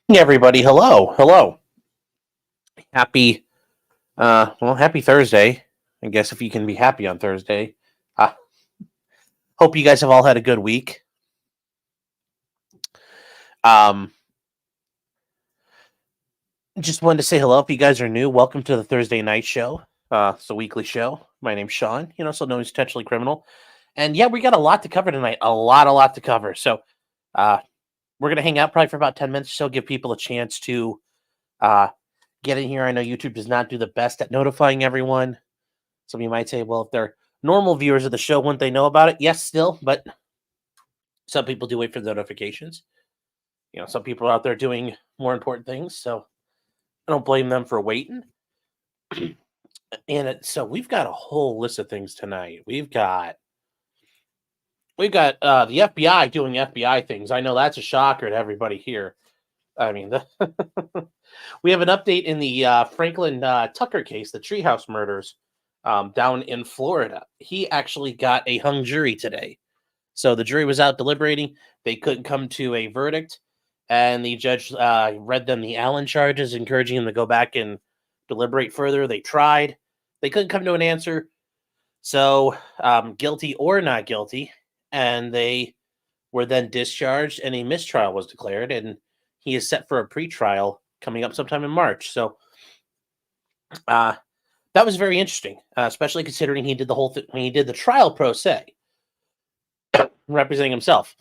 Everybody, hello. Happy, happy Thursday. I guess if you can be happy on Thursday. Uh, Hope you guys have all had a good week. Um, just wanted to say hello. If you guys are new, welcome to the Thursday night show. It's a weekly show. My name's Sean, also known as Potentially Criminal. And yeah, we got a lot to cover tonight. A lot to cover. So, uh, we're gonna hang out probably for about 10 minutes or so, give people a chance to get in here. I know YouTube does not do the best at notifying everyone. Some of you might say, well, if they're normal viewers of the show, wouldn't they know about it? Yes, still, but some people do wait for the notifications. Some people are out there doing more important things, so I don't blame them for waiting. So we've got a whole list of things tonight. We've got the FBI doing FBI things. I know that's a shocker to everybody here. I mean, we have an update in the Franklin Tucker case, the Treehouse Murders, down in Florida. He actually got a hung jury today. So the jury was out deliberating. They couldn't come to a verdict. And the judge read them the Allen charges, encouraging them to go back and deliberate further. They tried. They couldn't come to an answer. So guilty or not guilty. And they were then discharged, and a mistrial was declared. And he is set for a pretrial coming up sometime in March. So that was very interesting, especially considering he did the whole thing when he did the trial pro se, representing himself.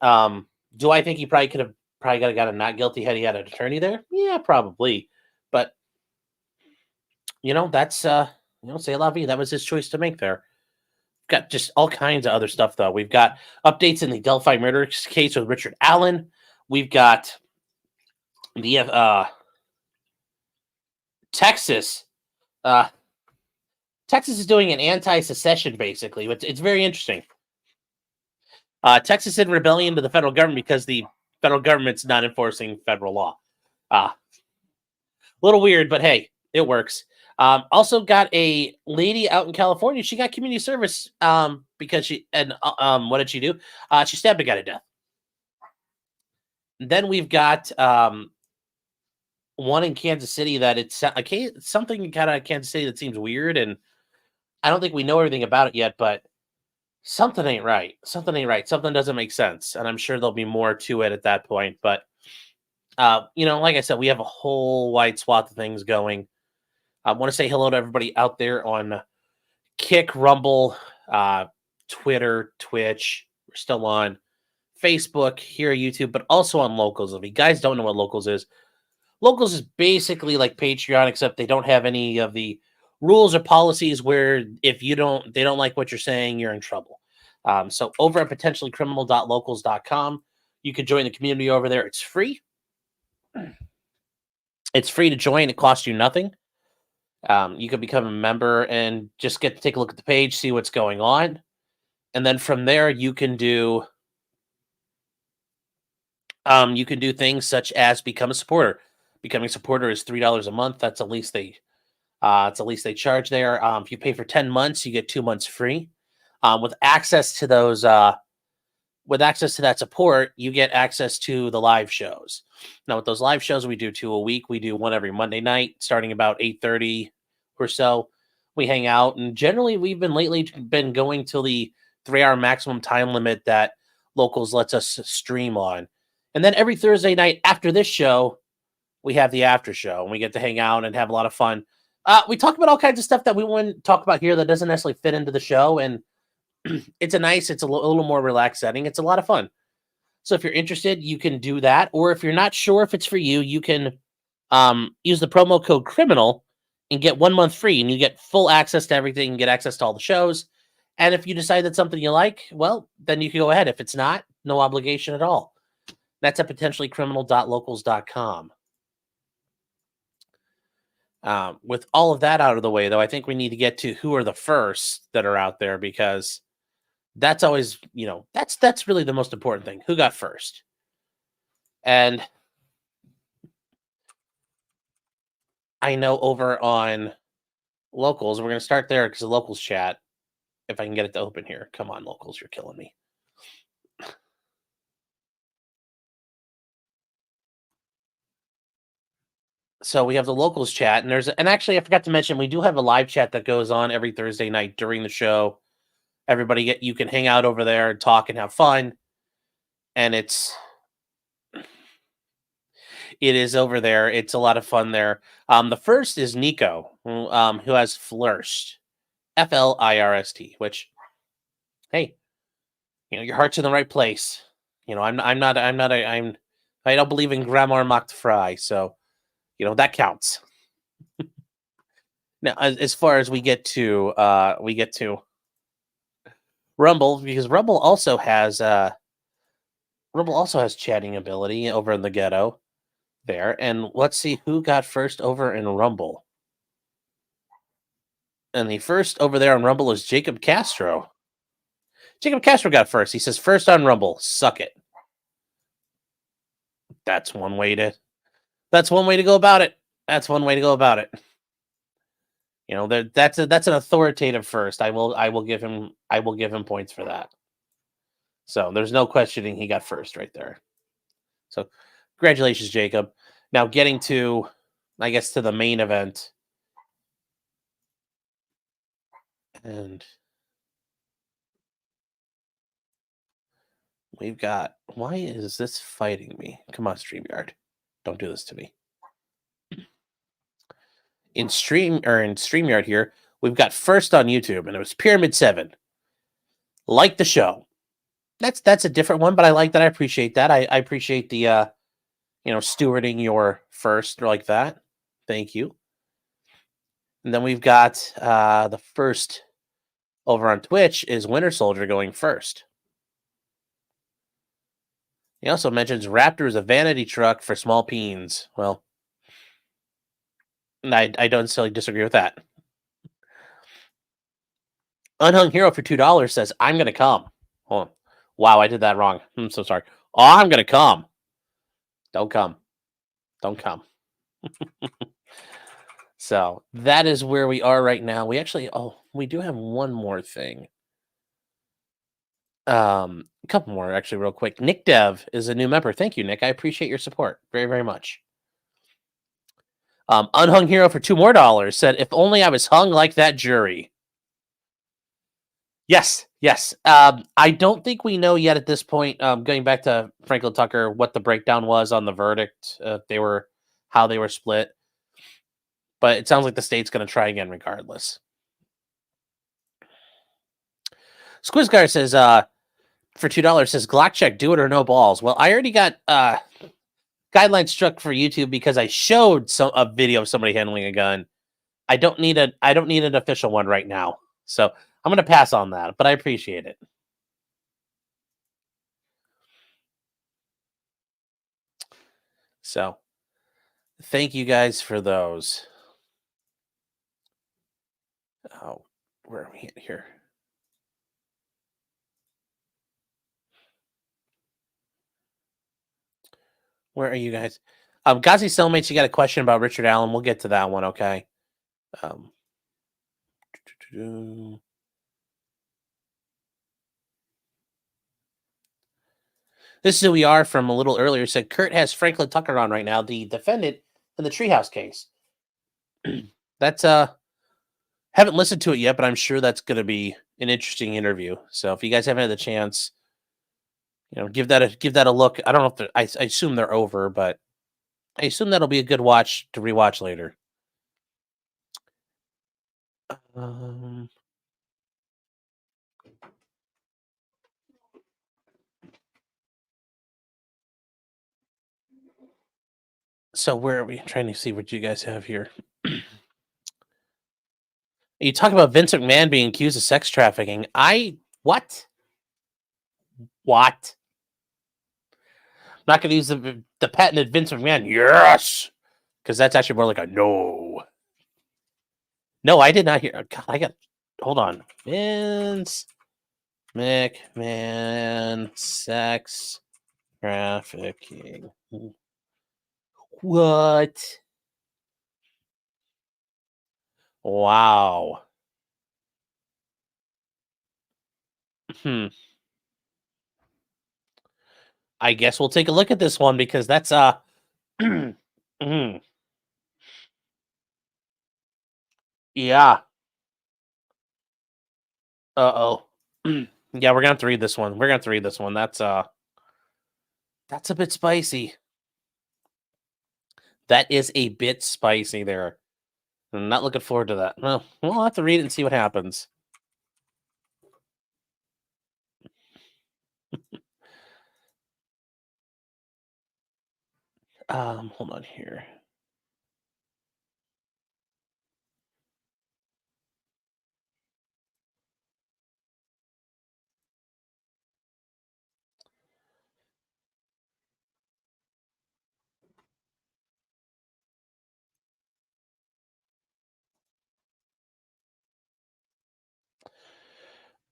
Do I think he probably could have got a not guilty had he had an attorney there? Yeah, probably. But that's say la vie. That was his choice to make there. Got just all kinds of other stuff though. We've got updates in the Delphi Murders case with Richard Allen. We've got the Texas. Texas is doing an anti-secession, basically. It's very interesting. Texas in rebellion to the federal government because the federal government's not enforcing federal law. A little weird, but hey, it works. Also got a lady out in California. She got community service because what did she do? She stabbed a guy to death. Then we've got one in Kansas City that it's something kind of Kansas City that seems weird, and I don't think we know everything about it yet, but something ain't right. Something doesn't make sense, and I'm sure there'll be more to it at that point. But like I said, we have a whole wide swath of things going. I want to say hello to everybody out there on Kick, Rumble, Twitter, Twitch. We're still on Facebook, here, YouTube, but also on Locals. If you guys don't know what Locals is basically like Patreon, except they don't have any of the rules or policies where if they don't like what you're saying, you're in trouble. So over at potentiallycriminal.locals.com, you can join the community over there. It's free. It's free to join. It costs you nothing. You can become a member and just get to take a look at the page, see what's going on. And then from there, you can do things such as become a supporter. Becoming a supporter is $3 a month. That's at least they charge there. If you pay for 10 months, you get 2 months free. With access to those, with access to that support, you get access to the live shows. Now, with those live shows, we do 2 a week. We do one every Monday night, starting about 8:30 or so. We hang out, and generally, we've been going till the 3-hour maximum time limit that Locals lets us stream on. And then every Thursday night after this show, we have the after show, and we get to hang out and have a lot of fun. We talk about all kinds of stuff that we wouldn't talk about here that doesn't necessarily fit into the show, and it's a little more relaxed setting. It's a lot of fun. So if you're interested, you can do that. Or if you're not sure if it's for you, you can use the promo code CRIMINAL and get 1 month free, and you get full access to everything and get access to all the shows. And if you decide that's something you like, well, then you can go ahead. If it's not, no obligation at all. That's at potentiallycriminal.locals.com. With all of that out of the way, though, I think we need to get to who are the first that are out there, because that's always, that's really the most important thing. Who got first? And I know over on Locals, we're going to start there because the Locals chat, if I can get it to open here. Come on, Locals, you're killing me. So we have the locals chat, and actually I forgot to mention we do have a live chat that goes on every Thursday night during the show. You can hang out over there and talk and have fun, and it is over there. It's a lot of fun there. The first is Nico, who has Flirst, FLIRST, which, hey, your heart's in the right place. I don't believe in Grammar macht frei, so that counts. Now, as far as we get to Rumble, because Rumble also has chatting ability over in the ghetto there, and let's see who got first over in Rumble. And the first over there on Rumble is Jacob Castro. Jacob Castro got first. He says first on Rumble, suck it. That's one way to go about it. That's one way to go about it. That's an authoritative first. I will give him points for that. So there's no questioning he got first right there. So congratulations, Jacob. Now getting to, I guess, to the main event. And we've got, why is this fighting me? Come on, StreamYard. Don't do this to me. In StreamYard here, we've got first on YouTube, and it was Pyramid 7. Like the show. That's a different one, but I like that. I appreciate that. I appreciate the stewarding your first like that. Thank you. And then we've got the first over on Twitch is Winter Soldier going first. He also mentions Raptor is a vanity truck for small peens. Well, I don't necessarily disagree with that. Unhung Hero for $2 says, I'm going to come. Hold on. Wow, I did that wrong. I'm so sorry. Oh, I'm going to come. Don't come. Don't come. So that is where we are right now. We do have one more thing. A couple more actually real quick. Nick Dev is a new member. Thank you, Nick. I appreciate your support very, very much. Unhung Hero for $2 more said, if only I was hung like that jury. Yes. I don't think we know yet at this point, going back to Franklin Tucker, what the breakdown was on the verdict, how they were split. But it sounds like the state's going to try again regardless. Squizgar says, for $2 says, Glock check, do it or no balls. Well, I already got guidelines struck for YouTube because I showed a video of somebody handling a gun. I don't need an official one right now. So I'm going to pass on that, but I appreciate it. So thank you guys for those. Oh, where are we at here? Where are you guys? Gazi Cellmates, you got a question about Richard Allen. We'll get to that one, okay? This is who we are from a little earlier. Said Kurt has Franklin Tucker on right now, the defendant in the Treehouse case. That's haven't listened to it yet, but I'm sure that's going to be an interesting interview. So if you guys haven't had the chance, give that a look. I don't know if I assume they're over, but I assume that'll be a good watch to rewatch later. So where are we trying to see what you guys have here? You talk about Vince McMahon being accused of sex trafficking. What? I'm not going to use the patented Vince McMahon. Yes, because that's actually more like a no. No, I did not hear. God, hold on. Vince McMahon sex trafficking. What? Wow. I guess we'll take a look at this one because that's Yeah. Uh-oh. Yeah, we're gonna have to read this one. We're gonna have to read this one. That's a bit spicy. That is a bit spicy there. I'm not looking forward to that. Well, we'll have to read it and see what happens. Hold on here.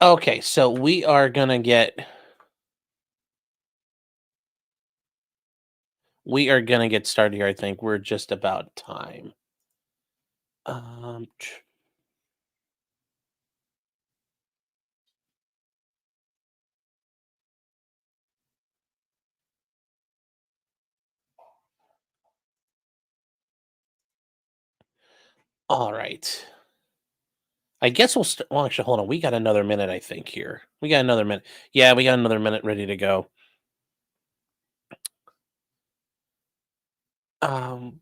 Okay, so we are gonna get started here. I think we're just about time. Tr- all right. I guess we'll. Well, actually, hold on. We got another minute. I think here. We got another minute. Yeah, we got another minute ready to go. I'm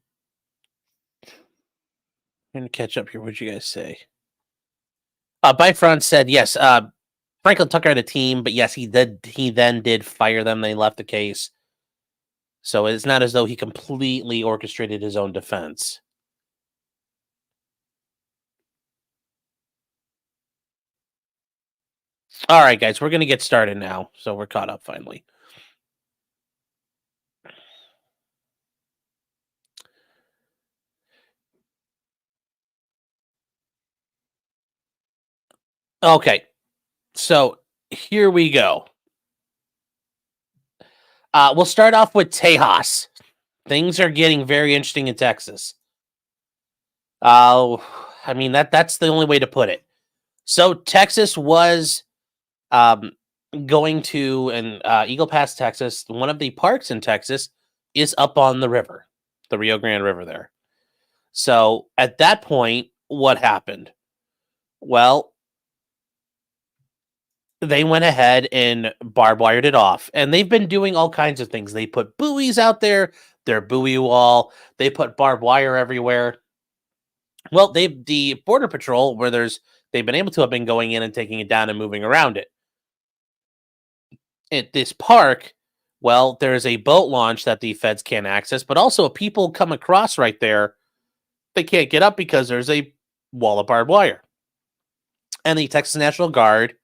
gonna catch up here. What'd you guys say? Byfront said yes. Franklin Tucker had a team, but yes, he did. He then did fire them. They left the case, so it's not as though he completely orchestrated his own defense. All right, guys, we're gonna get started now. So we're caught up finally. Okay, so here we go. We'll start off with Tejas. Things are getting very interesting in Texas. I mean that's the only way to put it. So Texas was um, going to an Eagle Pass, Texas. One of the parks in Texas is up on the river, the Rio Grande River there. So at that point, what happened? Well, they went ahead and barbed wired it off, and they've been doing all kinds of things. They put buoys out there, their buoy wall. They put barbed wire everywhere. Well, the border patrol where they've been able to have been going in and taking it down and moving around it. At this park, well, there's a boat launch that the feds can't access, but also if people come across right there, they can't get up because there's a wall of barbed wire. And the Texas National Guard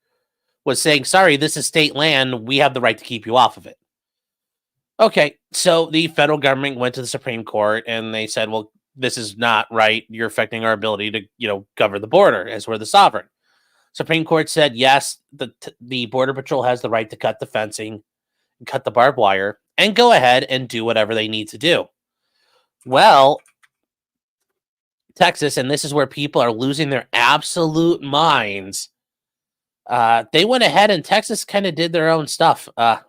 was saying, sorry, this is state land. We have the right to keep you off of it. Okay, so the federal government went to the Supreme Court and they said, well, this is not right. You're affecting our ability to, cover the border as we're the sovereign. Supreme Court said, yes, the Border Patrol has the right to cut the fencing, cut the barbed wire, and go ahead and do whatever they need to do. Well, Texas, and this is where people are losing their absolute minds. They went ahead and Texas kind of did their own stuff. I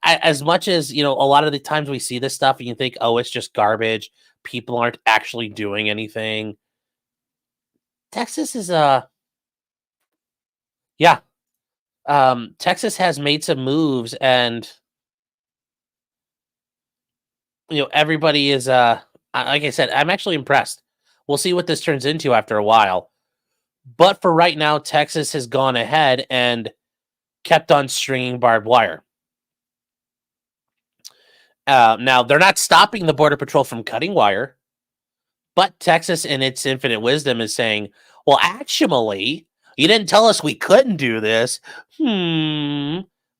as much as a lot of the times we see this stuff and you think, oh, it's just garbage. People aren't actually doing anything. Texas is yeah. Texas has made some moves, and everybody is like I said, I'm actually impressed. We'll see what this turns into after a while. But for right now, Texas has gone ahead and kept on stringing barbed wire. Now, they're not stopping the Border Patrol from cutting wire, but Texas, in its infinite wisdom, is saying, well, actually, you didn't tell us we couldn't do this.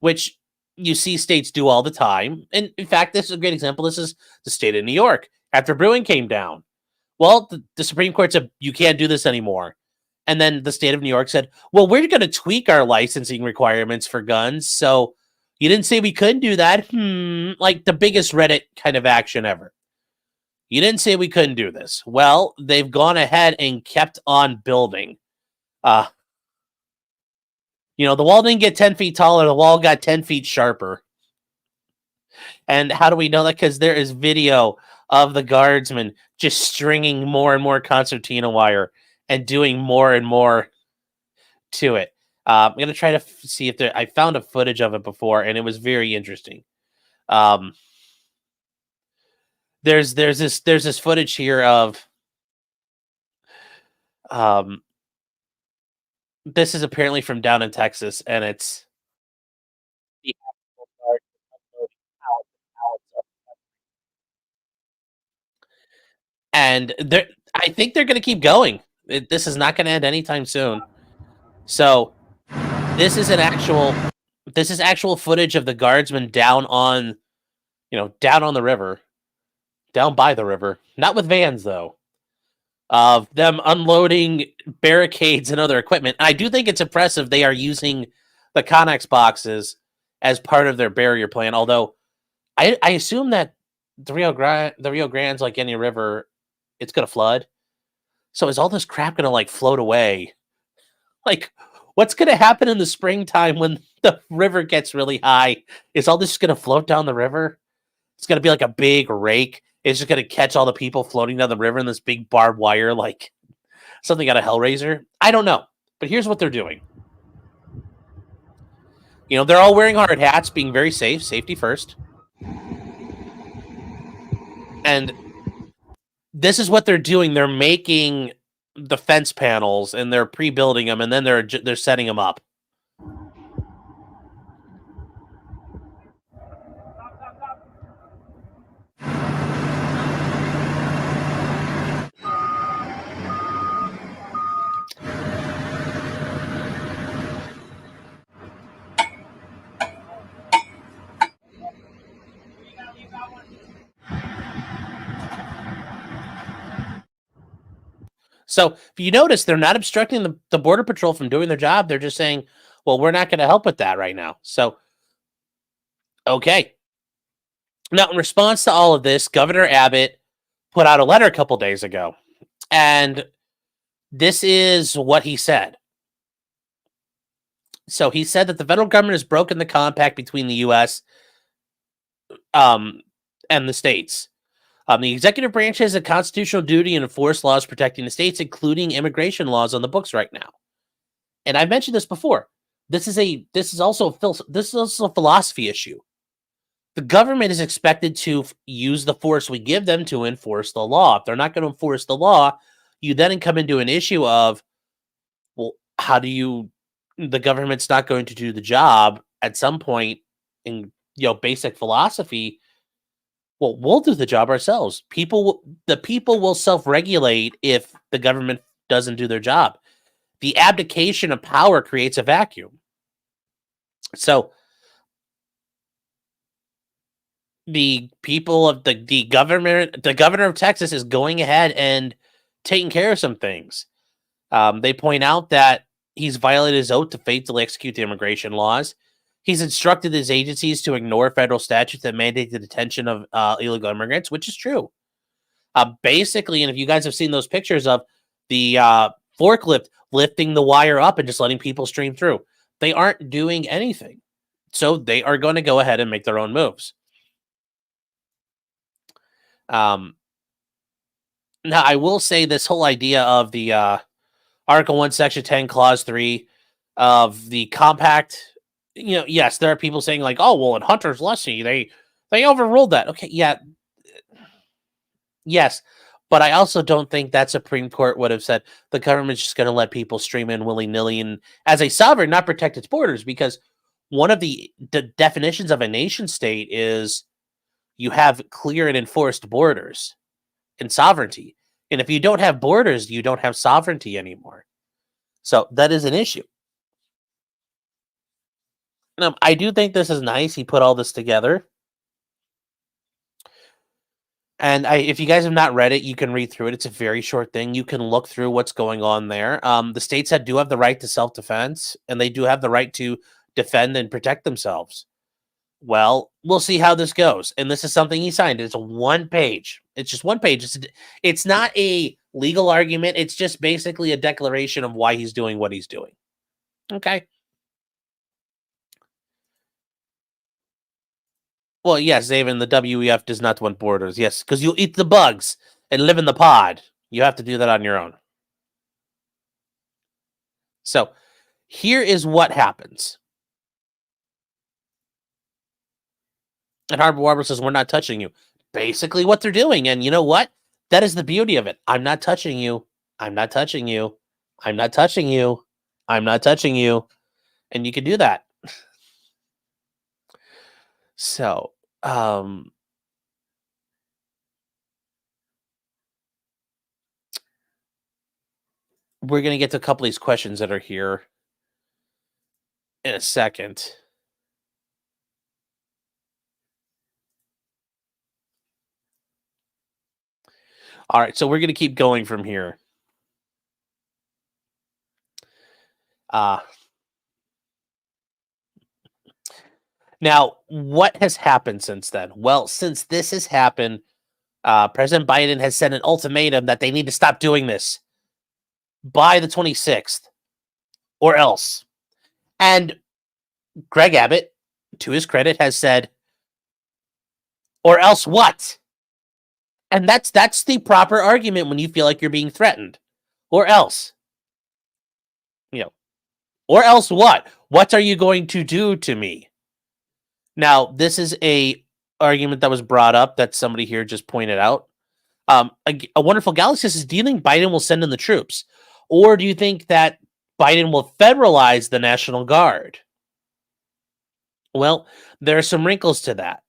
Which you see states do all the time. And in fact, this is a great example. This is the state of New York. After Brewing came down, well, the Supreme Court said, you can't do this anymore. And then the state of New York said, well, we're going to tweak our licensing requirements for guns. So you didn't say we couldn't do that. Like the biggest Reddit kind of action ever. You didn't say we couldn't do this. Well, they've gone ahead and kept on building. The wall didn't get 10 feet taller. The wall got 10 feet sharper. And how do we know that? Because there is video of the guardsmen just stringing more and more concertina wire and doing more and more to it. I'm gonna try to see if I found a footage of it before, and it was very interesting. Um, there's this footage here of um, this is apparently from down in Texas, and it's the actual guard unloading pallets and pallets of, and I think they're gonna keep going. This is not gonna end anytime soon. So this is actual footage of the guardsmen down on down on the river, down by the river, not with vans though, of them unloading barricades and other equipment. And I do think it's impressive they are using the Connex boxes as part of their barrier plan. Although I assume that the Rio Grande's like any river, it's gonna flood. So is all this crap gonna like float away? Like, what's gonna happen in the springtime when the river gets really high? Is all this gonna float down the river? It's gonna be like a big rake. It's just gonna catch all the people floating down the river in this big barbed wire, like something out of Hellraiser. I don't know, but here's what they're doing. They're all wearing hard hats, being very safe, safety first. And this is what they're doing. They're making the fence panels and they're pre-building them, and then they're setting them up. So if you notice, they're not obstructing the Border Patrol from doing their job. They're just saying, well, we're not going to help with that right now. So, okay. Now, in response to all of this, Governor Abbott put out a letter a couple days ago. And this is what he said. So he said that the federal government has broken the compact between the U.S. And the states. The executive branch has a constitutional duty to enforce laws protecting the states, including immigration laws on the books right now. And I've mentioned this before. This is also a philosophy issue. The government is expected to use the force we give them to enforce the law. If they're not going to enforce the law, you then come into an issue of, well, the government's not going to do the job at some point in basic philosophy. Well, we'll do the job ourselves. The people will self-regulate if the government doesn't do their job. The abdication of power creates a vacuum. So the people of the governor of Texas is going ahead and taking care of some things. They point out that he's violated his oath to faithfully execute the immigration laws. He's instructed his agencies to ignore federal statutes that mandate the detention of illegal immigrants, which is true. Basically, and if you guys have seen those pictures of the forklift lifting the wire up and just letting people stream through, they aren't doing anything. So they are going to go ahead and make their own moves. Now, I will say this whole idea of the Article 1, Section 10, Clause 3 of the compact, yes, there are people saying like, oh, well, in Hunter's Lessee, they overruled that. Okay, yeah. Yes, but I also don't think that Supreme Court would have said the government's just going to let people stream in willy-nilly and as a sovereign not protect its borders, because one of the definitions of a nation state is you have clear and enforced borders and sovereignty. And if you don't have borders, you don't have sovereignty anymore. So that is an issue. I do think this is nice. He put all this together. And if you guys have not read it, you can read through it. It's a very short thing. You can look through what's going on there. The states do have the right to self-defense, and they do have the right to defend and protect themselves. Well, we'll see how this goes. And this is something he signed. It's one page. It's just one page. It's not a legal argument. It's just basically a declaration of why he's doing what he's doing. Okay. Well, yes, Zaven, the WEF does not want borders. Yes, because you'll eat the bugs and live in the pod. You have to do that on your own. So here is what happens. And Harbor Warble says, we're not touching you. Basically what they're doing. And you know what? That is the beauty of it. I'm not touching you. I'm not touching you. I'm not touching you. I'm not touching you. And you can do that. So, we're going to get to a couple of these questions that are here in a second. All right, so we're going to keep going from here. Now, what has happened since then? Well, since this has happened, President Biden has sent an ultimatum that they need to stop doing this by the 26th or else. And Greg Abbott, to his credit, has said, or else what? And that's the proper argument when you feel like you're being threatened. Or else. Or else what? What are you going to do to me? Now, this is a argument that was brought up that somebody here just pointed out. A Wonderful Galaxy says, do you think Biden will send in the troops? Or do you think that Biden will federalize the National Guard? Well, there are some wrinkles to that.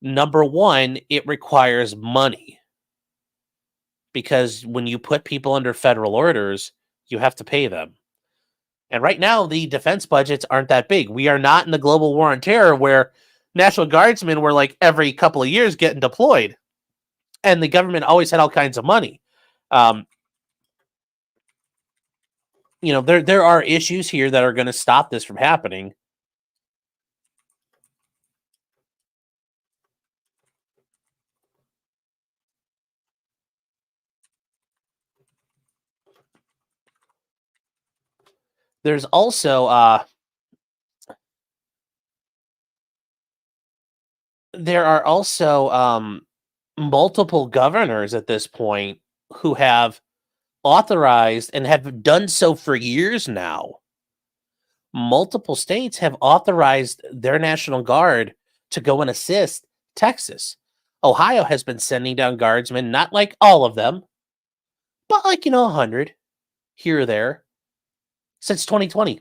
Number one, it requires money. Because when you put people under federal orders, you have to pay them. And right now, the defense budgets aren't that big. We are not in the global war on terror where National Guardsmen were like every couple of years getting deployed. And the government always had all kinds of money. There are issues here that are going to stop this from happening. There's also there are also multiple governors at this point who have authorized and have done so for years now. Multiple states have authorized their National Guard to go and assist Texas. Ohio has been sending down guardsmen, not like all of them, but 100 here or there since 2020.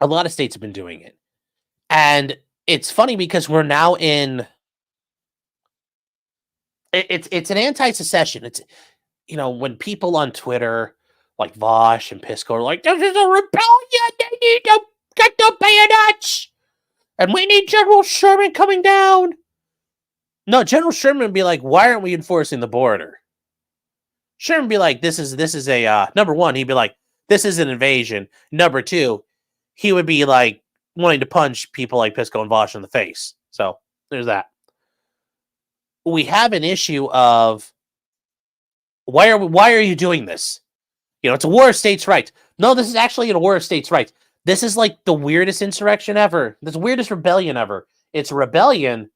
A lot of states have been doing it. And it's funny because we're now in it's an anti-secession. It's when people on Twitter like Vosh and Pisco are like, this is a rebellion, they need to get the bayonets, and we need General Sherman coming down. No, General Sherman would be like, why aren't we enforcing the border? Sherman would be like, this is a number one, he'd be like, this is an invasion. Number two, he would be like wanting to punch people like Pisco and Vosh in the face. So there's that. We have an issue of why are you doing this? It's a war of states' rights. No, this is actually a war of states' rights. This is like the weirdest insurrection ever. The weirdest rebellion ever. It's a rebellion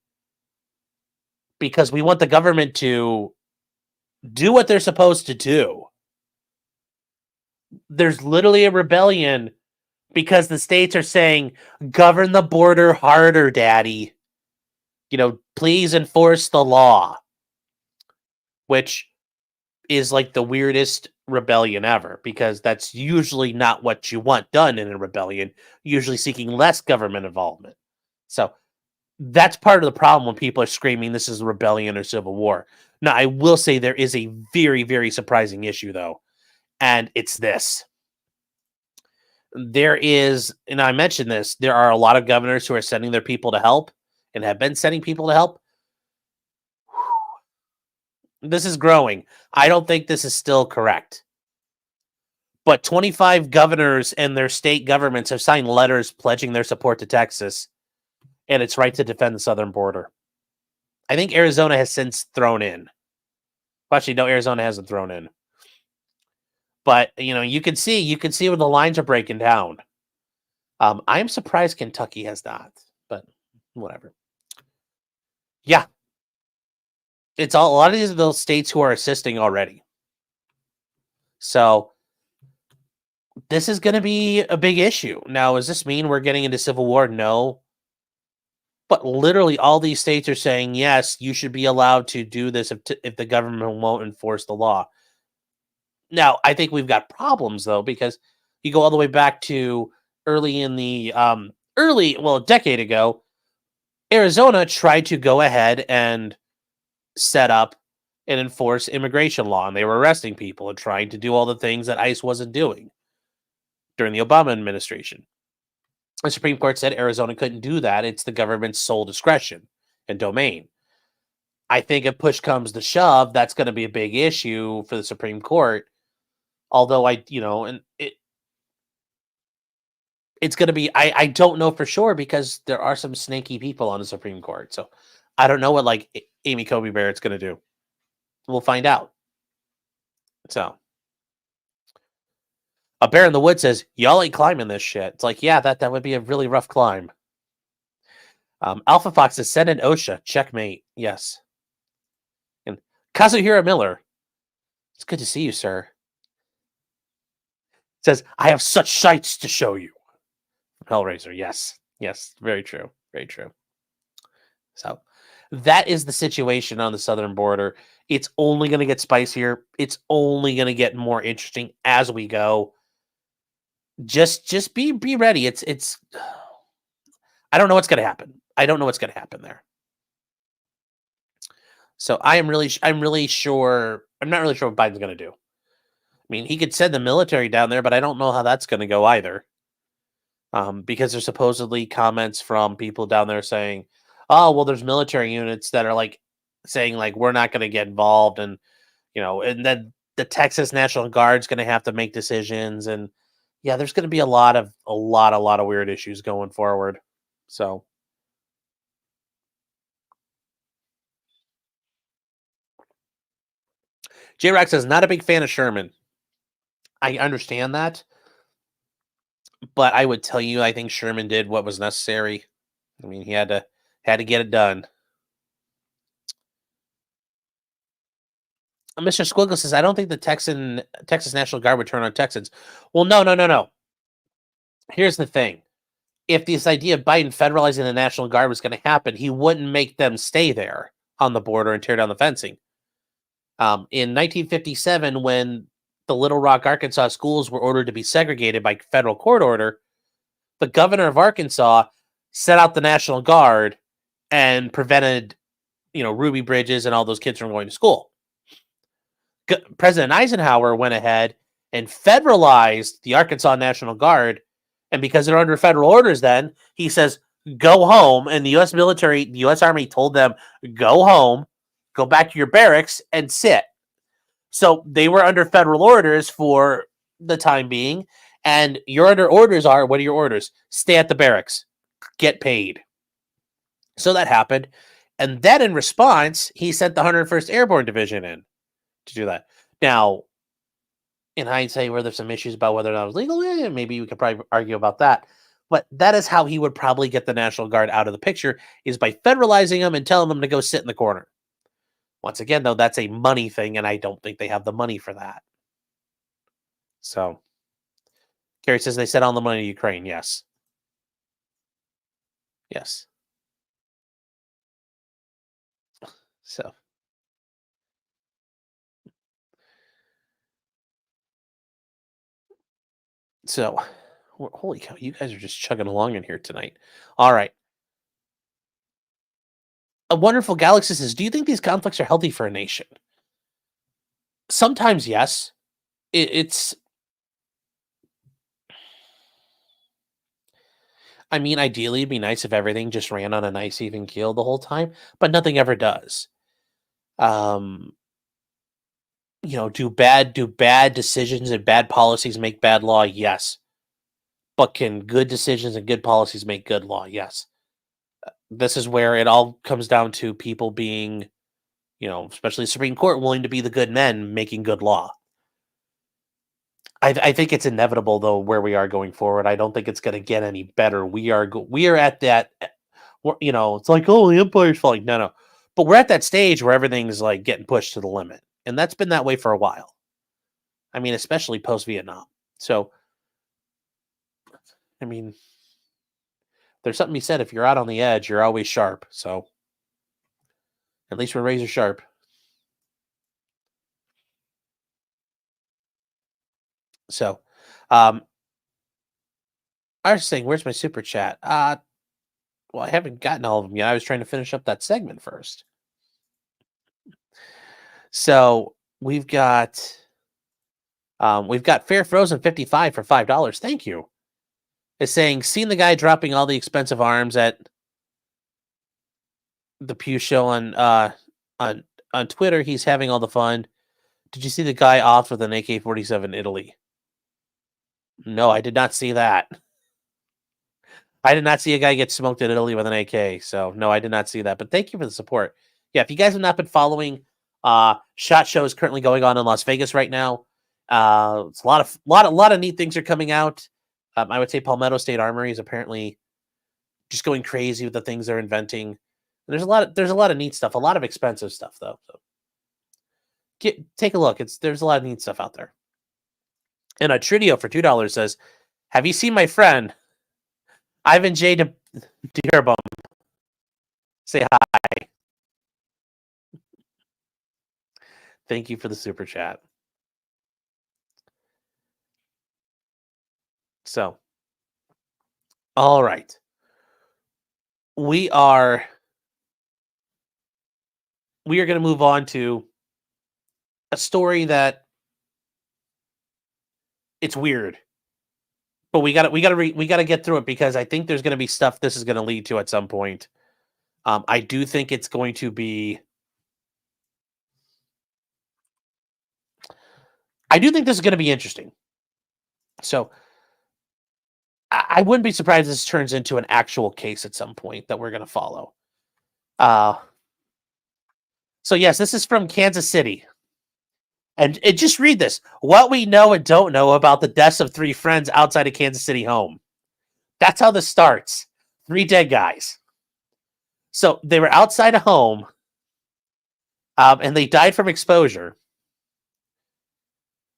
because we want the government to do what they're supposed to do. There's literally a rebellion because the states are saying, govern the border harder, daddy. Please enforce the law. Which is like the weirdest rebellion ever, because that's usually not what you want done in a rebellion, usually seeking less government involvement. So that's part of the problem when people are screaming this is a rebellion or civil war. Now, I will say there is a very, very surprising issue, though, and it's this. There is, and I mentioned this, there are a lot of governors who are sending their people to help and have been sending people to help. This is growing. I don't think this is still correct. But 25 governors and their state governments have signed letters pledging their support to Texas and its right to defend the southern border. I think Arizona has since thrown in. Well, actually, no, Arizona hasn't thrown in. But, you can see where the lines are breaking down. I'm surprised Kentucky has not, but whatever. Yeah, it's all, a lot of these are those states who are assisting already. So this is going to be a big issue. Now, does this mean we're getting into civil war? No. But literally, all these states are saying, yes, you should be allowed to do this if the government won't enforce the law. Now, I think we've got problems, though, because you go all the way back to early in the, a decade ago, Arizona tried to go ahead and set up and enforce immigration law, and they were arresting people and trying to do all the things that ICE wasn't doing during the Obama administration. The Supreme Court said Arizona couldn't do that. It's the government's sole discretion and domain. I think if push comes to shove, that's going to be a big issue for the Supreme Court. Although it's going to be, I don't know for sure because there are some snaky people on the Supreme Court. So I don't know what like Amy Coney Barrett's going to do. We'll find out. So a bear in the woods says, y'all ain't climbing this shit. It's like, yeah, that would be a really rough climb. Alpha Fox says, send an OSHA. Checkmate. Yes. And Kazuhira Miller, it's good to see you, sir. Says, I have such sights to show you. Hellraiser. Yes. Yes. Very true. Very true. So that is the situation on the southern border. It's only going to get spicier. It's only going to get more interesting as we go. Just be ready. It's I don't know what's going to happen. I don't know what's going to happen there. So I'm not really sure what Biden's going to do. I mean, he could send the military down there, but I don't know how that's going to go either. Because there's supposedly comments from people down there saying, oh, well, there's military units that are like saying like, we're not going to get involved. And, and then the Texas National Guard's going to have to make decisions. And yeah, there's going to be a lot of weird issues going forward. So. J-Rock says, not a big fan of Sherman. I understand that. But I would tell you, I think Sherman did what was necessary. I mean, he had to get it done. Mr. Squiggle says, I don't think the Texas National Guard would turn on Texans. Well, no. Here's the thing. If this idea of Biden federalizing the National Guard was going to happen, he wouldn't make them stay there on the border and tear down the fencing. In 1957, when the Little Rock, Arkansas schools were ordered to be segregated by federal court order, the governor of Arkansas set out the National Guard and prevented, Ruby Bridges and all those kids from going to school. President Eisenhower went ahead and federalized the Arkansas National Guard. And because they're under federal orders, then he says, go home. And the U.S. military, the U.S. Army told them, go home, go back to your barracks and sit. So they were under federal orders for the time being. And your under orders are, what are your orders? Stay at the barracks, get paid. So that happened. And then in response, he sent the 101st Airborne Division in to do that. Now, in hindsight, were there some issues about whether or not it was legal? Yeah, maybe we could probably argue about that. But that is how he would probably get the National Guard out of the picture, is by federalizing them and telling them to go sit in the corner. Once again, though, that's a money thing, and I don't think they have the money for that. So, Carrie says they sent all the money to Ukraine. Yes. Yes. So, holy cow, you guys are just chugging along in here tonight. All right. A Wonderful Galaxy says, do you think these conflicts are healthy for a nation? Sometimes, yes. I mean, ideally, it'd be nice if everything just ran on a nice, even keel the whole time, but nothing ever does. Do bad decisions and bad policies make bad law? Yes. But can good decisions and good policies make good law? Yes. This is where it all comes down to people being, especially the Supreme Court, willing to be the good men making good law. I think it's inevitable, though, where we are going forward. I don't think it's going to get any better. We are at that, it's like, oh, the empire's falling. No. But we're at that stage where everything's like getting pushed to the limit. And that's been that way for a while. I mean, especially post-Vietnam. So, I mean, there's something to be said. If you're out on the edge, you're always sharp. So, at least we're razor sharp. So, I was saying, where's my super chat? Well, I haven't gotten all of them yet. I was trying to finish up that segment first. So we've got Fair Frozen 55 for $5. Thank you. Is saying, seen the guy dropping all the expensive arms at the Pew show on Twitter. He's having all the fun. Did you see the guy off with an AK-47 in Italy? No, I did not see that. I did not see a guy get smoked in Italy with an AK. So no, I did not see that. But thank you for the support. Yeah, if you guys have not been following, SHOT Show is currently going on in Las Vegas right now. It's a lot of neat things are coming out. I would say Palmetto State Armory is apparently just going crazy with the things they're inventing. And there's a lot of neat stuff, a lot of expensive stuff though. So take a look. There's a lot of neat stuff out there. And a Tridio for $2 says, "Have you seen my friend Ivan J. Deerbum? Say hi." Thank you for the super chat. So, all right. We are going to move on to a story that it's weird, but we got to get through it because I think there's going to be stuff this is going to lead to at some point. I do think it's going to be. I do think this is going to be interesting. So I wouldn't be surprised if this turns into an actual case at some point that we're going to follow. So yes, this is from Kansas City. And just read this. What we know and don't know about the deaths of 3 friends outside a Kansas City home. That's how this starts. 3 dead guys. So they were outside a home, and they died from exposure.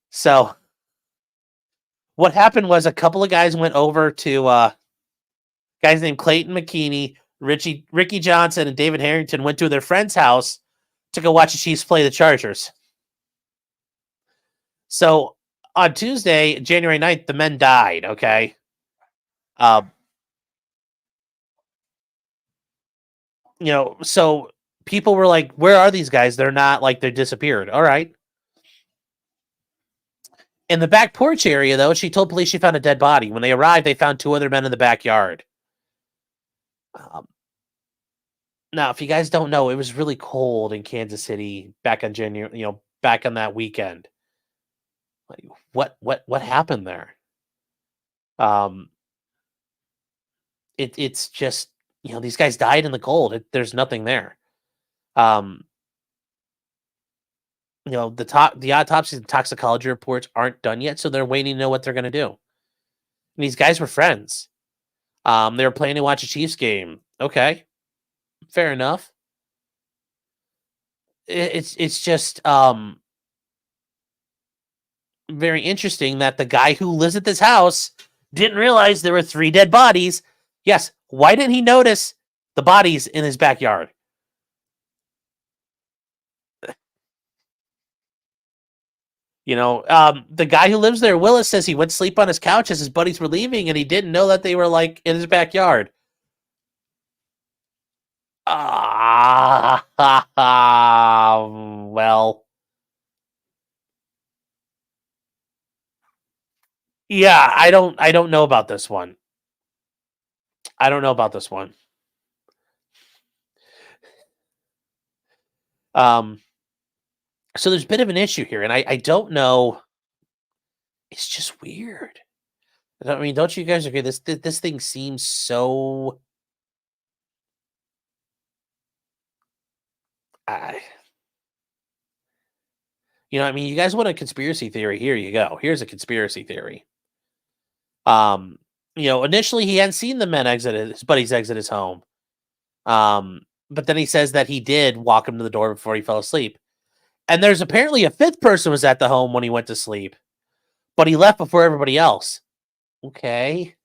So what happened was a couple of guys went over to guys named Clayton McKinney, Ricky Johnson, and David Harrington went to their friend's house to go watch the Chiefs play the Chargers. So on Tuesday, January 9th, the men died, okay? So people were like, where are these guys? They're not, like, they're disappeared. All right. In the back porch area, though, she told police she found a dead body. When they arrived, they found 2 other men in the backyard. Now, if you guys don't know, it was really cold in Kansas City back on back on that weekend. What happened there? It's just, these guys died in the cold. There's nothing there. The autopsies and toxicology reports aren't done yet, so they're waiting to know what they're going to do. And these guys were friends. They were planning to watch a Chiefs game. Okay, fair enough. It's just very interesting that the guy who lives at this house didn't realize there were 3 dead bodies. Yes, why didn't he notice the bodies in his backyard? The guy who lives there, Willis, says he went to sleep on his couch as his buddies were leaving, and he didn't know that they were, like, in his backyard. Well. Yeah, I don't know about this one. I don't know about this one. So there's a bit of an issue here, and I don't know. It's just weird. I mean, don't you guys agree? This thing seems so. I mean, you guys want a conspiracy theory? Here you go. Here's a conspiracy theory. Initially he hadn't seen the men his buddies exit his home. But then he says that he did walk him to the door before he fell asleep. And there's apparently a fifth person was at the home when he went to sleep, but he left before everybody else. Okay.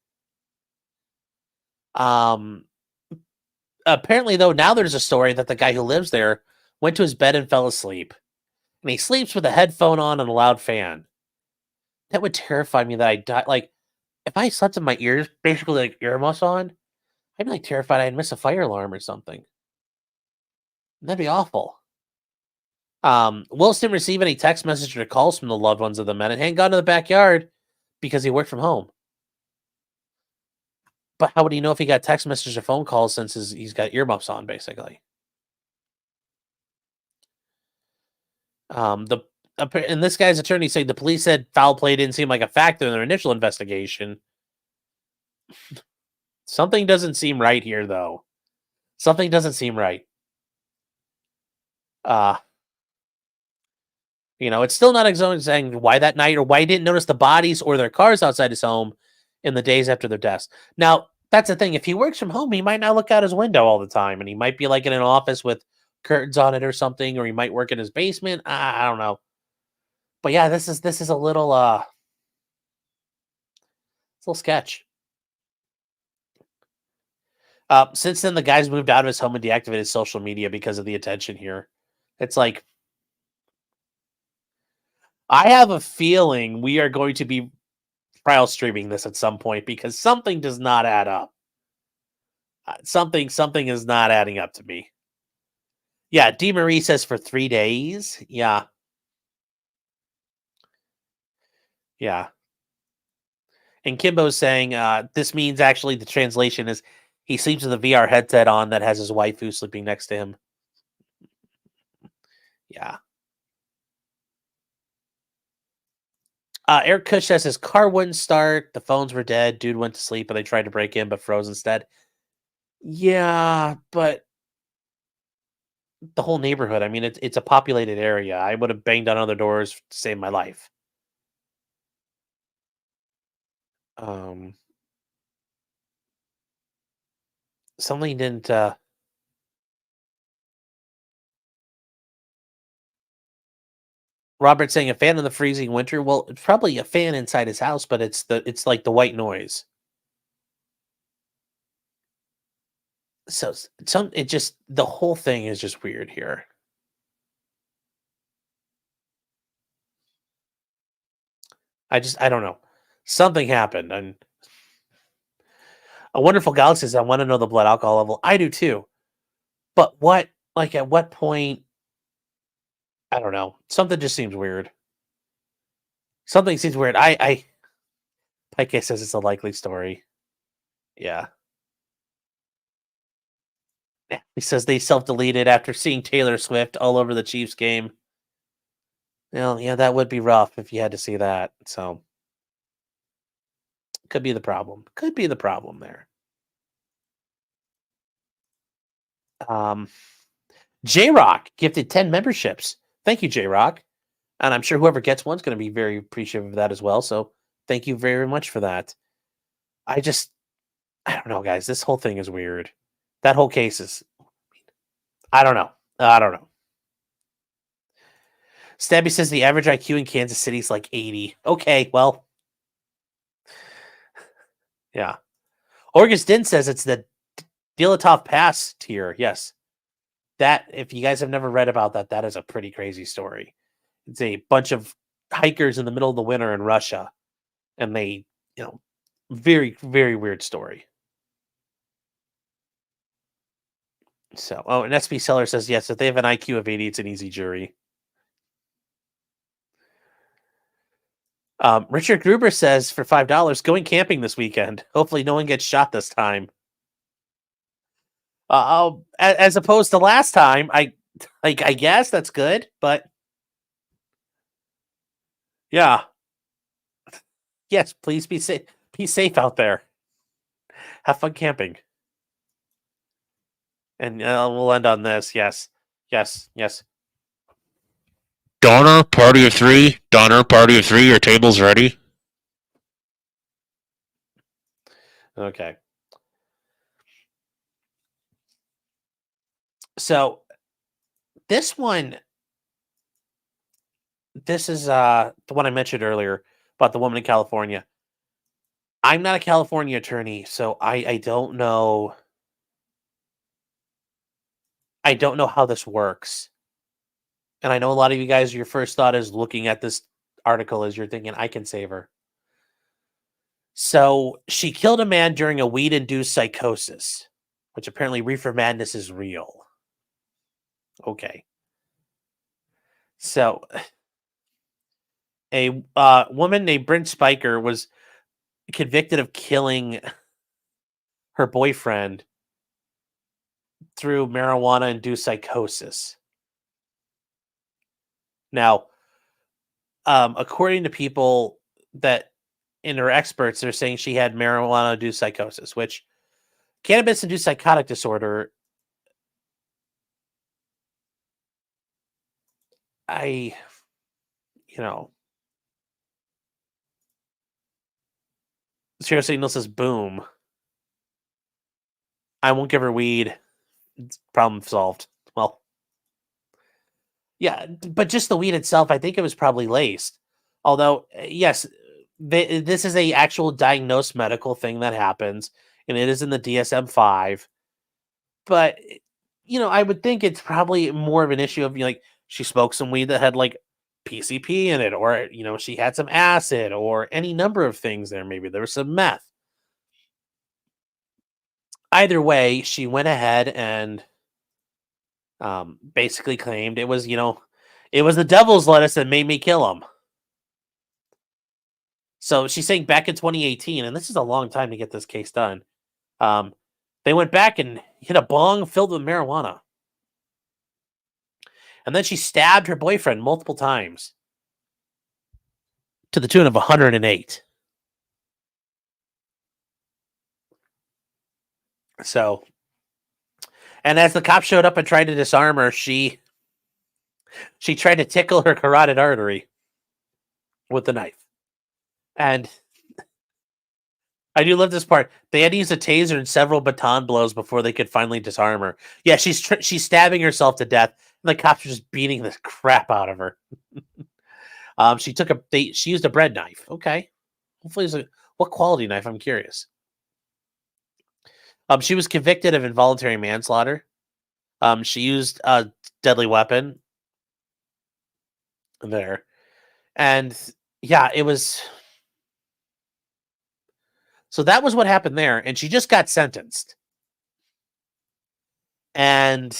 Apparently, though, now there's a story that the guy who lives there went to his bed and fell asleep. And he sleeps with a headphone on and a loud fan. That would terrify me that I die. Like, if I slept with my ears, basically like earmuffs on, I'd be like terrified I'd miss a fire alarm or something. That'd be awful. Willis didn't receive any text message or calls from the loved ones of the men and hadn't gone to the backyard because he worked from home. But how would he know if he got text messages or phone calls since he's got earmuffs on, basically? And this guy's attorney said the police said foul play didn't seem like a factor in their initial investigation. Something doesn't seem right here, though. Something doesn't seem right. It's still not saying why that night or why he didn't notice the bodies or their cars outside his home in the days after their deaths. Now, that's the thing. If he works from home, he might not look out his window all the time, and he might be like in an office with curtains on it or something, or he might work in his basement. I don't know. But yeah, this is a little it's a little sketch. Since then, the guy's moved out of his home and deactivated social media because of the attention here. It's like, I have a feeling we are going to be trial streaming this at some point because something does not add up. Something is not adding up to me. Yeah, D. Marie says for 3 days. Yeah. Yeah. And Kimbo's saying this means actually the translation is he sleeps with a VR headset on that has his waifu sleeping next to him. Yeah. Eric Kush says his car wouldn't start. The phones were dead. Dude went to sleep, but they tried to break in, but froze instead. Yeah, but the whole neighborhood. I mean, it's a populated area. I would have banged on other doors to save my life. Something didn't. Robert saying a fan in the freezing winter. Well, it's probably a fan inside his house, but it's like the white noise. So the whole thing is just weird here. I don't know. Something happened, and a wonderful galaxy says, I want to know the blood alcohol level. I do too. But at what point? I don't know. Something just seems weird. Something seems weird. Pike says it's a likely story. Yeah. He says they self-deleted after seeing Taylor Swift all over the Chiefs game. Well, yeah, that would be rough if you had to see that. So could be the problem. Could be the problem there. J-Rock gifted 10 memberships. Thank you, J-Rock. And I'm sure whoever gets one's going to be very appreciative of that as well. So thank you very much for that. I don't know, guys. This whole thing is weird. That whole case is, I don't know. Stabby says the average IQ in Kansas City is like 80. Okay, well. Yeah. Orgus Din says it's the Dilatov Pass tier. Yes. That, if you guys have never read about that, that is a pretty crazy story. It's a bunch of hikers in the middle of the winter in Russia. And they, very, very weird story. So, and SP Seller says, yes, if they have an IQ of 80, it's an easy jury. Richard Gruber says for $5, going camping this weekend. Hopefully no one gets shot this time. As opposed to last time, I guess that's good, but yeah. Yes, please be safe. Be safe out there. Have fun camping. And we'll end on this. Yes. Donner, party of three. Donner, party of three. Your table's ready. Okay. So this one, this is the one I mentioned earlier about the woman in California. I'm not a California attorney, so I don't know. I don't know how this works. And I know a lot of you guys, your first thought is looking at this article as you're thinking, I can save her. So she killed a man during a weed-induced psychosis, which apparently reefer madness is real. Okay. So a woman named Brent Spiker was convicted of killing her boyfriend through marijuana-induced psychosis. Now, according to people that and her experts, they're saying she had marijuana-induced psychosis, which cannabis-induced psychotic disorder. I, you know, Zero Signal says, boom. I won't give her weed. Problem solved. Well, yeah, but just the weed itself, I think it was probably laced. Although, yes, this is a actual diagnosed medical thing that happens, and it is in the DSM-5. But I would think it's probably more of an issue of like she smoked some weed that had like PCP in it, or she had some acid, or any number of things there. Maybe there was some meth. Either way, she went ahead and basically claimed it was the devil's lettuce that made me kill him. So she's saying back in 2018, and this is a long time to get this case done. They went back and hit a bong filled with marijuana. And then she stabbed her boyfriend multiple times to the tune of 108. So, and as the cop showed up and tried to disarm her, she tried to tickle her carotid artery with the knife. And I do love this part. They had to use a taser and several baton blows before they could finally disarm her. Yeah, she's stabbing herself to death, and the cops are just beating the crap out of her. She used a bread knife. Okay, hopefully, what quality knife? I'm curious. She was convicted of involuntary manslaughter. She used a deadly weapon there, and yeah, it was. So that was what happened there, and she just got sentenced. And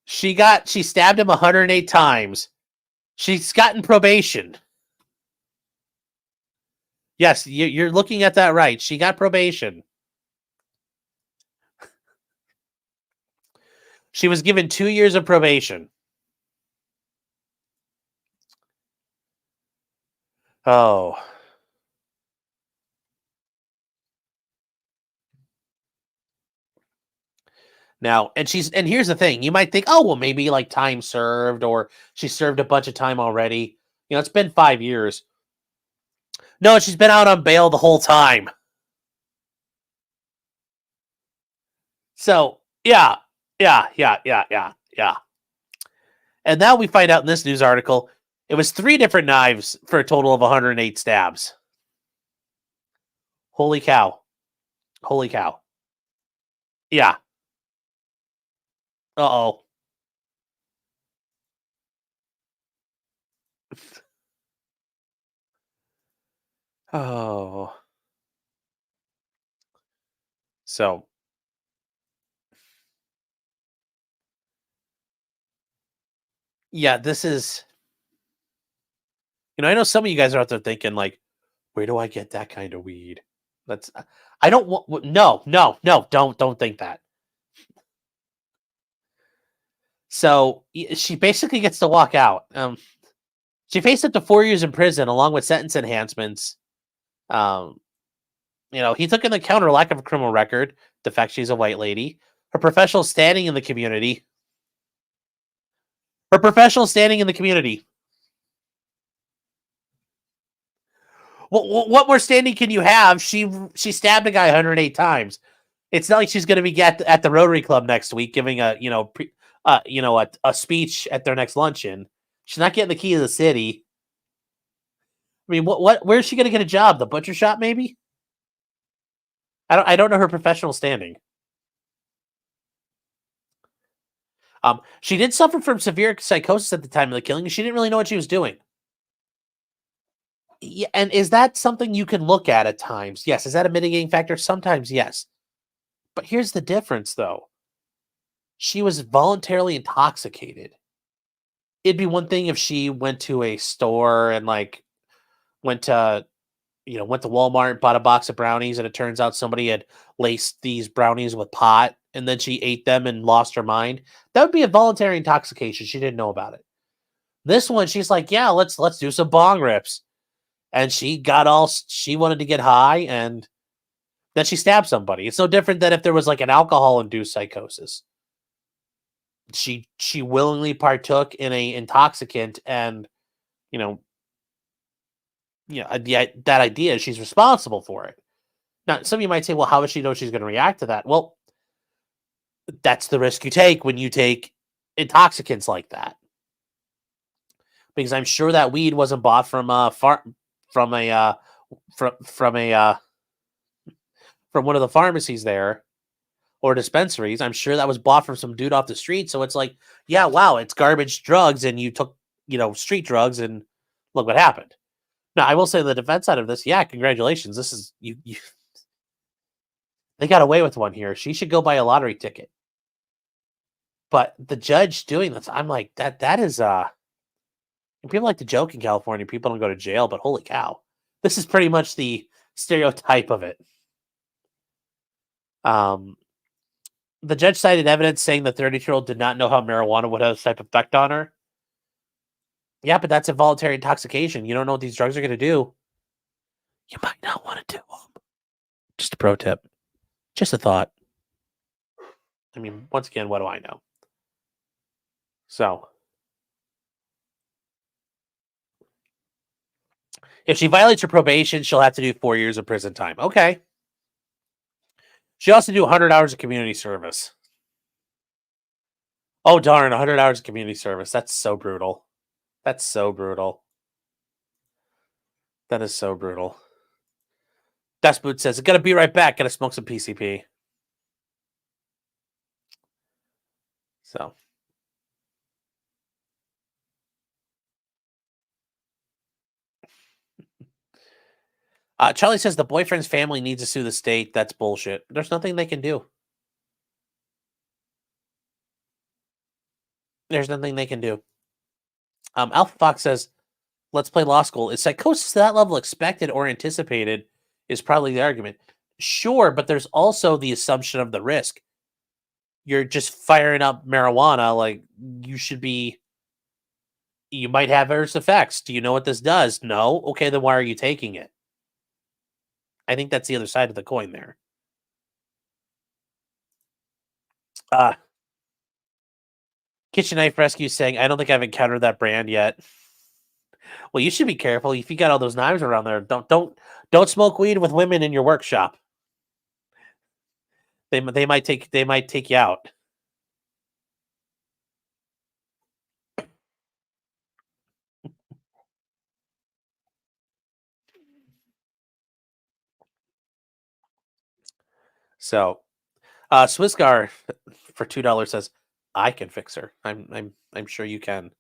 she stabbed him 108 times. She's gotten probation. Yes, you're looking at that right. She got probation. She was given 2 years of probation. Oh. Now, and here's the thing. You might think, oh, well, maybe like time served, or she served a bunch of time already. It's been 5 years. No, she's been out on bail the whole time. So, yeah. And now we find out in this news article, it was 3 different knives for a total of 108 stabs. Holy cow. Yeah. Uh-oh. Oh. So. Yeah, this is. I know some of you guys are out there thinking, like, where do I get that kind of weed? I don't want. No, don't think that. So she basically gets to walk out. She faced up to 4 years in prison along with sentence enhancements. He took into account her lack of a criminal record, the fact she's a white lady, her professional standing in the community. What more standing can you have? She stabbed a guy 108 times. It's not like she's going to be at the Rotary Club next week giving a a speech at their next luncheon. She's not getting the key to the city. I mean, where's she going to get a job? The butcher shop, maybe? I don't know her professional standing. She did suffer from severe psychosis at the time of the killing. She didn't really know what she was doing. Yeah, and is that something you can look at times? Yes. Is that a mitigating factor? Sometimes, yes. But here's the difference, though. She was voluntarily intoxicated. It'd be one thing if she went to a store and went to went to Walmart, bought a box of brownies, and it turns out somebody had laced these brownies with pot, and then she ate them and lost her mind. That would be a voluntary intoxication. She didn't know about it. This one, she's like, yeah, let's do some bong rips. And she wanted to get high, and then she stabbed somebody. It's no different than if there was like an alcohol-induced psychosis. She willingly partook in a intoxicant, and that idea, she's responsible for it. Now, some of you might say, well, how does she know she's going to react to that? Well, that's the risk you take when you take intoxicants like that. Because I'm sure that weed wasn't bought from one of the pharmacies there or dispensaries. I'm sure that was bought from some dude off the street. So it's like, yeah, wow, it's garbage drugs, and you took, street drugs, and look what happened. Now, I will say the defense side of this, yeah, congratulations. This is you they got away with one here. She should go buy a lottery ticket. But the judge doing this, I'm like, that is people like to joke in California, people don't go to jail, but holy cow. This is pretty much the stereotype of it. The judge cited evidence saying the 32-year-old did not know how marijuana would have this type of effect on her. Yeah, but that's involuntary intoxication. You don't know what these drugs are going to do. You might not want to do them. Just a pro tip. Just a thought. I mean, once again, what do I know? So, if she violates her probation, she'll have to do 4 years of prison time. Okay. She also do 100 hours of community service. Oh, darn, 100 hours of community service. That's so brutal. That's so brutal. That is so brutal. Dustboot says, I gotta be right back. Gotta smoke some PCP. So. Charlie says the boyfriend's family needs to sue the state. That's bullshit. There's nothing they can do. There's nothing they can do. Alpha Fox says, let's play law school. Is psychosis to that level expected or anticipated is probably the argument. Sure, but there's also the assumption of the risk. You're just firing up marijuana, like you might have adverse effects. Do you know what this does? No? Okay, then why are you taking it? I think that's the other side of the coin there. Kitchen Knife Rescue saying, I don't think I've encountered that brand yet. Well, you should be careful. If you got all those knives around there, don't smoke weed with women in your workshop. They might take you out. So, Swissgar for $2 says, I can fix her. I'm sure you can.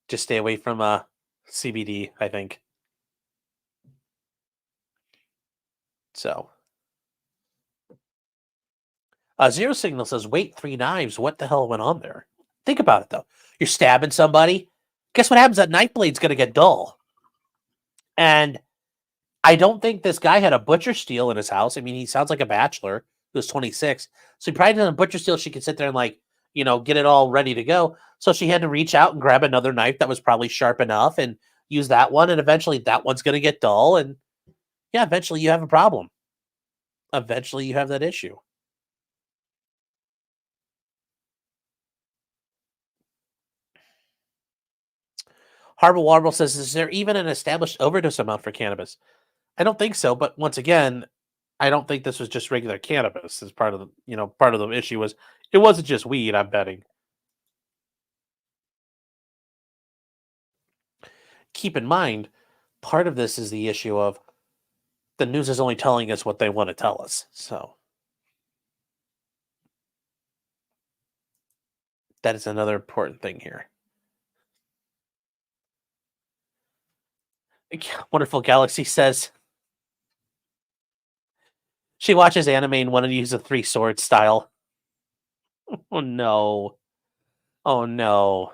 Just stay away from CBD, I think. So, Zero Signal says, wait, 3 knives. What the hell went on there? Think about it, though. You're stabbing somebody. Guess what happens? That knife blade's going to get dull. And I don't think this guy had a butcher steel in his house. I mean, he sounds like a bachelor who was 26. So he probably didn't have a butcher steel. She could sit there and get it all ready to go. So she had to reach out and grab another knife that was probably sharp enough and use that one. And eventually that one's going to get dull. And yeah, eventually you have a problem. Eventually you have that issue. Harbor Warble says, is there even an established overdose amount for cannabis? I don't think so. But once again, I don't think this was just regular cannabis. As part of the issue was it wasn't just weed. I'm betting. Keep in mind, part of this is the issue of the news is only telling us what they want to tell us. So that is another important thing here. Wonderful Galaxy says she watches anime and wanted to use a three sword style. Oh no. Oh no.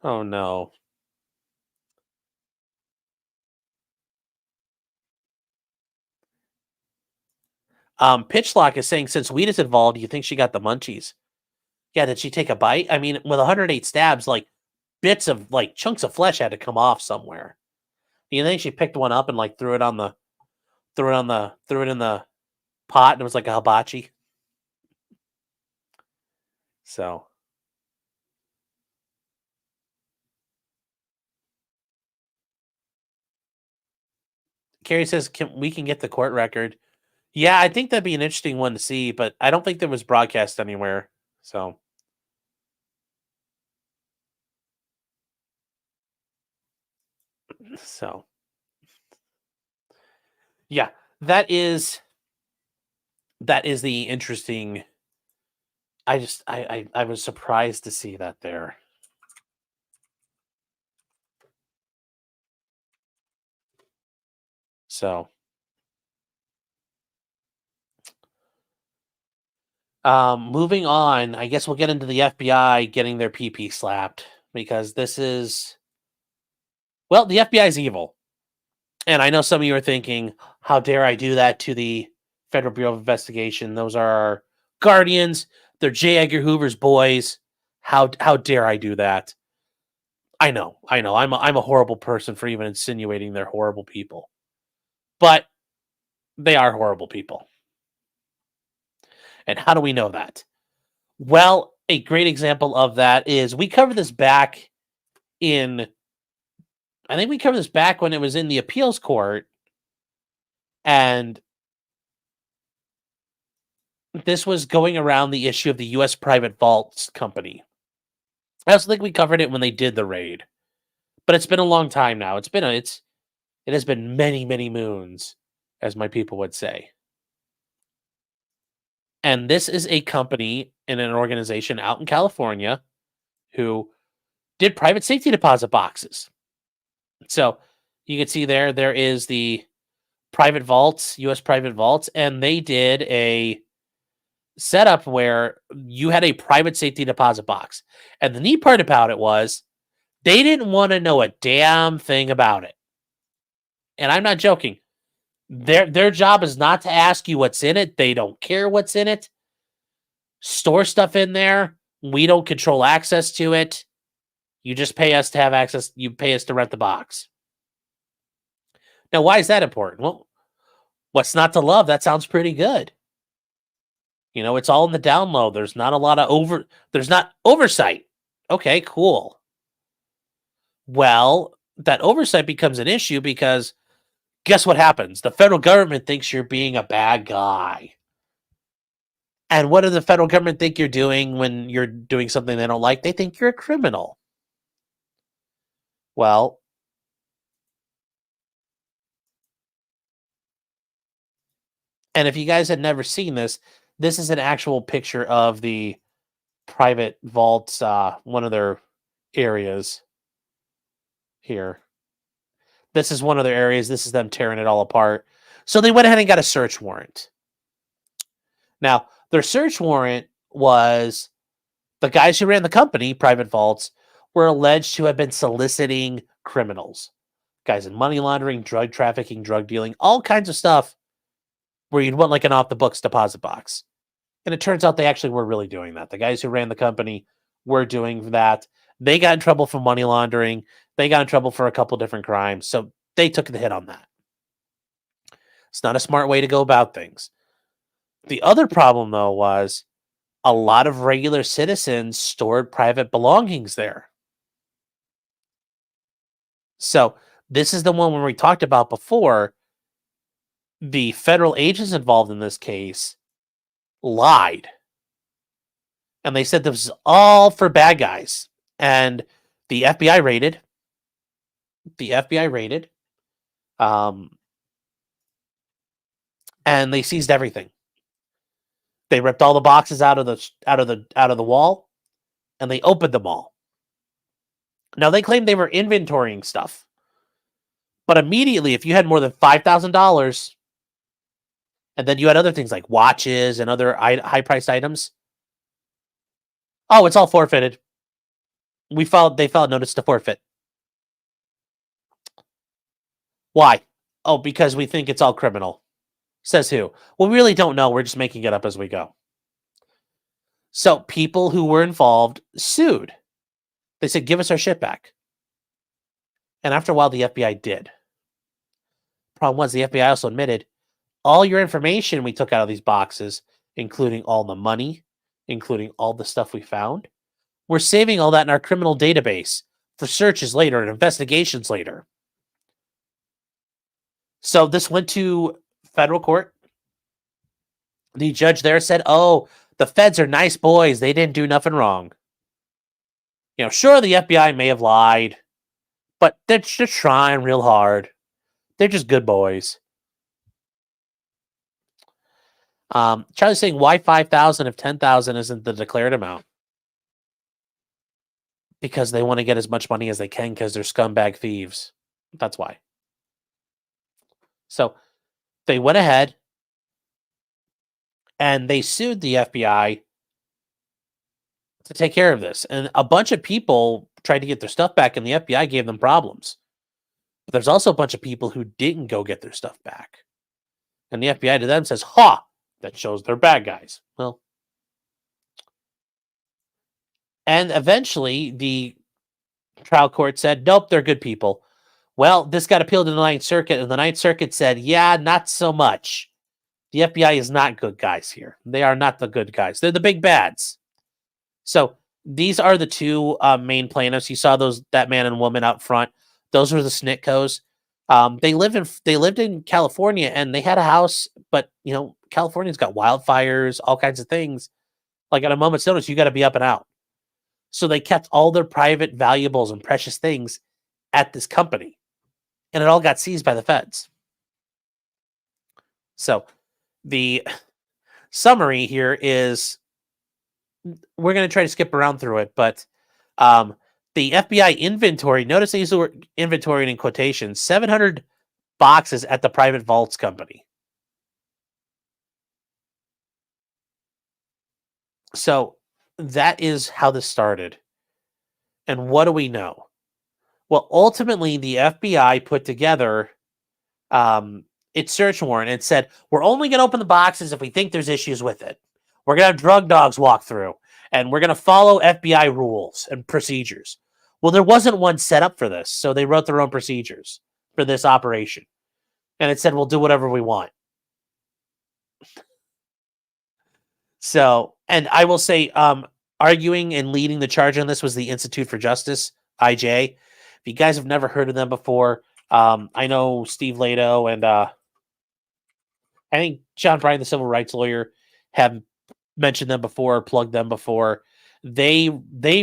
Oh no. Pitchlock is saying since weed is involved, you think she got the munchies? Yeah, did she take a bite? I mean, with 108 stabs, like bits of like chunks of flesh had to come off somewhere. You think she picked one up and like threw it in the pot and it was like a hibachi? So Carrie says we can get the court record. Yeah, I think that'd be an interesting one to see, but I don't think there was broadcast anywhere. So yeah, that is the interesting. I was surprised to see that there. So moving on, I guess we'll get into the FBI getting their PP slapped because this is the FBI is evil. And I know some of you are thinking, how dare I do that to the Federal Bureau of Investigation? Those are our guardians. They're J. Edgar Hoover's boys. How dare I do that? I know. I'm a horrible person for even insinuating they're horrible people. But they are horrible people. And how do we know that? Well, a great example of that is we covered this back in I think we covered this back when it was in the appeals court, and this was going around the issue of the U.S. private vaults company. I also think we covered it when they did the raid, but it's been a long time now. It has been many, many moons, as my people would say. And this is a company and an organization out in California who did private safety deposit boxes. So you can see there is the private vaults, U.S. private vaults, and they did a setup where you had a private safety deposit box. And the neat part about it was they didn't want to know a damn thing about it. And I'm not joking. Their job is not to ask you what's in it. They don't care what's in it. Store stuff in there. We don't control access to it. You just pay us to have access. You pay us to rent the box. Now, why is that important? Well, what's not to love? That sounds pretty good. It's all in the down low. There's not a lot of there's not oversight. Okay, cool. Well, that oversight becomes an issue because guess what happens? The federal government thinks you're being a bad guy. And what does the federal government think you're doing when you're doing something they don't like? They think you're a criminal. Well, and if you guys had never seen this is an actual picture of the private vaults, one of their areas here. This is one of their areas. This is them tearing it all apart. So they went ahead and got a search warrant. Now, their search warrant was the guys who ran the company, private vaults, were alleged to have been soliciting criminals. Guys in money laundering, drug trafficking, drug dealing, all kinds of stuff where you'd want like an off-the-books deposit box. And it turns out they actually were really doing that. The guys who ran the company were doing that. They got in trouble for money laundering. They got in trouble for a couple different crimes. So they took the hit on that. It's not a smart way to go about things. The other problem, though, was a lot of regular citizens stored private belongings there. So this is the one where we talked about before. the federal agents involved in this case lied. And they said this was all for bad guys. And the FBI raided. And they seized everything. They ripped all the boxes out of the wall, and they opened them all. Now they claimed they were inventorying stuff, but immediately, if you had more than $5,000, and then you had other things like watches and other high-priced items, oh, it's all forfeited. They filed notice to forfeit. Why? Oh, because we think it's all criminal. Says who? Well, we really don't know. We're just making it up as we go. So people who were involved sued. They said, give us our shit back. And after a while, the FBI did. Problem was, the FBI also admitted, all your information we took out of these boxes, including all the money, including all the stuff we found, we're saving all that in our criminal database for searches later and investigations later. So this went to federal court. The judge there said, oh, the feds are nice boys. They didn't do nothing wrong. You know, sure, the FBI may have lied, but they're just trying real hard. They're just good boys. Charlie's saying, why 5,000 if 10,000 isn't the declared amount? Because they want to get as much money as they can because they're scumbag thieves. That's why. So they went ahead and they sued the FBI to take care of this. And a bunch of people tried to get their stuff back, and the FBI gave them problems. But there's also a bunch of people who didn't go get their stuff back. And the FBI to them says, ha, that shows they're bad guys. Well, and eventually the trial court said, nope, they're good people. Well, this got appealed to the Ninth Circuit, and the Ninth Circuit said, yeah, not so much. The FBI is not good guys here. They are not the good guys. They're the big bads. So these are the two main plaintiffs. You saw that man and woman out front. Those were the Snitkos. They lived in California, and they had a house, but you know, California's got wildfires, all kinds of things. Like at a moment's notice, you got to be up and out. So they kept all their private valuables and precious things at this company, and it all got seized by the feds. So the summary here is, we're going to try to skip around through it, but the FBI inventory, notice they use the word inventory in quotations, 700 boxes at the private vaults company. So that is how this started. And what do we know? Well, ultimately, the FBI put together its search warrant and said, we're only going to open the boxes if we think there's issues with it. We're going to have drug dogs walk through, and we're going to follow FBI rules and procedures. Well, there wasn't one set up for this, so they wrote their own procedures for this operation. And it said, we'll do whatever we want. So, and I will say, arguing and leading the charge on this was the Institute for Justice, IJ. If you guys have never heard of them before, I know Steve Lato and I think John Bryan, the civil rights lawyer, have mentioned them before, plugged them before. They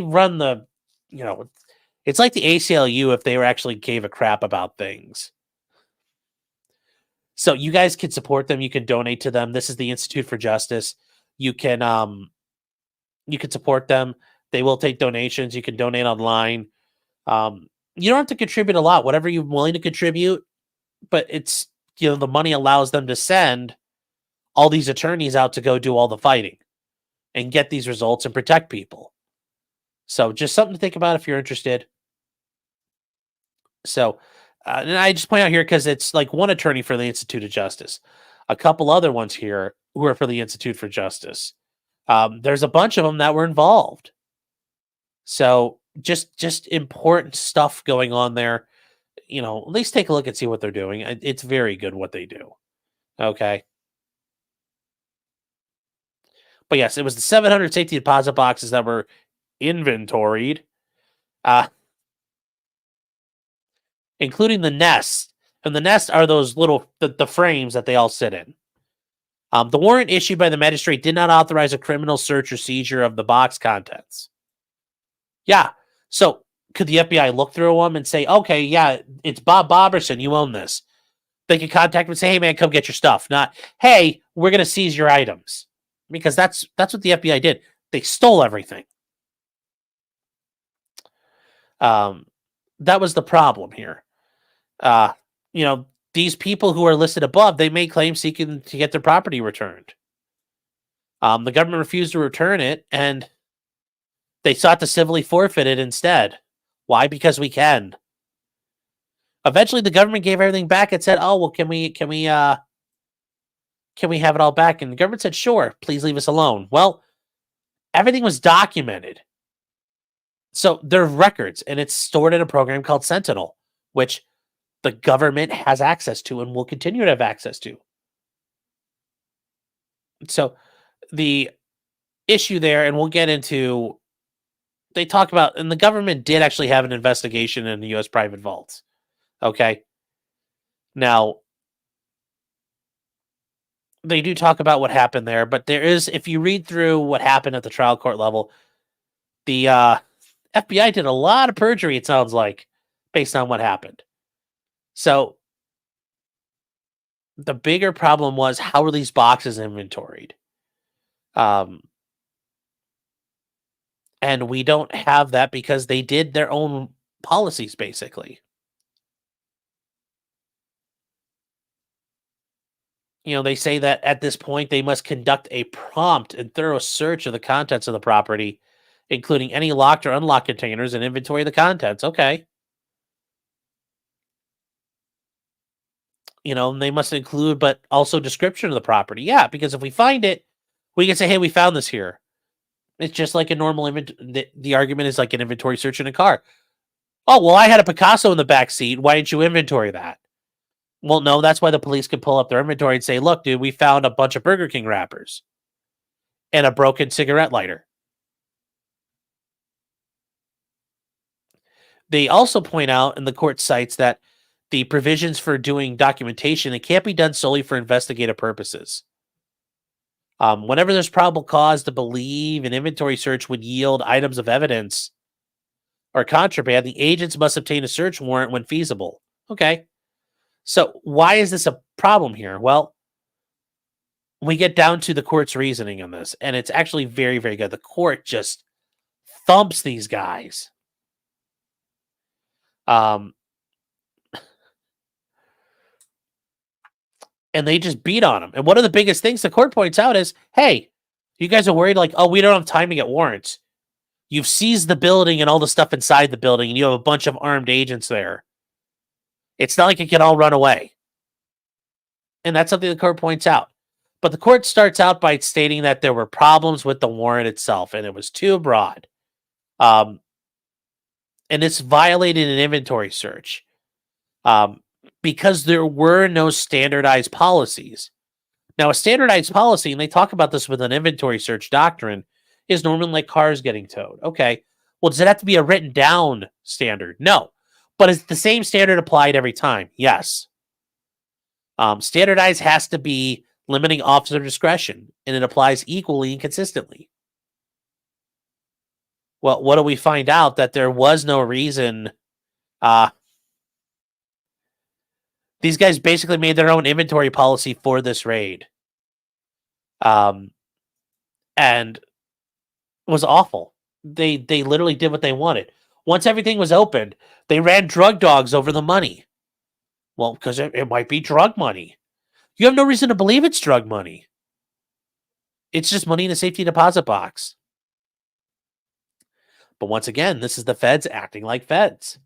run the, you know, it's like the ACLU if they were actually gave a crap about things. So you guys can support them. You can donate to them. This is the Institute for Justice. You can support them. They will take donations. You can donate online. You don't have to contribute a lot, whatever you're willing to contribute, but it's, you know, the money allows them to send all these attorneys out to go do all the fighting and get these results and protect people. So just something to think about if you're interested. So, and I just point out here because it's like one attorney for the Institute of Justice, a couple other ones here who are for the Institute for Justice. There's a bunch of them that were involved. So just important stuff going on there. You know, at least take a look and see what they're doing. It's very good what they do. Okay. But yes, it was the 700 safety deposit boxes that were inventoried, including the nests And the nest are those little the frames that they all sit in. The warrant issued by the magistrate did not authorize a criminal search or seizure of the box contents. Yeah. So could the FBI look through them and say, okay, yeah, it's Bob Boberson, you own this. They could contact him and say, hey man, come get your stuff. Not, hey, we're gonna seize your items. Because that's what the FBI did. They stole everything. That was the problem here. These people who are listed above, they made claims seeking to get their property returned. The government refused to return it, and they sought to civilly forfeit it instead. Why? Because we can. Eventually, the government gave everything back and said, "Oh, well, can we have it all back?" And the government said, "Sure, please leave us alone." Well, everything was documented. So there are records, and it's stored in a program called Sentinel, which the government has access to and will continue to have access to. So the issue there, and we'll get into, they talk about, and the government did actually have an investigation in the U.S. private vaults. Okay. Now, they do talk about what happened there, but there is, if you read through what happened at the trial court level, the FBI did a lot of perjury, it sounds like, based on what happened. So the bigger problem was, how were these boxes inventoried? And we don't have that because they did their own policies, basically. They say that at this point, they must conduct a prompt and thorough search of the contents of the property, including any locked or unlocked containers, and inventory the contents. Okay. They must include, but also description of the property. Yeah, because if we find it, we can say, hey, we found this here. It's just like a normal inventory. The argument is like an inventory search in a car. Oh, well, I had a Picasso in the back seat. Why didn't you inventory that? Well, no, that's why the police could pull up their inventory and say, look, dude, we found a bunch of Burger King wrappers and a broken cigarette lighter. They also point out, in the court cites, that the provisions for doing documentation, it can't be done solely for investigative purposes. Whenever there's probable cause to believe an inventory search would yield items of evidence or contraband, the agents must obtain a search warrant when feasible. Okay. So why is this a problem here? Well, we get down to the court's reasoning on this, and it's actually very, very good. The court just thumps these guys. And they just beat on them. And one of the biggest things the court points out is, hey, you guys are worried like, oh, we don't have time to get warrants. You've seized the building and all the stuff inside the building, and you have a bunch of armed agents there. It's not like it can all run away. And that's something the court points out. But the court starts out by stating that there were problems with the warrant itself, and it was too broad. And it's violated an inventory search. Because there were no standardized policies. Now, a standardized policy, and they talk about this with an inventory search doctrine, is normally like cars getting towed. Okay, well, does it have to be a written down standard? No. But is the same standard applied every time? Yes. Standardized has to be limiting officer discretion, and it applies equally and consistently. Well, what do we find out? That there was no reason. These guys basically made their own inventory policy for this raid. And it was awful. They literally did what they wanted. Once everything was opened, they ran drug dogs over the money. Well, because it might be drug money. You have no reason to believe it's drug money. It's just money in a safety deposit box. But once again, this is the feds acting like feds.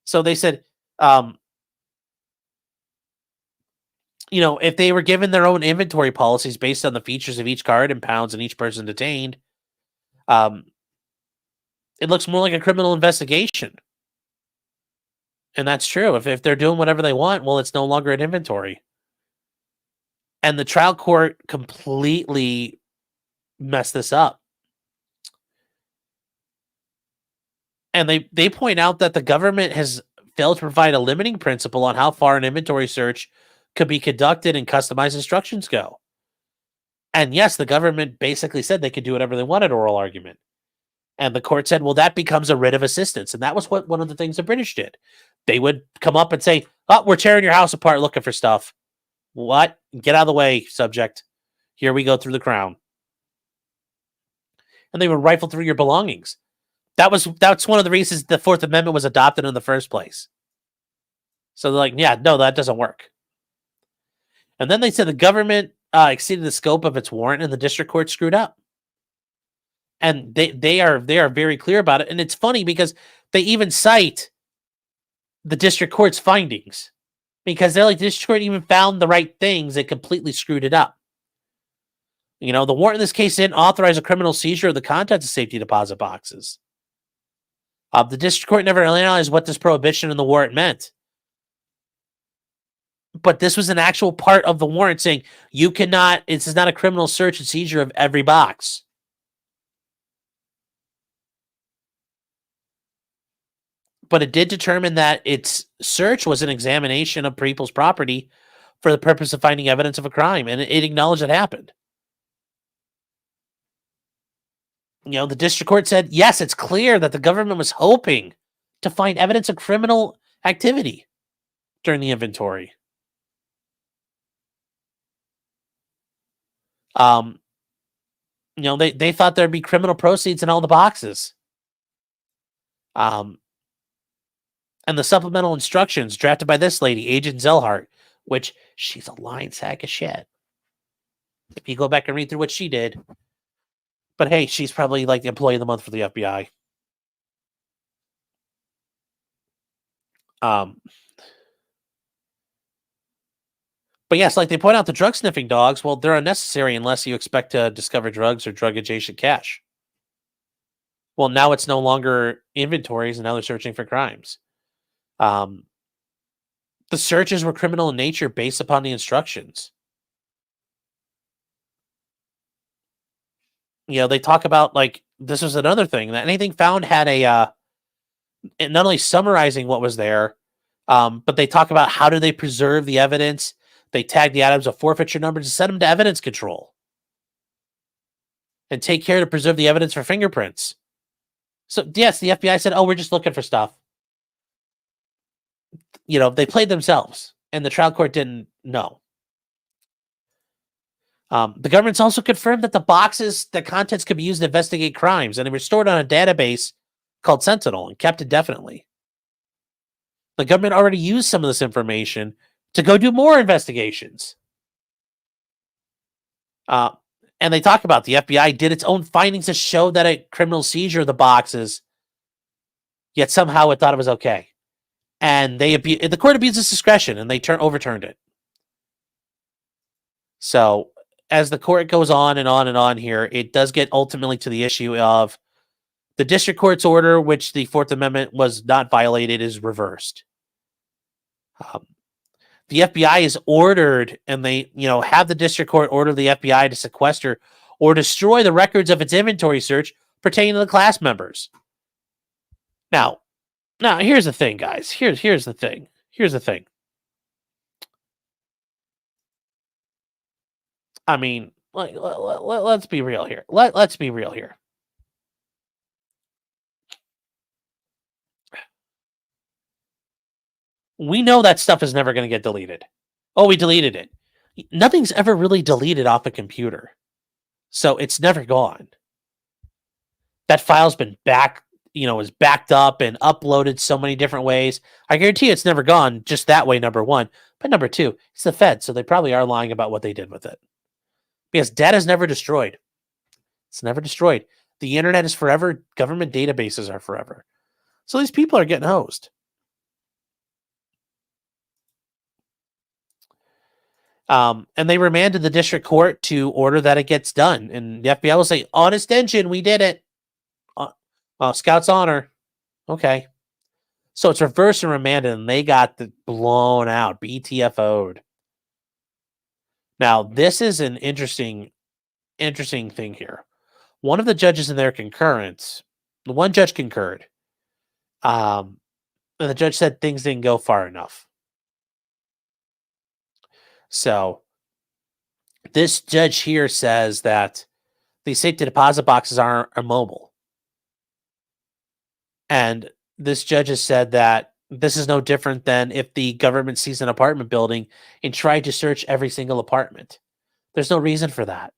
So they said, if they were given their own inventory policies based on the features of each card and pounds and each person detained, it looks more like a criminal investigation. And that's true. If they're doing whatever they want, well, it's no longer an inventory. And the trial court completely messed this up. And they point out that the government has failed to provide a limiting principle on how far an inventory search could be conducted and customized instructions go. And yes, the government basically said they could do whatever they wanted, oral argument. And the court said, well, that becomes a writ of assistance. And that was what one of the things the British did. They would come up and say, oh, we're tearing your house apart looking for stuff. What? Get out of the way, subject. Here we go through the crown. And they would rifle through your belongings. That's one of the reasons the Fourth Amendment was adopted in the first place. So they're like, yeah, no, that doesn't work. And then they said the government exceeded the scope of its warrant and the district court screwed up. And they are very clear about it. And it's funny because they even cite the district court's findings. Because they're like, the district court even found the right things. It completely screwed it up. You know, the warrant in this case didn't authorize a criminal seizure of the contents of safety deposit boxes. The district court never analyzed what this prohibition in the warrant meant. But this was an actual part of the warrant saying, you cannot, this is not a criminal search and seizure of every box. But it did determine that its search was an examination of people's property for the purpose of finding evidence of a crime. And it acknowledged it happened. You know, the district court said, yes, it's clear that the government was hoping to find evidence of criminal activity during the inventory. You know, they thought there'd be criminal proceeds in all the boxes. And the supplemental instructions drafted by this lady, Agent Zellhart, which she's a lying sack of shit. If you go back and read through what she did. But hey, she's probably like the employee of the month for the FBI. But yes, like they point out, the drug sniffing dogs, well, they're unnecessary unless you expect to discover drugs or drug adjacent cash. Well, now it's no longer inventories, and now they're searching for crimes. The searches were criminal in nature based upon the instructions. You know, they talk about, like, this was another thing, that anything found had a, not only summarizing what was there, but they talk about how do they preserve the evidence. They tag the items with forfeiture numbers and send them to evidence control. And take care to preserve the evidence for fingerprints. So, yes, the FBI said, oh, we're just looking for stuff. You know, they played themselves, and the trial court didn't know. The government's also confirmed that the contents could be used to investigate crimes, and they were stored on a database called Sentinel and kept indefinitely. The government already used some of this information to go do more investigations. And they talk about the FBI did its own findings to show that a criminal seizure of the boxes, yet somehow it thought it was okay. And the court abused its discretion, and they overturned it. So, as the court goes on and on and on here, it does get ultimately to the issue of the district court's order, which the Fourth Amendment was not violated, is reversed. The FBI is ordered, and they, have the district court order the FBI to sequester or destroy the records of its inventory search pertaining to the class members. Now, here's the thing, guys. Here's the thing. I mean, let's be real here. Let's be real here. We know that stuff is never going to get deleted. Oh, we deleted it. Nothing's ever really deleted off a computer. So it's never gone. That file's been is backed up and uploaded so many different ways. I guarantee it's never gone just that way, number one. But number two, it's the Fed, so they probably are lying about what they did with it. Because data is never destroyed. It's never destroyed. The internet is forever. Government databases are forever. So these people are getting hosed. And they remanded the district court to order that it gets done. And the FBI will say, honest engine, we did it. Scout's honor. Okay. So it's reversed and remanded, and they got blown out, BTFO'd. Now, this is an interesting thing here. One of the judges in their concurrence, the one judge concurred. And And the judge said things didn't go far enough. So this judge here says that the safety deposit boxes aren't immobile. And this judge has said that this is no different than if the government sees an apartment building and tried to search every single apartment. There's no reason for that.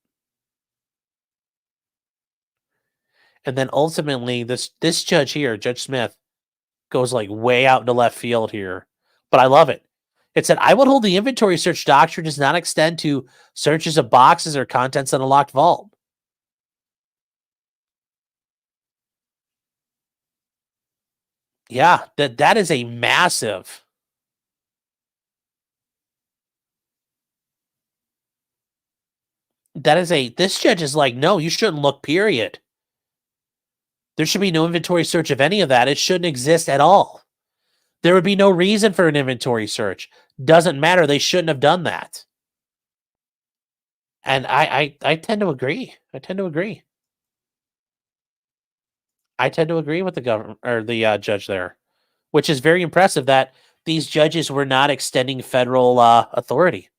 And then ultimately, this judge here, Judge Smith, goes like way out into left field here. But I love it. It said, I would hold the inventory search doctrine does not extend to searches of boxes or contents in a locked vault. Yeah, that is a massive. This judge is like, no, you shouldn't look, period. There should be no inventory search of any of that. It shouldn't exist at all. There would be no reason for an inventory search. Doesn't matter. They shouldn't have done that. And I tend to agree. I tend to agree with the government or the judge there, which is very impressive that these judges were not extending federal authority.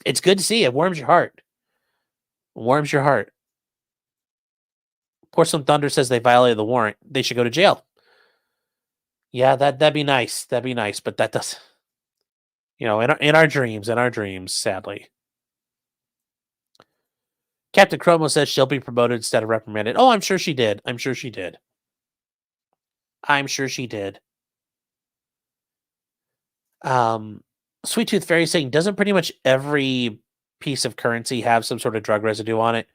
It's good to see. It warms your heart. Warms your heart. Porcelain Thunder says they violated the warrant. They should go to jail. Yeah, that'd be nice. That'd be nice, but that does, in our dreams, sadly. Captain Chromo says she'll be promoted instead of reprimanded. Oh, I'm sure she did. I'm sure she did. Sweet Tooth Fairy saying, doesn't pretty much every piece of currency have some sort of drug residue on it?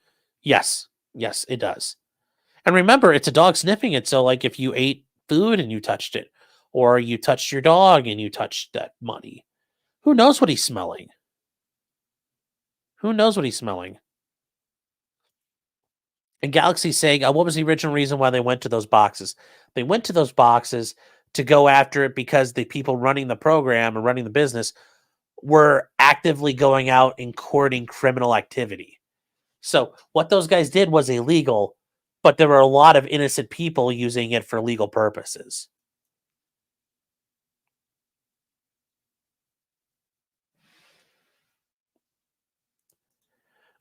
Yes, it does. And remember, it's a dog sniffing it. So, like, if you ate food and you touched it, or you touched your dog and you touched that money, who knows what he's smelling? And Galaxy's saying, what was the original reason why they went to those boxes? They went to those boxes to go after it because the people running the program and running the business were actively going out and courting criminal activity. So what those guys did was illegal, but there were a lot of innocent people using it for legal purposes.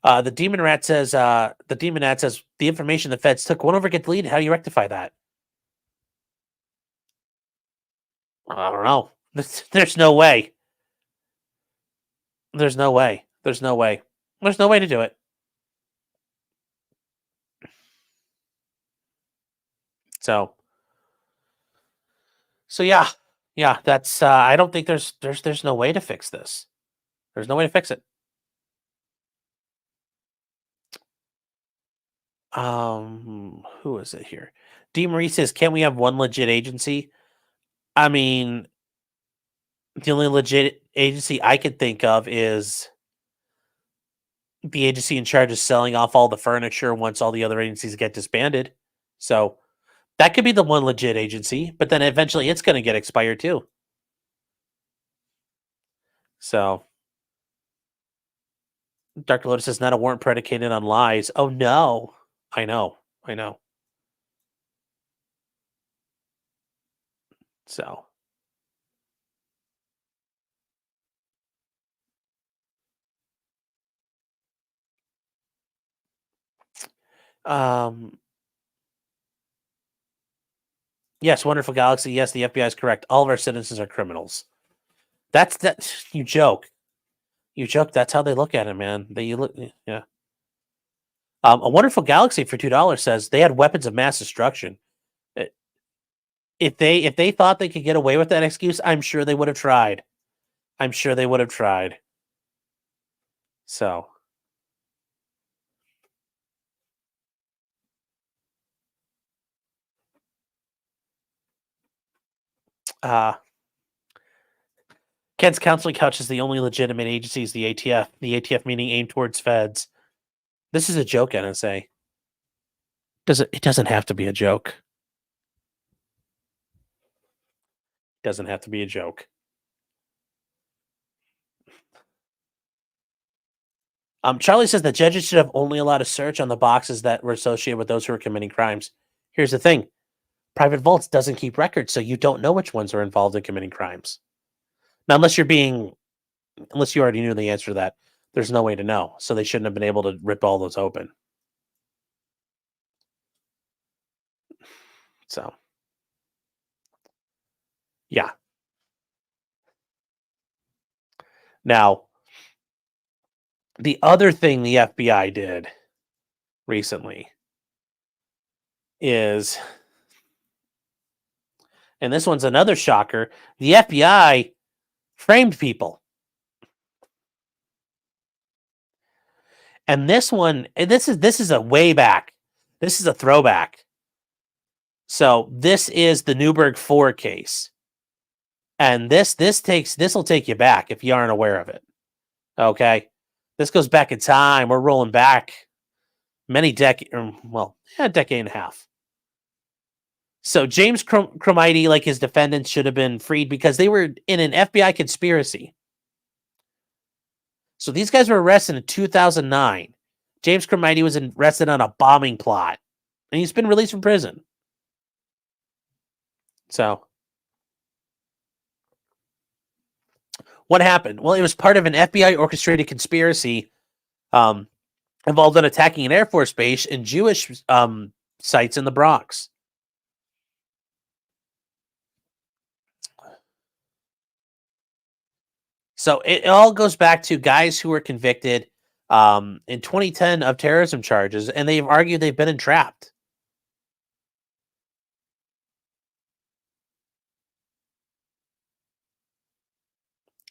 The Demon Rat says, the information the feds took won't ever get deleted. How do you rectify that? I don't know. There's no way. There's no way to do it. So yeah, that's I don't think there's no way to fix this. There's no way to fix it. Who is it here? D. Marie says, can't we have one legit agency? I mean, the only legit agency I could think of is the agency in charge of selling off all the furniture once all the other agencies get disbanded. So that could be the one legit agency, but then eventually it's going to get expired too. So Dr. Lotus says, not a warrant predicated on lies. Oh no. I know. So yes, Wonderful Galaxy. Yes, the FBI is correct. All of our citizens are criminals. That's you joke. That's how they look at it, man. Yeah. A Wonderful Galaxy for $2 says they had weapons of mass destruction. If they thought they could get away with that excuse, I'm sure they would have tried. So Ken's counseling couch is the only legitimate agency is the ATF. The ATF meaning aimed towards feds. This is a joke, NSA. It doesn't have to be a joke. Doesn't have to be a joke. Charlie says that judges should have only allowed a search on the boxes that were associated with those who were committing crimes. Here's the thing. Private vaults doesn't keep records, so you don't know which ones are involved in committing crimes. Now, unless you already knew the answer to that, there's no way to know. So they shouldn't have been able to rip all those open. So, yeah. Now, the other thing the FBI did recently is, and this one's another shocker, the FBI framed people. And this is a way back. This is a throwback. So this is the Newburgh 4 case. And this will take you back if you aren't aware of it. Okay? This goes back in time. We're rolling back many decades, a decade and a half. So James Crimestream, like his defendants, should have been freed because they were in an FBI conspiracy. So these guys were arrested in 2009. James Crimestream was arrested on a bombing plot, and he's been released from prison. So what happened? Well, it was part of an FBI orchestrated conspiracy involved in attacking an Air Force base and Jewish sites in the Bronx. So it all goes back to guys who were convicted in 2010 of terrorism charges, and they've argued they've been entrapped.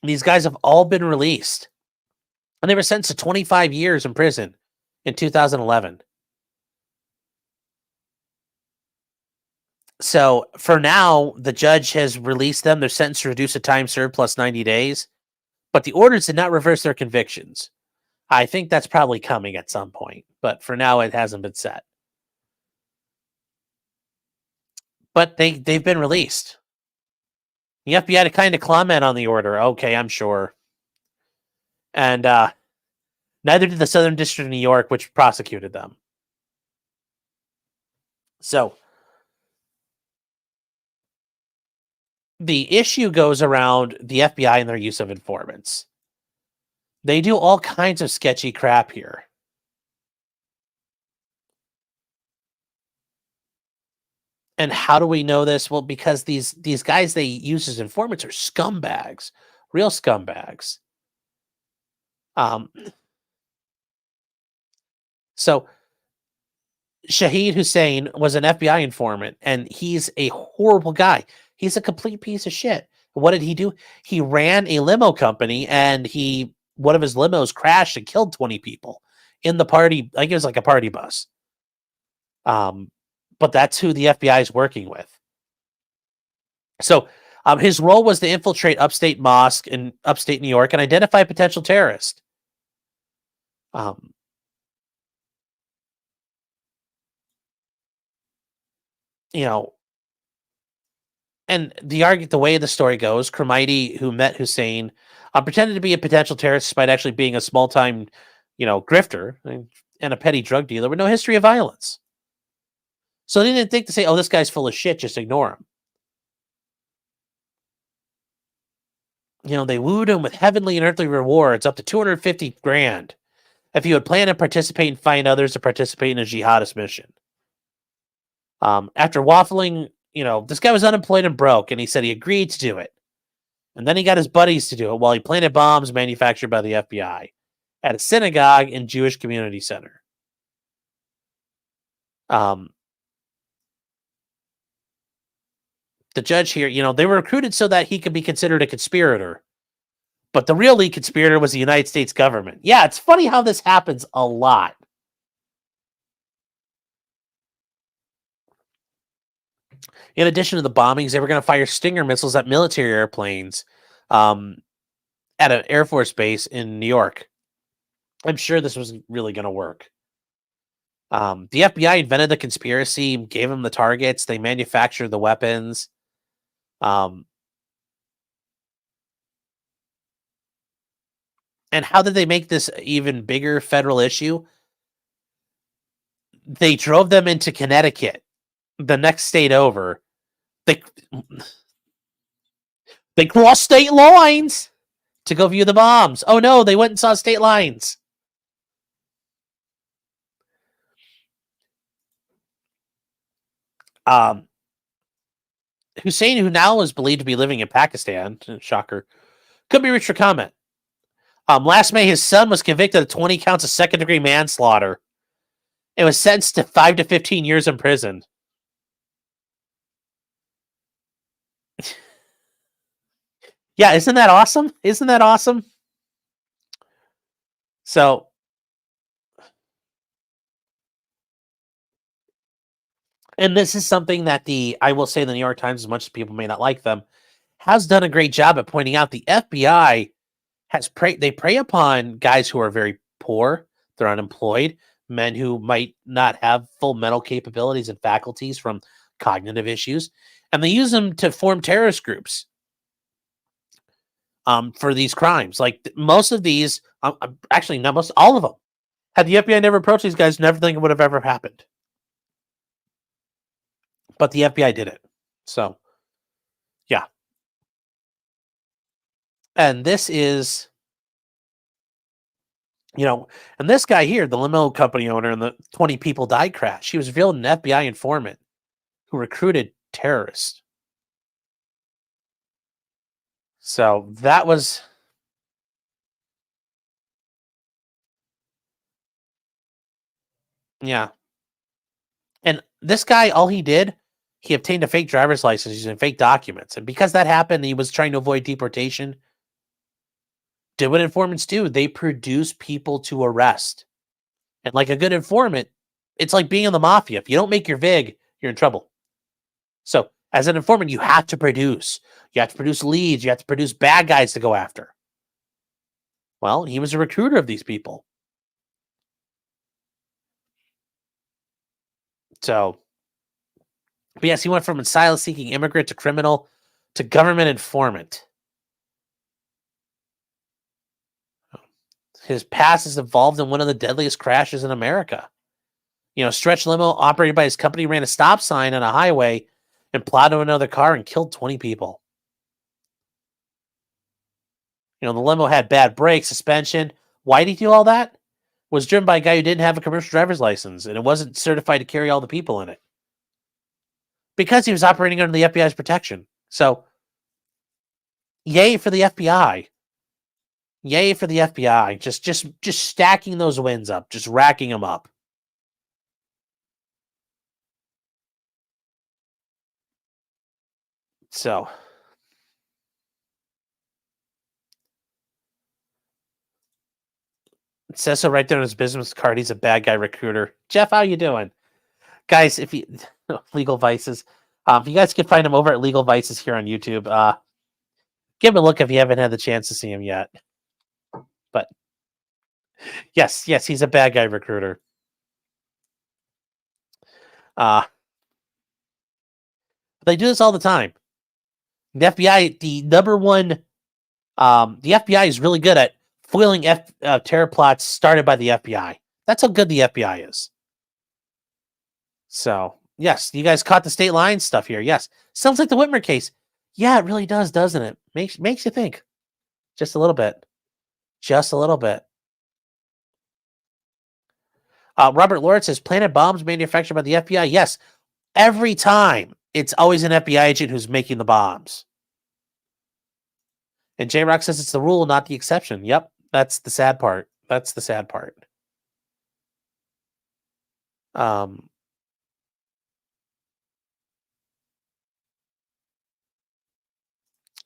These guys have all been released, and they were sentenced to 25 years in prison in 2011. So for now, the judge has released them. They're sentenced to reduce the time served plus 90 days. But the orders did not reverse their convictions. I think that's probably coming at some point, but for now it hasn't been set. But they've been released. The FBI had to kind of comment on the order. Okay, I'm sure. And neither did the Southern District of New York, which prosecuted them. So the issue goes around the FBI and their use of informants. They do all kinds of sketchy crap here. And how do we know this? Well, because these guys they use as informants are scumbags, real scumbags. So Shahid Hussein was an FBI informant, and he's a horrible guy. He's a complete piece of shit. What did he do? He ran a limo company, and one of his limos crashed and killed 20 people in the party. I think it was like a party bus. But that's who the FBI is working with. So his role was to infiltrate upstate mosque in upstate New York and identify a potential terrorist. And the way the story goes, Crimestream, who met Hussein, pretended to be a potential terrorist despite actually being a small-time, grifter and a petty drug dealer with no history of violence. So they didn't think to say, oh, this guy's full of shit, just ignore him. They wooed him with heavenly and earthly rewards, up to 250 grand, if he would plan to participate and find others to participate in a jihadist mission. After waffling, this guy was unemployed and broke, and he said he agreed to do it. And then he got his buddies to do it while he planted bombs manufactured by the FBI at a synagogue and Jewish community center. The judge here, they were recruited so that he could be considered a conspirator. But the real lead conspirator was the United States government. Yeah, it's funny how this happens a lot. In addition to the bombings, they were going to fire Stinger missiles at military airplanes at an Air Force base in New York. I'm sure this was really going to work. The FBI invented the conspiracy, gave them the targets, they manufactured the weapons. And how did they make this even bigger federal issue? They drove them into Connecticut. the next state over, they crossed state lines to go view the bombs. Oh no, they went and saw state lines. Hussein, who now is believed to be living in Pakistan, shocker, could be reached for comment. Last May, his son was convicted of 20 counts of second-degree manslaughter and was sentenced to 5 to 15 years in prison. Yeah, isn't that awesome? Isn't that awesome? So, and this is something that I will say the New York Times, as much as people may not like them, has done a great job at pointing out. The FBI they prey upon guys who are very poor, they're unemployed, men who might not have full mental capabilities and faculties from cognitive issues, and they use them to form terrorist groups for these crimes. Like most of these, actually, not most, all of them. Had the FBI never approached these guys, never think it would have ever happened. But the FBI did it. So, yeah. And this is, and this guy here, the limo company owner and the 20 people died crash, he was revealed an FBI informant who recruited terrorists. So that was, yeah. And this guy, all he did, he obtained a fake driver's license using fake documents. And because that happened, he was trying to avoid deportation. Did what informants do. They produce people to arrest. And like a good informant, it's like being in the mafia. If you don't make your VIG, you're in trouble. So as an informant, you have to produce. You have to produce leads. You have to produce bad guys to go after. Well, he was a recruiter of these people. So, but yes, he went from asylum-seeking immigrant to criminal to government informant. His past is involved in one of the deadliest crashes in America. Stretch limo operated by his company ran a stop sign on a highway and plowed into another car and killed 20 people. The limo had bad brakes, suspension. Why did he do all that? Was driven by a guy who didn't have a commercial driver's license, and it wasn't certified to carry all the people in it. Because he was operating under the FBI's protection. So, yay for the FBI. Yay for the FBI. Just stacking those wins up, just racking them up. So, it says so right there on his business card. He's a bad guy recruiter. Jeff, how you doing? Guys, if you Legal Vices, if you guys can find him over at Legal Vices here on YouTube, give him a look if you haven't had the chance to see him yet. But yes, he's a bad guy recruiter. They do this all the time. The FBI, the number one, the FBI is really good at foiling terror plots started by the FBI. That's how good the FBI is. So, yes, you guys caught the state line stuff here. Yes. Sounds like the Whitmer case. Yeah, it really does, doesn't it? Makes you think. Just a little bit. Just a little bit. Robert Lord says, planted bombs manufactured by the FBI. Yes. Every time, it's always an FBI agent who's making the bombs. And J-Rock says it's the rule, not the exception. Yep. That's the sad part. That's the sad part.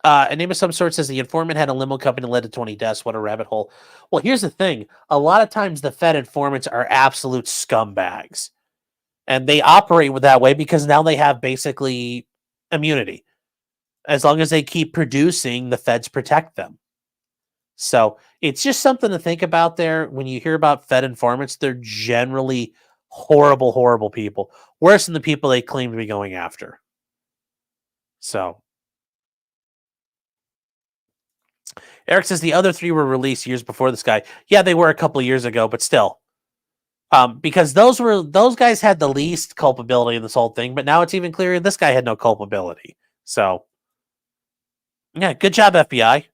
A name of some sort says the informant had a limo company that led to 20 deaths. What a rabbit hole. Well, here's the thing. A lot of times the Fed informants are absolute scumbags. And they operate with that way because now they have basically immunity. As long as they keep producing, the Feds protect them. So it's just something to think about there. When you hear about Fed informants, they're generally horrible, horrible people. Worse than the people they claim to be going after. So Eric says the other three were released years before this guy. Yeah, they were a couple of years ago, but still. Because those guys had the least culpability in this whole thing, but now it's even clearer this guy had no culpability. So, yeah, good job, FBI.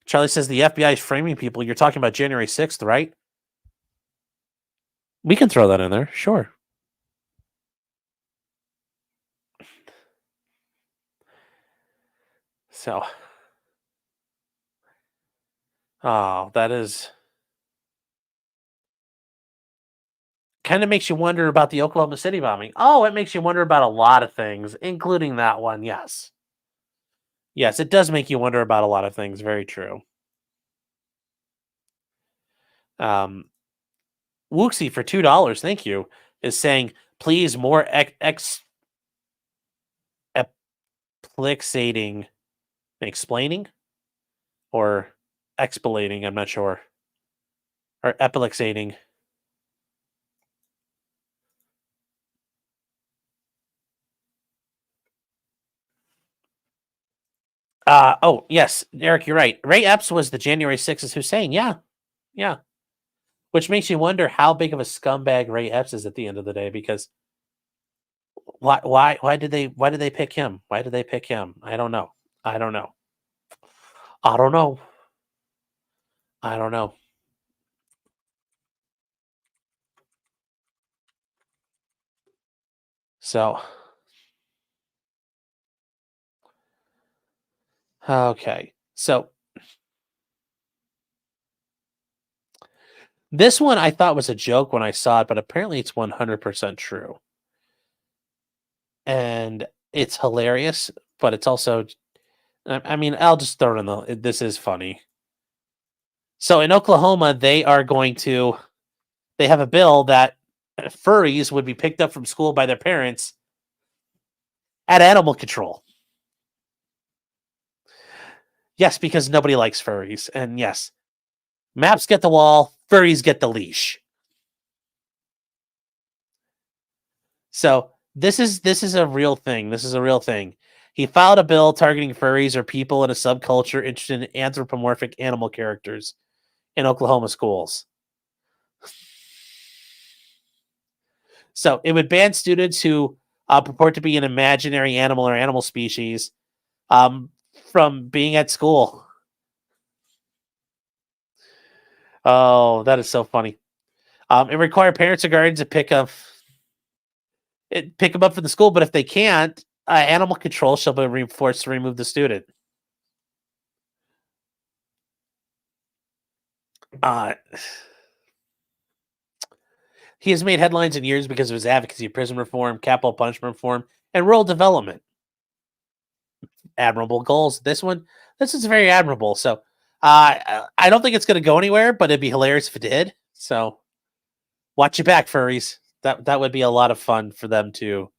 Charlie says the FBI is framing people. You're talking about January 6th, right? We can throw that in there, sure. So, oh, that is kind of makes you wonder about the Oklahoma City bombing. Oh, it makes you wonder about a lot of things, including that one. Yes. Yes, it does make you wonder about a lot of things. Very true. Wooksy for $2, thank you, is saying, please more explicating, explaining, or expolating, I'm not sure. Or epiluxating. Oh, yes, Eric, you're right. Ray Epps was the January 6th Hussein. Yeah. Yeah. Which makes you wonder how big of a scumbag Ray Epps is at the end of the day, because why did they pick him? Why did they pick him? I don't know. I don't know. I don't know. I don't know. So okay. So this one I thought was a joke when I saw it, but apparently it's 100% true. And it's hilarious, but it's also, I mean, I'll just throw it in the, this is funny. So in Oklahoma, they have a bill that furries would be picked up from school by their parents at animal control. Yes, because nobody likes furries. And yes, maps get the wall, furries get the leash. So this is a real thing. This is a real thing. He filed a bill targeting furries or people in a subculture interested in anthropomorphic animal characters in Oklahoma schools. So it would ban students who purport to be an imaginary animal or animal species from being at school. Oh, that is so funny. It required parents or guardians to pick them up from the school, but if they can't, animal control shall be forced to remove the student. He has made headlines in years because of his advocacy of prison reform, capital punishment reform, and rural development. Admirable goals. This is very admirable. So I don't think it's going to go anywhere, but it'd be hilarious if it did. So watch your back, furries. That would be a lot of fun for them to.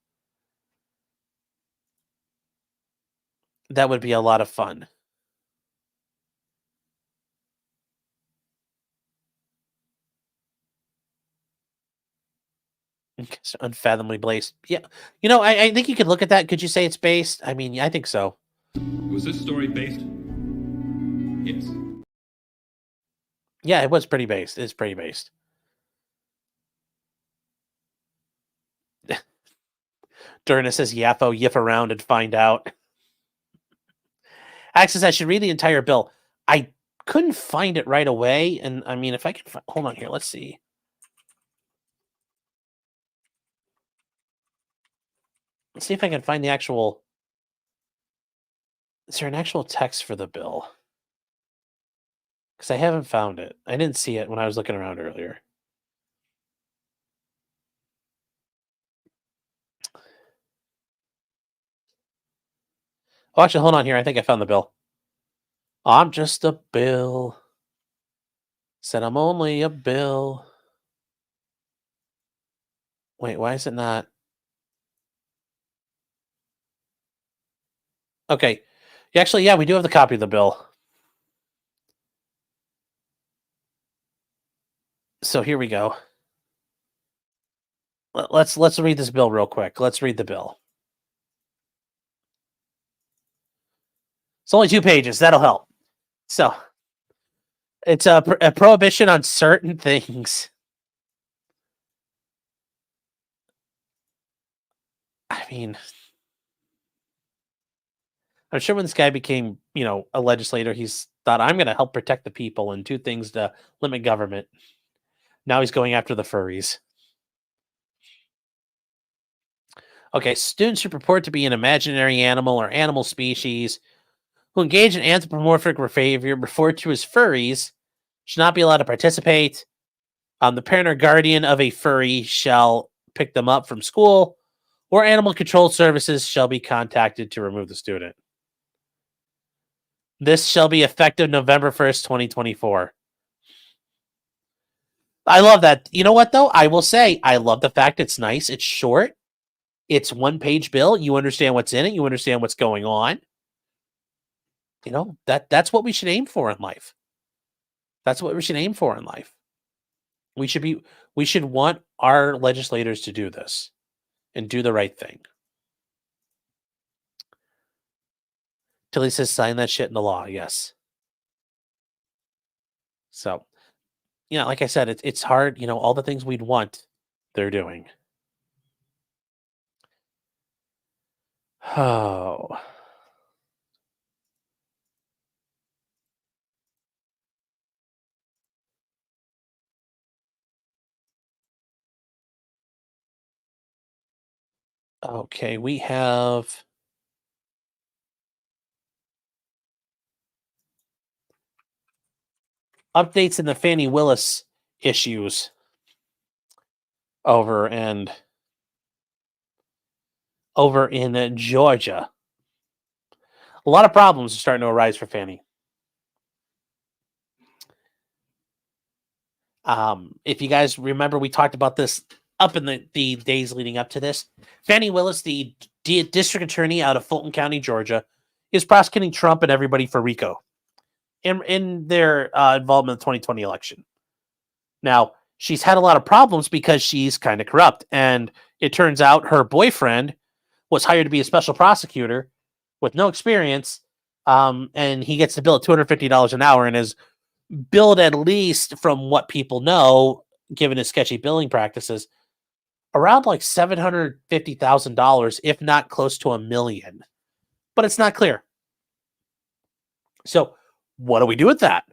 That would be a lot of fun. Unfathomably based. Yeah. I think you could look at that. Could you say it's based? I mean, I think so. Was this story based? Yes. Yeah, it was pretty based. It's pretty based. Durna says Yaffo, yiff around and find out. Access, I should read the entire bill. I couldn't find it right away. And I mean, if I can hold on here, let's see. Let's see if I can find the actual. Is there an actual text for the bill? Because I haven't found it. I didn't see it when I was looking around earlier. Oh, actually, hold on here. I think I found the bill. I'm just a bill. Said I'm only a bill. Wait, why is it not? Okay. Actually, yeah, we do have the copy of the bill. So here we go. Let's read this bill real quick. Let's read the bill. It's only 2 pages. That'll help. So it's a prohibition on certain things. I mean, I'm sure when this guy became, a legislator, he's thought, I'm going to help protect the people and do things to limit government. Now he's going after the furries. Okay, students who purport to be an imaginary animal or animal species who engage in anthropomorphic behavior referred to as furries should not be allowed to participate. The parent or guardian of a furry shall pick them up from school, or animal control services shall be contacted to remove the student. This shall be effective November 1st, 2024. I love that. You know what, though? I will say, I love the fact it's nice. It's short. It's one-page bill. You understand what's in it. You understand what's going on. That's what we should aim for in life. That's what we should aim for in life. We should want our legislators to do this and do the right thing. Tilly says sign that shit into law. Yes. So, like I said, it's hard. All the things we'd want, they're doing. Oh. Okay, we have updates in the Fani Willis issues over in Georgia. A lot of problems are starting to arise for Fani. If you guys remember, we talked about this up in the days leading up to this. Fani Willis, the district attorney out of Fulton County, Georgia, is prosecuting Trump and everybody for RICO in their involvement in the 2020 election. Now, she's had a lot of problems because she's kind of corrupt. And it turns out her boyfriend was hired to be a special prosecutor with no experience. And he gets the bill at $250 an hour and is billed, at least from what people know, given his sketchy billing practices, around like $750,000, if not close to $1 million. But it's not clear. So what do we do with that?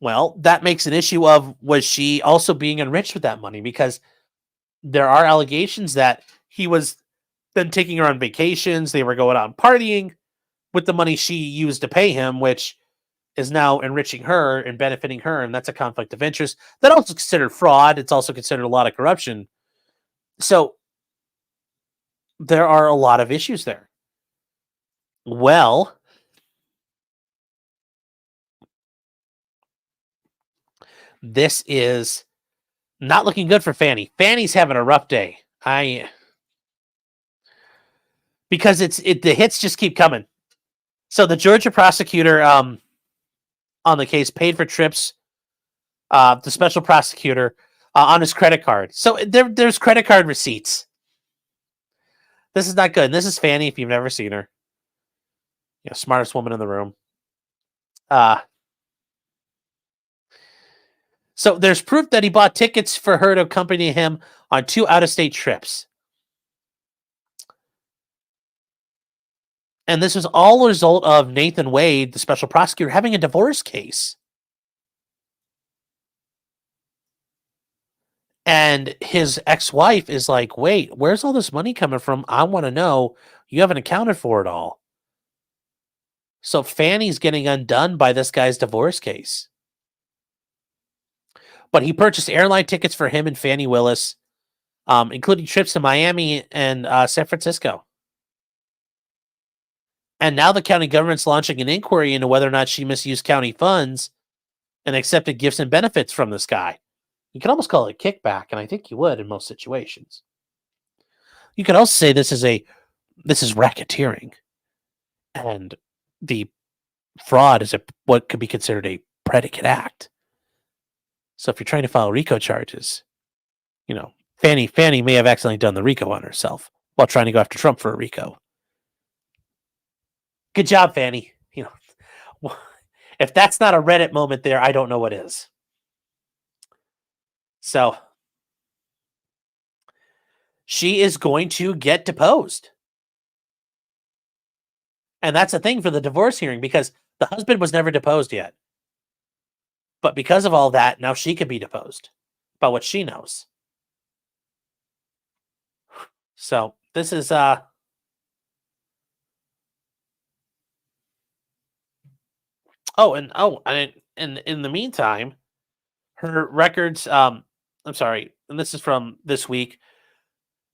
Well, that makes an issue of, was she also being enriched with that money? Because there are allegations that he was then taking her on vacations. They were going out partying with the money she used to pay him, which is now enriching her and benefiting her. And that's a conflict of interest. That also considered fraud. It's also considered a lot of corruption. So there are a lot of issues there. Well, this is not looking good for Fani. Fani's having a rough day. Because the hits just keep coming. So the Georgia prosecutor on the case paid for trips, the special prosecutor, on his credit card. So there's credit card receipts. This is not good. And this is Fani, if you've never seen her. Smartest woman in the room. So there's proof that he bought tickets for her to accompany him on 2 out-of-state trips. And this was all a result of Nathan Wade, the special prosecutor, having a divorce case. And his ex-wife is like, wait, where's all this money coming from? I want to know. You haven't accounted for it all. So Fani's getting undone by this guy's divorce case. But he purchased airline tickets for him and Fani Willis, including trips to Miami and San Francisco. And now the county government's launching an inquiry into whether or not she misused county funds and accepted gifts and benefits from this guy. You could almost call it a kickback, and I think you would in most situations. You could also say this is racketeering, and the fraud is what could be considered a predicate act. So if you're trying to file RICO charges, Fani may have accidentally done the RICO on herself while trying to go after Trump for a RICO. Good job, Fani. If that's not a Reddit moment there, I don't know what is. So she is going to get deposed. And that's the thing for the divorce hearing, because the husband was never deposed yet. But because of all that, now she can be deposed about what she knows. So this is and in the meantime, her records I'm sorry, and this is from this week.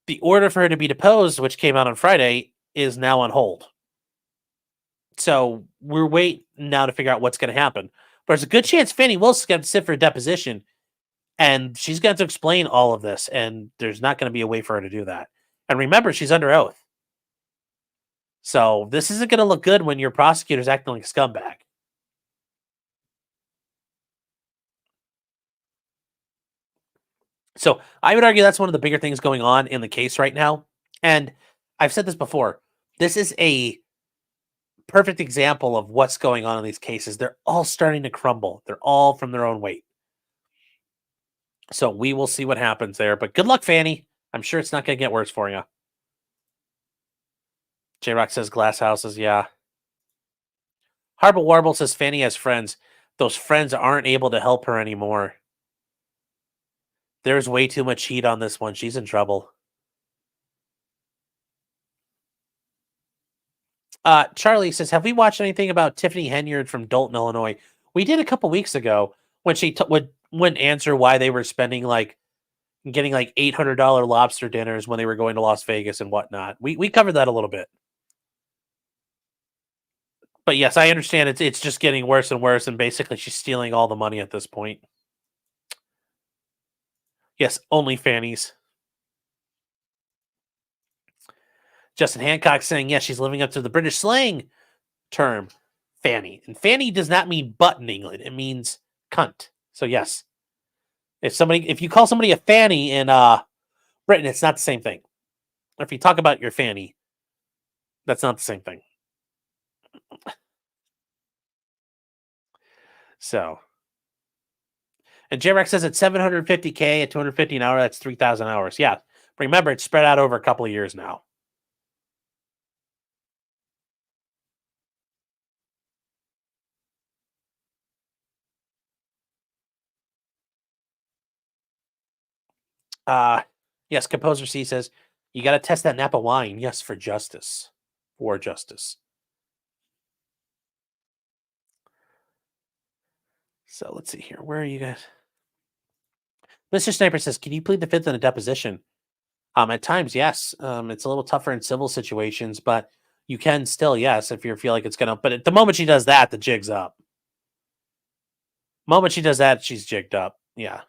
The order for her to be deposed, which came out on Friday, is now on hold. So we're waiting now to figure out what's going to happen. But there's a good chance Fani Willis is going to sit for a deposition, and she's going to explain all of this, and there's not going to be a way for her to do that. And remember, she's under oath. So this isn't going to look good when your prosecutor's acting like a scumbag. So I would argue that's one of the bigger things going on in the case right now. And I've said this before. This is a perfect example of what's going on in these cases. They're all starting to crumble. They're all from their own weight. So we will see what happens there. But good luck, Fani. I'm sure it's not going to get worse for you. J-Rock says glass houses. Yeah. Harble Warble says Fani has friends. Those friends aren't able to help her anymore. There's way too much heat on this one. She's in trouble. Charlie says, have we watched anything about Tiffany Henyard from Dalton, Illinois? We did a couple weeks ago when she wouldn't answer why they were spending getting $800 lobster dinners when they were going to Las Vegas and whatnot. We covered that a little bit. But yes, I understand it's just getting worse and worse, and basically she's stealing all the money at this point. Yes, only Fannies. Justin Hancock saying, yes, she's living up to the British slang term, Fanny. And Fanny does not mean butt in England. It means cunt. So yes. If you call somebody a Fanny in Britain, it's not the same thing. Or if you talk about your Fanny, that's not the same thing. So. And J-Rex says it's $750K at $250 an hour. That's 3,000 hours. Yeah. Remember, it's spread out over a couple of years now. Yes, Composer C says, you got to test that Napa wine. Yes, for justice. For justice. So let's see here. Where are you guys? Mr. Sniper says, can you plead the fifth in a deposition? At times, yes. It's a little tougher in civil situations, but you can still, yes, if you feel like it's gonna. But at the moment she does that, the jig's up. Moment she does that, she's jigged up. Yeah.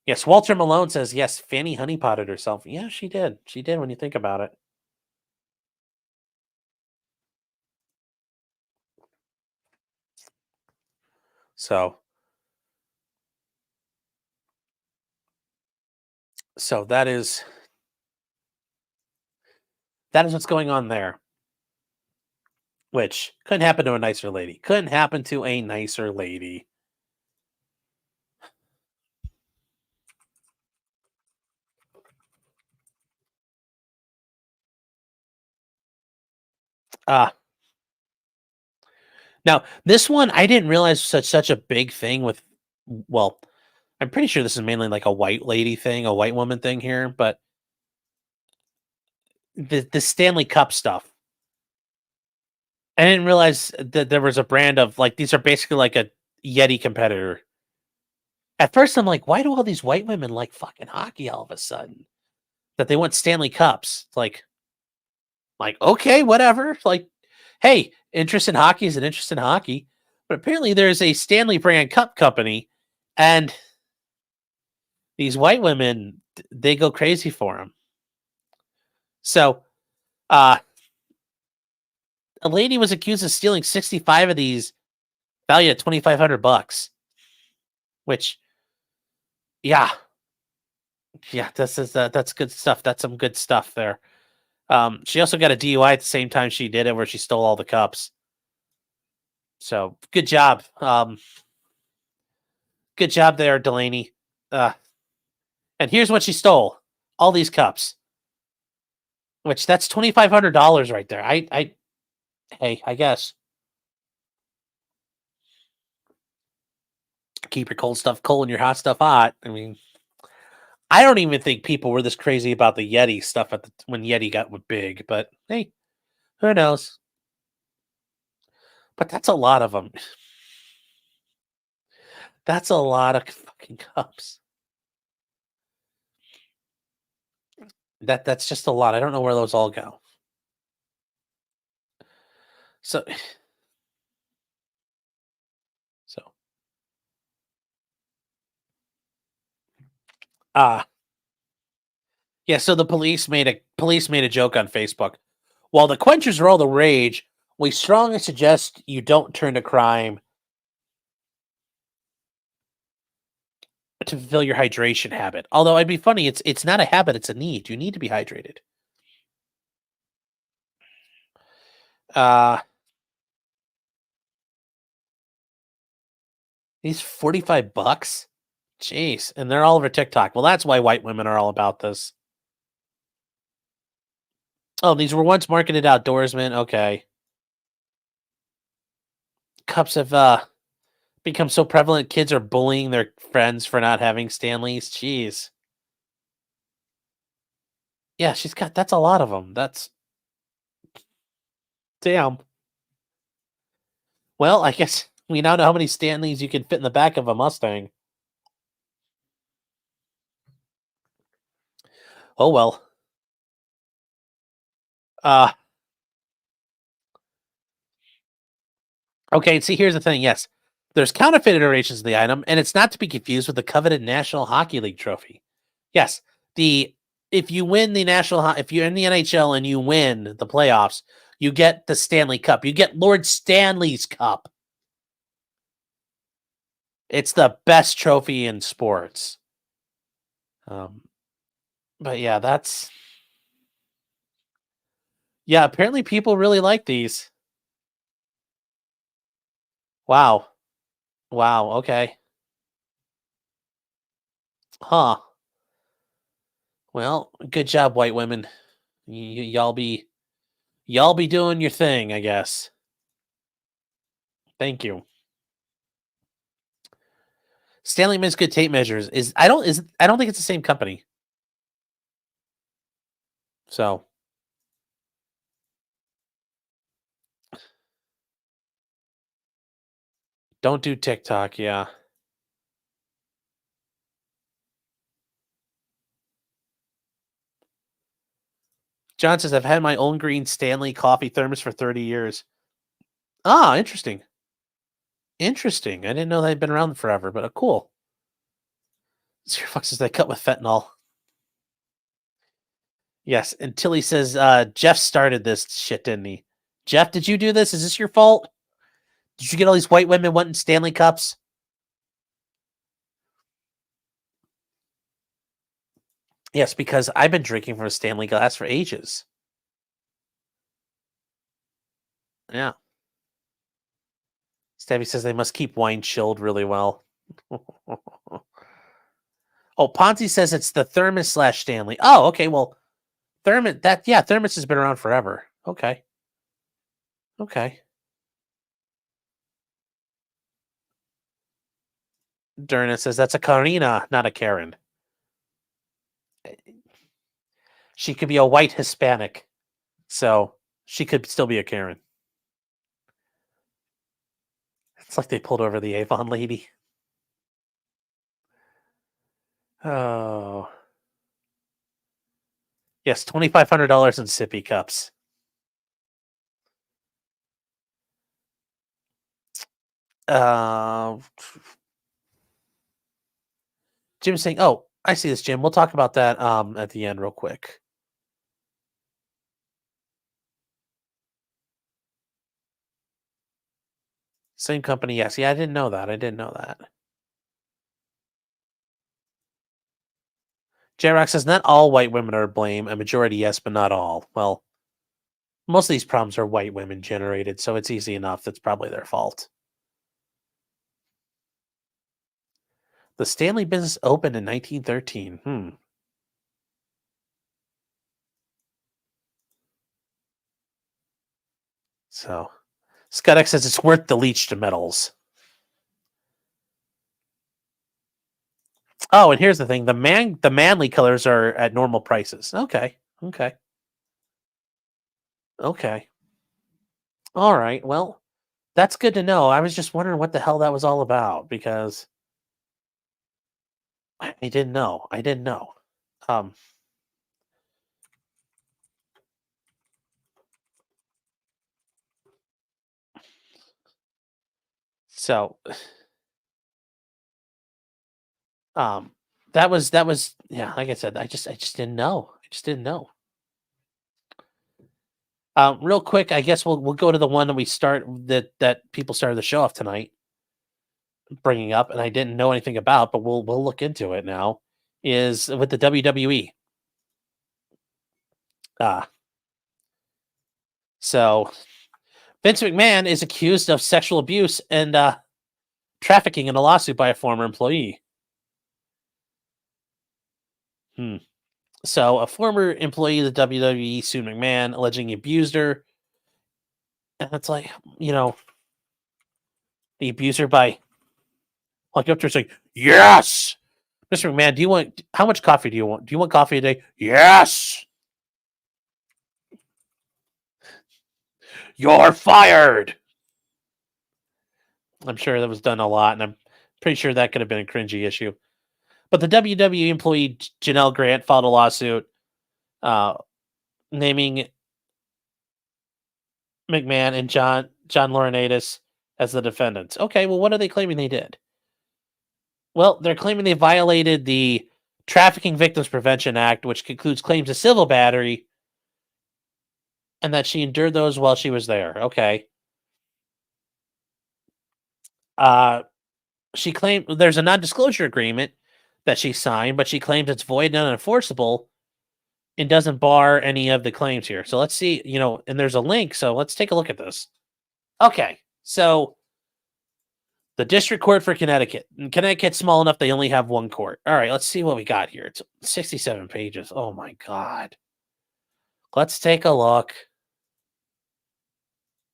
Yes, Walter Malone says, yes, Fanny honeypotted herself. Yeah, she did. She did when you think about it. So that is what's going on there. Which couldn't happen to a nicer lady. Couldn't happen to a nicer lady. Now, this one, I didn't realize such a big thing with, well, I'm pretty sure this is mainly like a white lady thing, a white woman thing here, but the Stanley Cup stuff. I didn't realize that there was a brand of, these are basically like a Yeti competitor. At first, I'm like, why do all these white women like fucking hockey all of a sudden? That they want Stanley Cups. Like, okay, whatever. Hey, interest in hockey is an interest in hockey. But apparently there's a Stanley brand cup company, and these white women, they go crazy for them. So, a lady was accused of stealing 65 of these, valued at $2,500. Which, yeah, that's good stuff. That's some good stuff there. She also got a DUI at the same time she did it, where she stole all the cups. So good job. Good job there, Delaney. And here's what she stole: all these cups. Which that's $2,500 right there. Hey, I guess. Keep your cold stuff cold and your hot stuff hot. I mean, I don't even think people were this crazy about the Yeti stuff when Yeti got big, but hey, who knows? But that's a lot of them. That's a lot of fucking cups. That's just a lot. I don't know where those all go. So yeah, so the police made a joke on Facebook. While the quenchers are all the rage, we strongly suggest you don't turn to crime to fulfill your hydration habit. Although I'd be funny, it's not a habit, it's a need. You need to be hydrated. These $45? Jeez, and they're all over TikTok. Well, that's why white women are all about this. Oh, these were once marketed outdoorsmen. Okay. Cups have become so prevalent, kids are bullying their friends for not having Stanleys. Jeez. Yeah, that's a lot of them. That's damn. Well, I guess we now know how many Stanleys you can fit in the back of a Mustang. Oh well. Okay, see, here's the thing. Yes, there's counterfeit iterations of the item, and it's not to be confused with the coveted National Hockey League trophy. Yes, if you win if you're in the NHL and you win the playoffs, you get the Stanley Cup. You get Lord Stanley's Cup. It's the best trophy in sports. But yeah, apparently people really like these. Wow. Okay. Huh. Well, good job, white women. Y'all be doing your thing, I guess. Thank you. Stanley makes good tape measures. I don't think it's the same company. So don't do TikTok, yeah. John says, I've had my own green Stanley coffee thermos for 30 years. Ah, interesting. Interesting. I didn't know they'd been around forever, but cool. Zero fucks says they cut with fentanyl. Yes, and Tilly says, Jeff started this shit, didn't he? Jeff, did you do this? Is this your fault? Did you get all these white women wanting Stanley cups? Yes, because I've been drinking from a Stanley glass for ages. Yeah. Stabby says they must keep wine chilled really well. Oh, Ponzi says it's the thermos / Stanley. Oh, okay. Well, thermos has been around forever. Okay. Derna says that's a Karina, not a Karen. She could be a white Hispanic, so she could still be a Karen. It's like they pulled over the Avon lady. Oh. Yes, $2,500 in sippy cups. Jim's saying, oh, I see this, Jim. We'll talk about that at the end real quick. Same company, yes. Yeah, I didn't know that. J-Rock says, not all white women are to blame. A majority, yes, but not all. Well, most of these problems are white women generated, so it's easy enough. That's probably their fault. The Stanley business opened in 1913. So, Scuddex says it's worth the leech to metals. Oh, and here's the thing: the manly colors are at normal prices. Okay. All right. Well, that's good to know. I was just wondering what the hell that was all about because I didn't know. Um, so, that was yeah. Like I said, I just didn't know. Real quick, I guess we'll go to the one that people started the show off tonight bringing up, and I didn't know anything about, but we'll look into it now. Is with the WWE. So Vince McMahon is accused of sexual abuse and trafficking in a lawsuit by a former employee. So a former employee of the WWE sued McMahon, alleging he abused her. And it's like, the abuser by walking up to her saying, "Yes! Mr. McMahon, how much coffee do you want? Do you want coffee today?" "Yes! You're fired!" I'm sure that was done a lot, and I'm pretty sure that could have been a cringy issue. But the WWE employee Janelle Grant filed a lawsuit naming McMahon and John Laurinaitis as the defendants. Okay, well, what are they claiming they did? Well, they're claiming they violated the Trafficking Victims Prevention Act, which includes claims of civil battery, and that she endured those while she was there. Okay. She claimed there's a non-disclosure agreement that she signed, but she claims it's void and unenforceable and doesn't bar any of the claims here. So let's see, and there's a link, so let's take a look at this. Okay, so the District Court for Connecticut. And Connecticut's small enough they only have one court. All right, let's see what we got here. It's 67 pages. Oh my God. Let's take a look.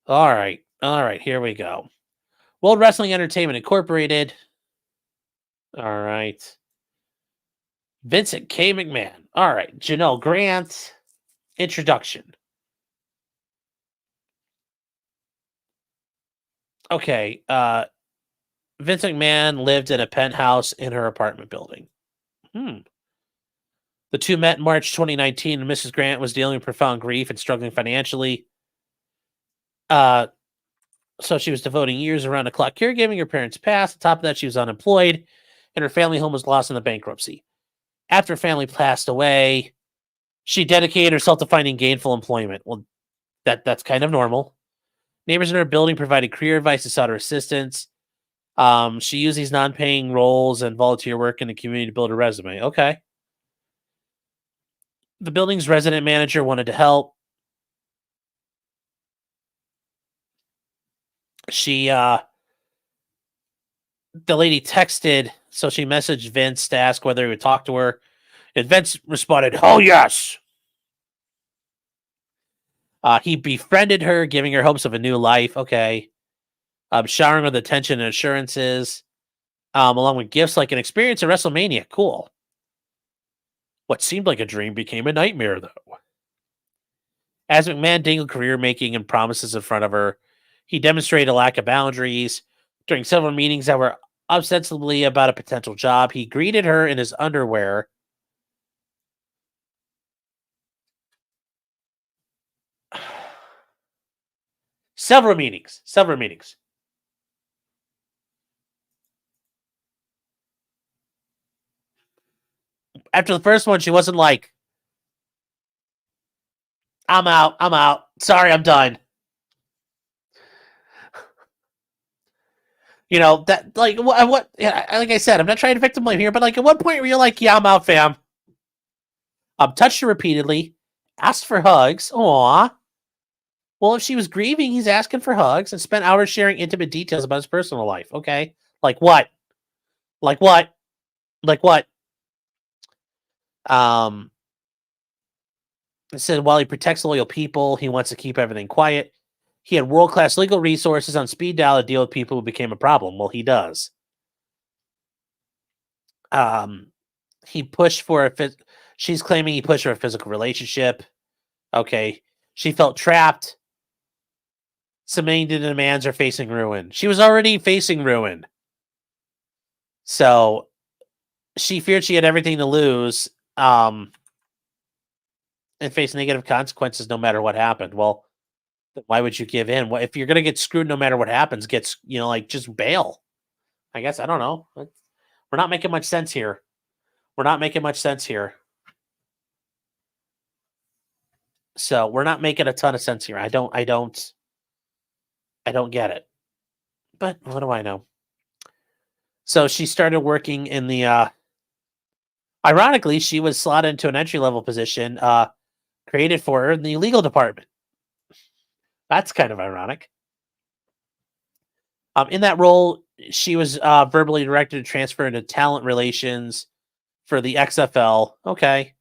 All right, here we go. World Wrestling Entertainment Incorporated. All right. Vincent K. McMahon. All right. Janelle Grant. Introduction. Okay. Vincent McMahon lived in a penthouse in her apartment building. The two met in March 2019, and Mrs. Grant was dealing with profound grief and struggling financially. So she was devoting years around the clock caregiving. Her parents passed. On top of that, she was unemployed, and her family home was lost in the bankruptcy. After her family passed away, she dedicated herself to finding gainful employment. Well, that's kind of normal. Neighbors in her building provided career advice and sought her assistance. She used these non-paying roles and volunteer work in the community to build a resume. Okay. The building's resident manager wanted to help. The lady texted, so she messaged Vince to ask whether he would talk to her. And Vince responded, "Oh, yes." He befriended her, giving her hopes of a new life. Okay. Showering with attention and assurances, along with gifts like an experience at WrestleMania. Cool. What seemed like a dream became a nightmare, though. As McMahon dangled career making and promises in front of her, he demonstrated a lack of boundaries. During several meetings that were ostensibly about a potential job, he greeted her in his underwear. Several meetings. After the first one, she wasn't like, I'm out. Sorry, I'm done. That, like, what, yeah, like I said, I'm not trying to victim blame here, but like, at what point were you like, yeah, I'm out, fam? Touched her repeatedly, asked for hugs. Aww. Well, if she was grieving, he's asking for hugs, and spent hours sharing intimate details about his personal life. Okay. Like what? Like what? It said while he protects loyal people, he wants to keep everything quiet. He had world-class legal resources on speed dial to deal with people who became a problem. Well, he does. He pushed for she's claiming he pushed for a physical relationship. Okay. She felt trapped. Submitting to the demands or facing ruin. She was already facing ruin. So she feared she had everything to lose. And face negative consequences no matter what happened. Well, then why would you give in? Well, if you're gonna get screwed no matter what happens, just bail. I guess I don't know. We're not making much sense here. So we're not making a ton of sense here. I don't get it. But what do I know? So she started working in the ironically, she was slotted into an entry-level position created for her in the legal department. That's kind of ironic. In that role, she was verbally directed to transfer into talent relations for the XFL. Okay.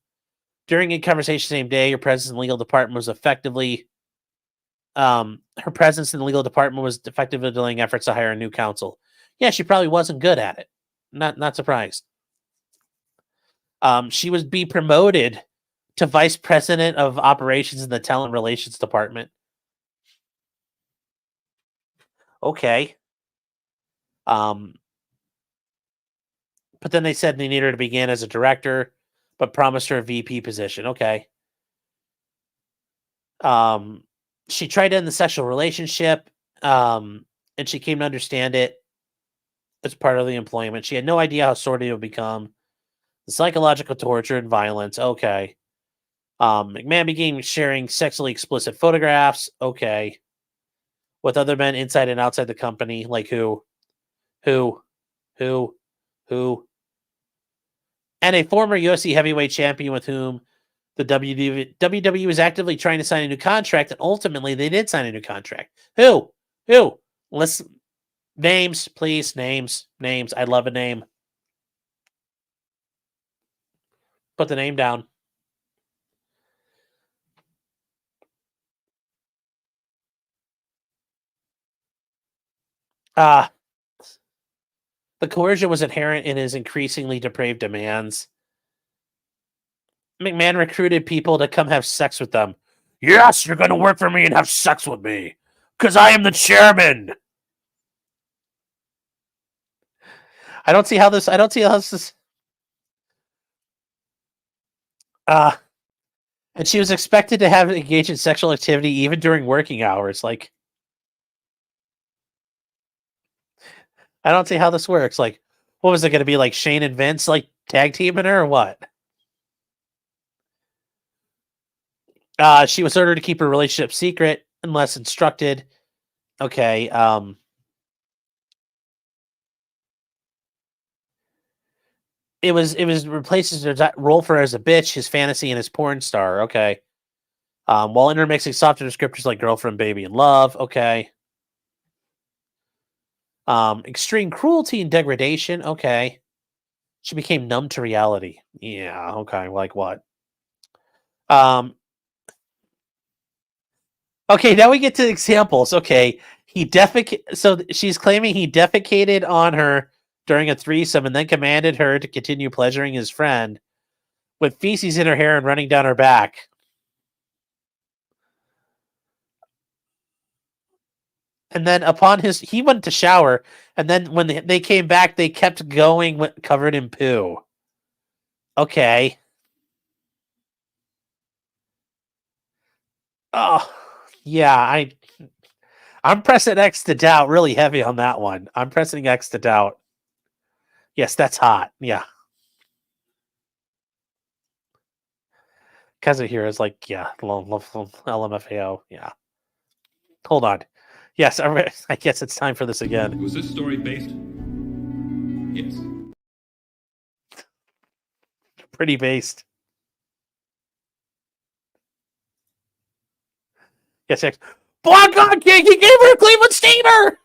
During a conversation the same day, her presence in the legal department was effectively delaying efforts to hire a new counsel. Yeah, she probably wasn't good at it. Not surprised. She would be promoted to vice president of operations in the talent relations department. Okay. But then they said they needed her to begin as a director, but promised her a VP position. Okay. She tried to end the sexual relationship, and she came to understand it as part of the employment. She had no idea how sordid it would become. The psychological torture and violence. Okay. McMahon began sharing sexually explicit photographs. Okay. With other men inside and outside the company. Like who? And a former UFC heavyweight champion with whom the WWE was actively trying to sign a new contract, and ultimately they did sign a new contract. Who? Let's names, please. Names. I'd love a name. Put the name down. The coercion was inherent in his increasingly depraved demands. McMahon recruited people to come have sex with them. Yes, you're going to work for me and have sex with me, because I am the chairman. I don't see how this is. And she was expected to have engaged in sexual activity even during working hours. Like, I don't see how this works. Like, what was it going to be, like Shane and Vince, like tag teaming her or what? She was ordered to keep her relationship secret unless instructed. Okay. It was replaces her role for her as a bitch, his fantasy, and his porn star. Okay. While intermixing softer descriptors like girlfriend, baby, and love. Okay. Extreme cruelty and degradation. Okay. She became numb to reality. Yeah. Okay. Like what? Okay. Now we get to examples. Okay. So she's claiming he defecated on her during a threesome and then commanded her to continue pleasuring his friend with feces in her hair and running down her back. And then he went to shower, and then when they came back, they kept going covered in poo. Okay. Oh, yeah, I'm pressing X to doubt really heavy on that one. I'm pressing X to doubt. Yes, that's hot. Yeah. Cousin here is like, yeah, LMFAO. Yeah. Hold on. Yes, I guess it's time for this again. Was this story based? Yes. Pretty based. Yes, X. Block on King! He gave her a Cleveland steamer!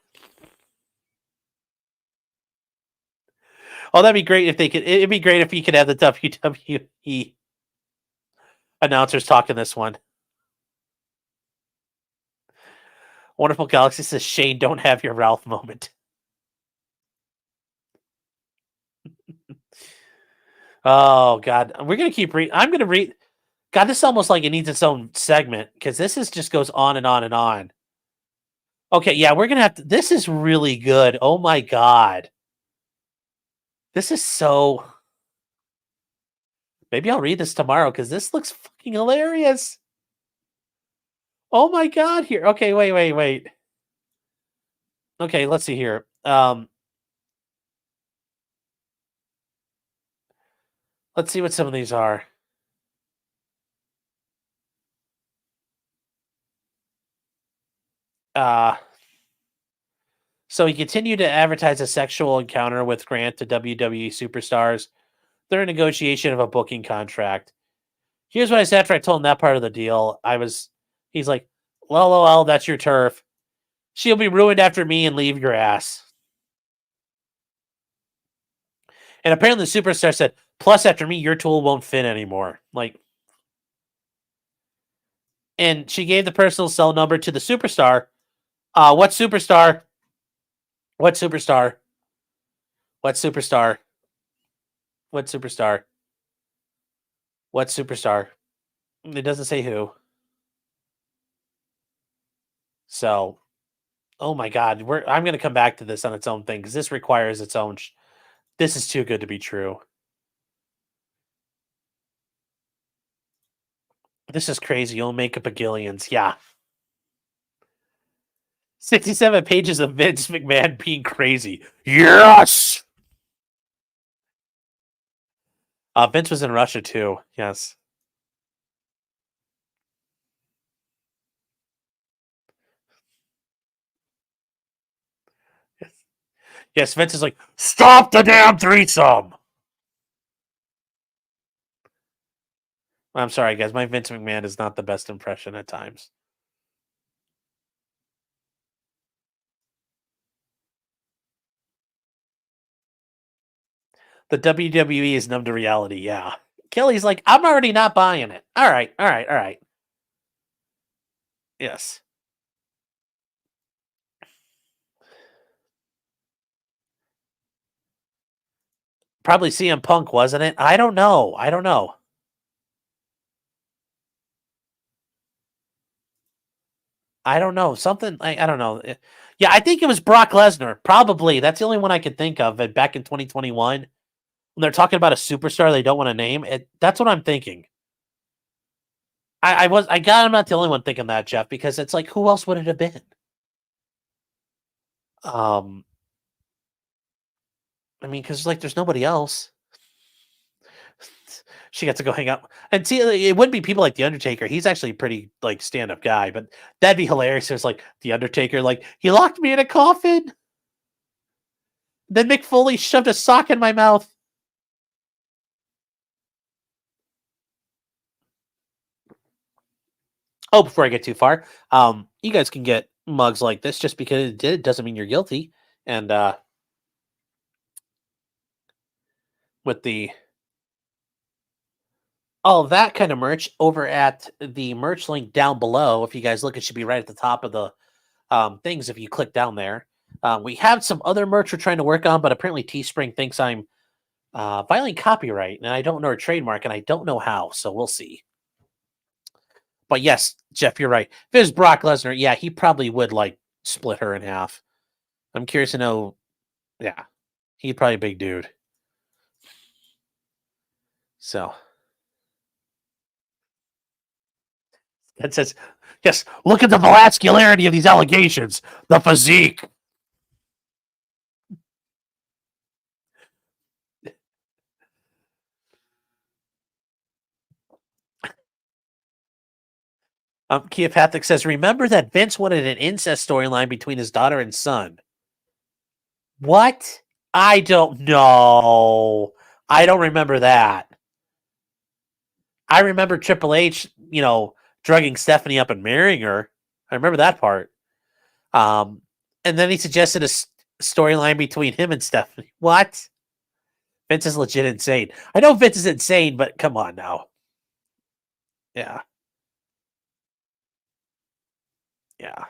Oh, that'd be great if they could. It'd be great if you could have the WWE announcers talking this one. Wonderful Galaxy says, Shane, don't have your Ralph moment. Oh, God. We're going to keep reading. I'm going to read. God, this is almost like it needs its own segment because this is just goes on and on and on. Okay, yeah, we're going to have to. This is really good. Oh, my God. This is so. Maybe I'll read this tomorrow because this looks fucking hilarious. Oh, my God. Here. Okay, wait. Okay, let's see here. Let's see what some of these are. So he continued to advertise a sexual encounter with Grant to WWE superstars. They're in negotiation of a booking contract. Here's what I said after I told him that part of the deal. He's like, lol, that's your turf. She'll be ruined after me and leave your ass. And apparently the superstar said, plus after me, your tool won't fit anymore. Like, and she gave the personal cell number to the superstar. What superstar? What superstar? What superstar? What superstar? What superstar? It doesn't say who. So, oh my God, I'm going to come back to this on its own thing because this requires its own. This is too good to be true. This is crazy. You'll make up a gillions. Yeah. 67 pages of Vince McMahon being crazy. Yes! Vince was in Russia too. Yes. Yes, Vince is like, stop the damn threesome! I'm sorry, guys. My Vince McMahon is not the best impression at times. The WWE is numb to reality, yeah. Kelly's like, I'm already not buying it. All right. Yes. Probably CM Punk, wasn't it? I don't know. Something, I don't know. Yeah, I think it was Brock Lesnar. Probably. That's the only one I could think of back in 2021. When they're talking about a superstar they don't want to name, that's what I'm thinking. I'm not the only one thinking that, Jeff, because it's like, who else would it have been? I mean, because like, there's nobody else. She got to go hang out and see. It wouldn't be people like the Undertaker. He's actually a pretty like stand-up guy, but that'd be hilarious. It's like the Undertaker, like he locked me in a coffin. Then Mick Foley shoved a sock in my mouth. Oh, before I get too far, you guys can get mugs like this just because it did doesn't mean you're guilty. And with all of that kind of merch over at the merch link down below. If you guys look, it should be right at the top of the things if you click down there. We have some other merch we're trying to work on, but apparently Teespring thinks I'm violating copyright, and I don't know a trademark, and I don't know how, so we'll see. But yes, Jeff, you're right. If it was Brock Lesnar, yeah, he probably would like split her in half. I'm curious to know. Yeah, he's probably a big dude. So that says, yes, look at the vascularity of these allegations. The physique. Keopathic says, remember that Vince wanted an incest storyline between his daughter and son. What? I don't know. I don't remember that. I remember Triple H, drugging Stephanie up and marrying her. I remember that part. And then he suggested a storyline between him and Stephanie. What? Vince is legit insane. I know Vince is insane, but come on now. Yeah. Yeah.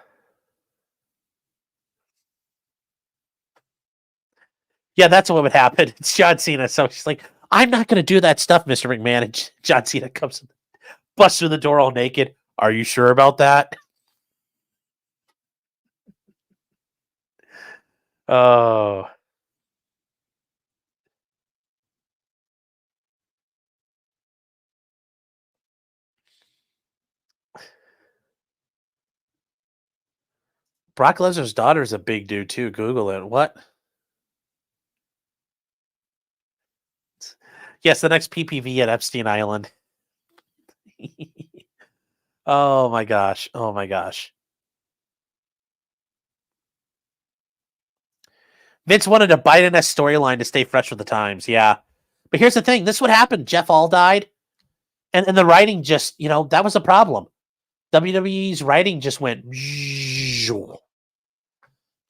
Yeah, that's what would happen. It's John Cena. So she's like, I'm not going to do that stuff, Mr. McMahon. And John Cena comes, busts through the door all naked. Are you sure about that? Oh. Brock Lesnar's daughter is a big dude, too. Google it. What? Yes, the next PPV at Epstein Island. Oh, my gosh. Oh, my gosh. Vince wanted a Biden-esque storyline to stay fresh with the times. Yeah. But here's the thing. This would happen. Jeff Hall died. And the writing just, that was a problem. WWE's writing just went.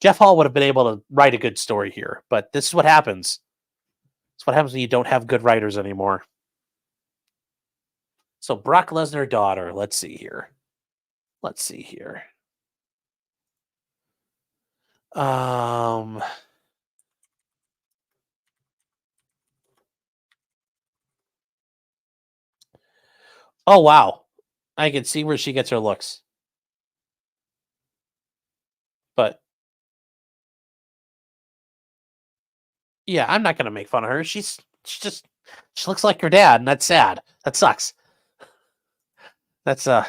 Jeff Hall would have been able to write a good story here. But this is what happens. It's what happens when you don't have good writers anymore. So Brock Lesnar daughter. Let's see here. Oh, wow. I can see where she gets her looks. But yeah, I'm not going to make fun of her. She looks like her dad, and that's sad. That sucks. That's all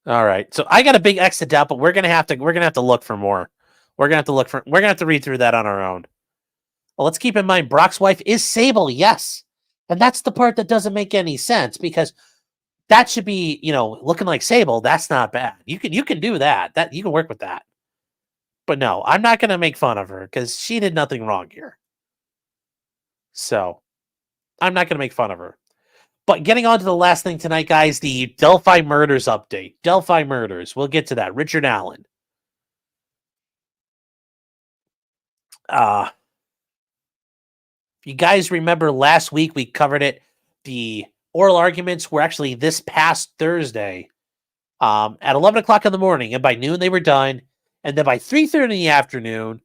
right. So I got a big X to doubt, but we're gonna have to look for more. We're gonna have to read through that on our own. Well, let's keep in mind Brock's wife is Sable, yes. And that's the part that doesn't make any sense because that should be, looking like Sable. That's not bad. You can do that. That you can work with that. But no, I'm not gonna make fun of her because she did nothing wrong here. So I'm not gonna make fun of her. But getting on to the last thing tonight, guys, the Delphi Murders update. Delphi Murders. We'll get to that. Richard Allen. If you guys remember last week, we covered it. The oral arguments were actually this past Thursday at 11 o'clock in the morning. And by noon, they were done. And then by 3:30 in the afternoon,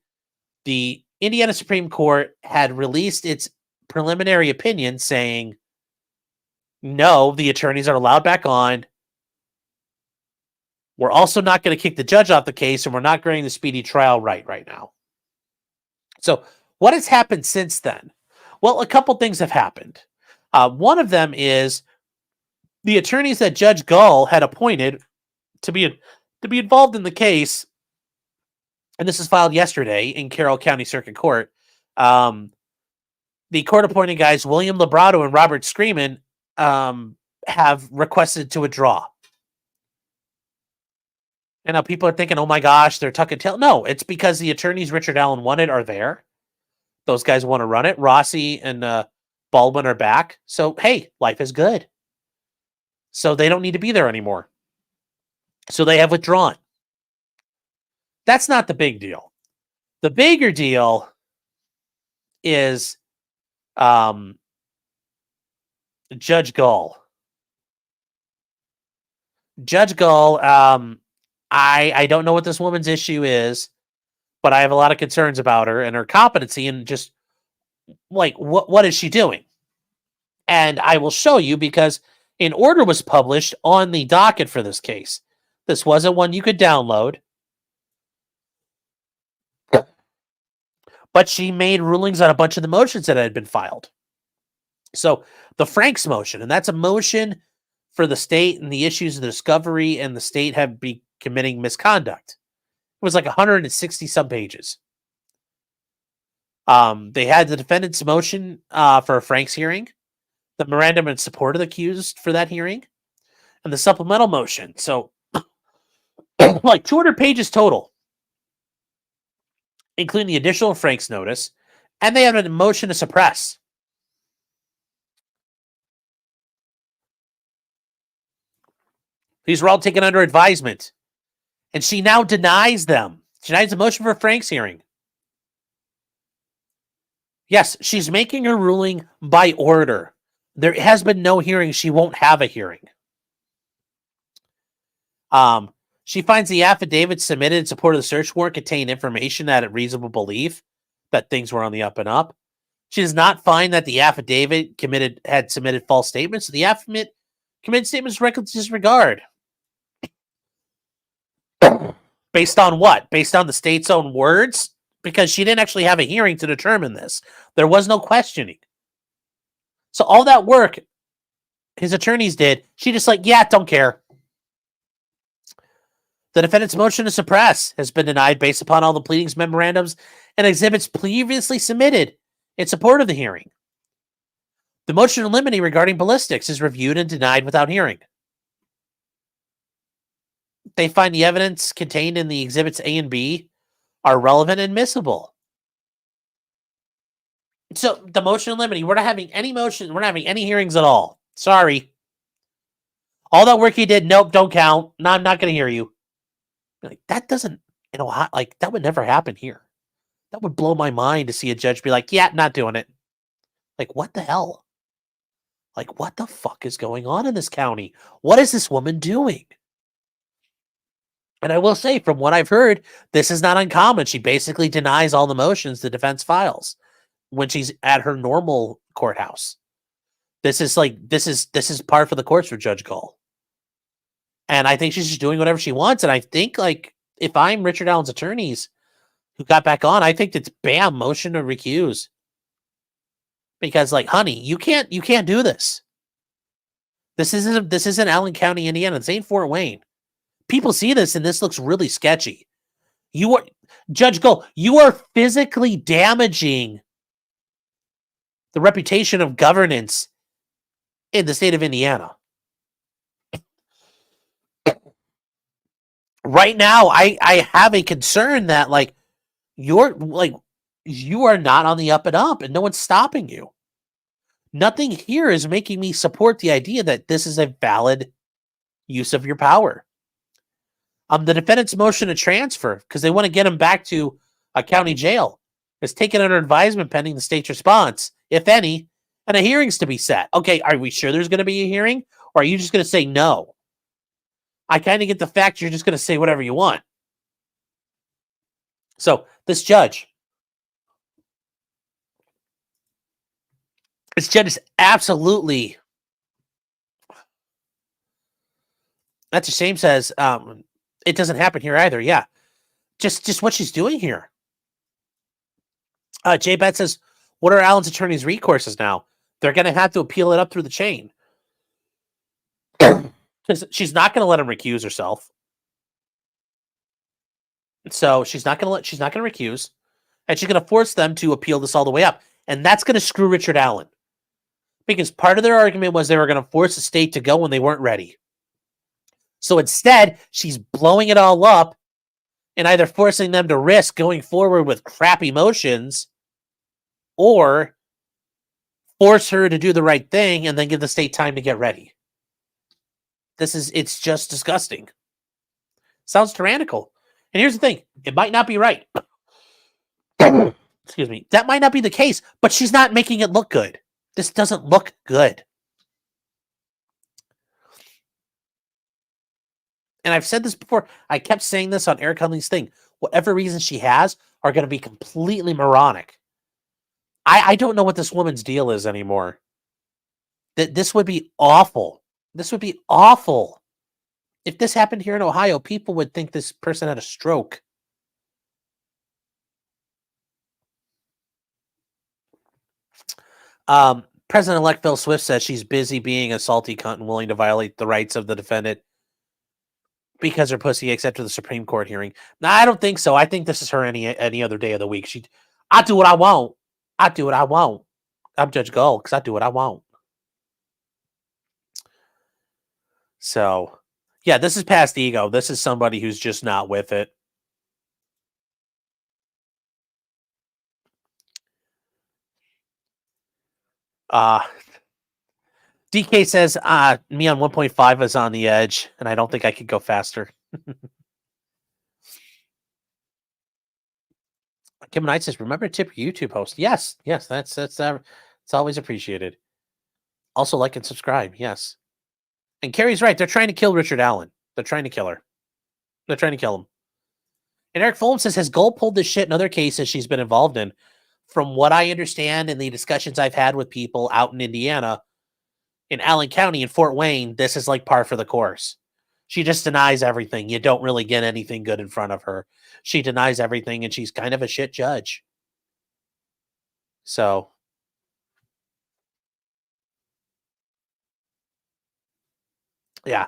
the Indiana Supreme Court had released its preliminary opinion saying, no, the attorneys are allowed back on. We're also not going to kick the judge off the case, and we're not granting the speedy trial right now. So what has happened since then? Well, a couple things have happened. One of them is the attorneys that Judge Gull had appointed to be involved in the case, and this is filed yesterday in Carroll County Circuit Court. The court-appointed guys, William Labrado and Robert Screaman, have requested to withdraw. And now people are thinking, oh my gosh, they're tucking tail. No, it's because the attorneys Richard Allen wanted are there. Those guys want to run it. Rossi and Baldwin are back. So, hey, life is good. So they don't need to be there anymore. So they have withdrawn. That's not the big deal. The bigger deal is Judge Gull. Judge Gull, I don't know what this woman's issue is, but I have a lot of concerns about her and her competency and just like what is she doing? And I will show you because an order was published on the docket for this case. This wasn't one you could download. But she made rulings on a bunch of the motions that had been filed. So the Franks motion, and that's a motion for the state and the issues of the discovery and the state have been committing misconduct. It was like 160 some pages. They had the defendant's motion for a Franks hearing, the memorandum in support of the accused for that hearing, and the supplemental motion. So like 200 pages total, including the additional Franks notice, and they have a motion to suppress. These were all taken under advisement. And she now denies them. She denies the motion for a Franks hearing. Yes, she's making her ruling by order. There has been no hearing. She won't have a hearing. She finds the affidavit submitted in support of the search warrant contained information that had reasonable belief that things were on the up and up. She does not find that the affidavit had submitted false statements. The affidavit committed statements of reckless disregard. Based on what? Based on the state's own words? Because she didn't actually have a hearing to determine this. There was no questioning. So all that work his attorneys did, she just like, yeah, don't care. The defendant's motion to suppress has been denied based upon all the pleadings, memorandums, and exhibits previously submitted in support of the hearing. The motion to limine regarding ballistics is reviewed and denied without hearing. They find the evidence contained in the exhibits A and B are relevant and admissible. So the motion to limine, we're not having any motion, we're not having any hearings at all. Sorry. All that work you did, nope, don't count. No, I'm not going to hear you. Like, that doesn't, like, that would never happen here. That would blow my mind to see a judge be like, yeah, not doing it. Like, what the hell? Like, what the fuck is going on in this county? What is this woman doing? And I will say, from what I've heard, this is not uncommon. She basically denies all the motions the defense files when she's at her normal courthouse. This is par for the course for Judge Gall. And I think she's just doing whatever she wants. And I think, like, if I'm Richard Allen's attorneys who got back on, I think it's bam, motion to recuse. Because, like, honey, you can't do this. This isn't Allen County, Indiana. This ain't Fort Wayne. People see this and this looks really sketchy. Judge Gall, you are physically damaging the reputation of governance in the state of Indiana. Right now, I have a concern that, like, you are not on the up and up and no one's stopping you. Nothing here is making me support the idea that this is a valid use of your power. The defendant's motion to transfer, because they want to get him back to a county jail, is taken under advisement pending the state's response, if any, and a hearing's to be set. Okay, are we sure there's going to be a hearing? Or are you just going to say no? I kind of get the fact you're just going to say whatever you want. So, this judge is absolutely... That's a shame, says... it doesn't happen here either. Yeah. Just what she's doing here. Jay Bet says, what are Allen's attorney's recourses now? They're going to have to appeal it up through the chain. Because she's not going to let him recuse herself. So she's not going to recuse. And she's going to force them to appeal this all the way up. And that's going to screw Richard Allen. Because part of their argument was they were going to force the state to go when they weren't ready. So instead, she's blowing it all up and either forcing them to risk going forward with crappy motions or force her to do the right thing and then give the state time to get ready. It's just disgusting. Sounds tyrannical. And here's the thing. It might not be right. Excuse me. That might not be the case, but she's not making it look good. This doesn't look good. And I've said this before. I kept saying this on Eric Hunley's thing. Whatever reasons she has are going to be completely moronic. I don't know what this woman's deal is anymore. This would be awful. This would be awful. If this happened here in Ohio, people would think this person had a stroke. President-elect Phil Swift says she's busy being a salty cunt and willing to violate the rights of the defendant because her pussy accepted the Supreme Court hearing. No, I don't think so. I think this is her any other day of the week. I do what I want. I do what I want. I'm Judge Gall because I do what I want. So, yeah, this is past ego. This is somebody who's just not with it. DK says, me on 1.5 is on the edge, and I don't think I could go faster. Kim Knight says, "Remember to tip your YouTube host." Yes, that's it's always appreciated. Also, like and subscribe. Yes, and Carrie's right. They're trying to kill Richard Allen. They're trying to kill her. They're trying to kill him. And Eric Fulham says, "Has Gold pulled this shit in other cases she's been involved in? From what I understand in the discussions I've had with people out in Indiana, in Allen County, in Fort Wayne, this is like par for the course. She just denies everything. You don't really get anything good in front of her. She denies everything, and she's kind of a shit judge." So, yeah.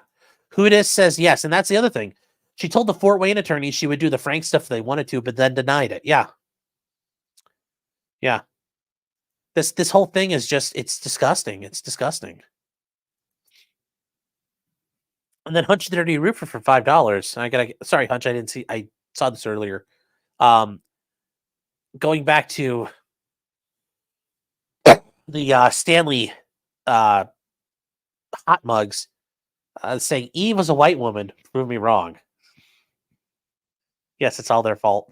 Hudis says yes, and that's the other thing. She told the Fort Wayne attorneys she would do the Frank stuff if they wanted to, but then denied it. Yeah. Yeah. This whole thing is just, it's disgusting. It's disgusting. And then Hunch the Dirty Roofer for $5. Sorry, Hunch, I saw this earlier. Going back to the Stanley hot mugs, saying Eve was a white woman, prove me wrong. Yes, it's all their fault.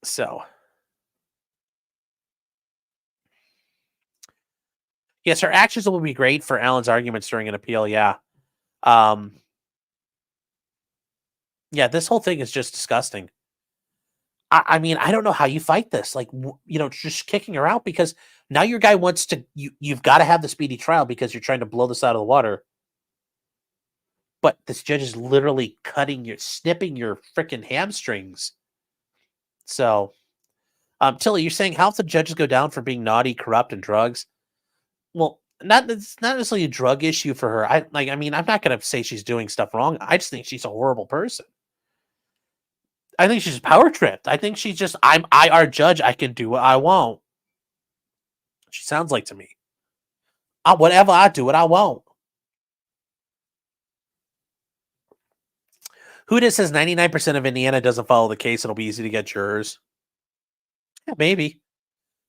So, yes, her actions will be great for Allen's arguments during an appeal. Yeah. Yeah, this whole thing is just disgusting. I mean, I don't know how you fight this. Like, just kicking her out, because now your guy wants to, you've got to have the speedy trial because you're trying to blow this out of the water. But this judge is literally snipping your freaking hamstrings. So, Tilly, you're saying how the judges go down for being naughty, corrupt, and drugs? Well, it's not necessarily a drug issue for her. I'm not going to say she's doing stuff wrong. I just think she's a horrible person. I think she's power tripped. I think she's just, I our judge. I can do what I want. She sounds like to me. Whatever I do, what I want. Huda says 99% of Indiana doesn't follow the case. It'll be easy to get jurors. Yeah, maybe,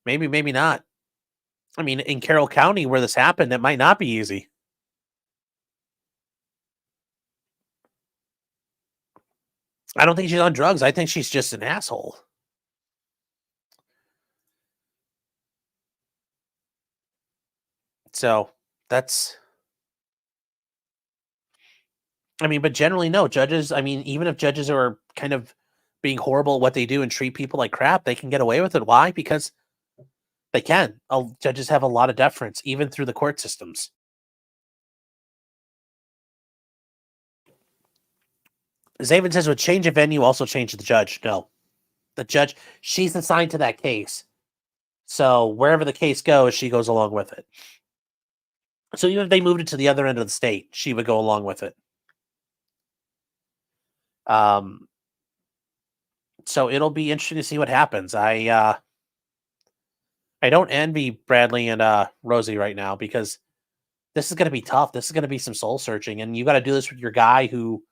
maybe not. I mean, in Carroll County where this happened, it might not be easy. I don't think she's on drugs. I think she's just an asshole. So that's, but generally, no. Judges, even if judges are kind of being horrible at what they do and treat people like crap, they can get away with it. Why? Because they can. Judges have a lot of deference, even through the court systems. Zaven says, would change a venue also change the judge? No. The judge, she's assigned to that case. So wherever the case goes, she goes along with it. So even if they moved it to the other end of the state, she would go along with it. So it'll be interesting to see what happens. I don't envy Bradley and Rosie right now, because this is going to be tough. This is going to be some soul searching, and you got to do this with your guy who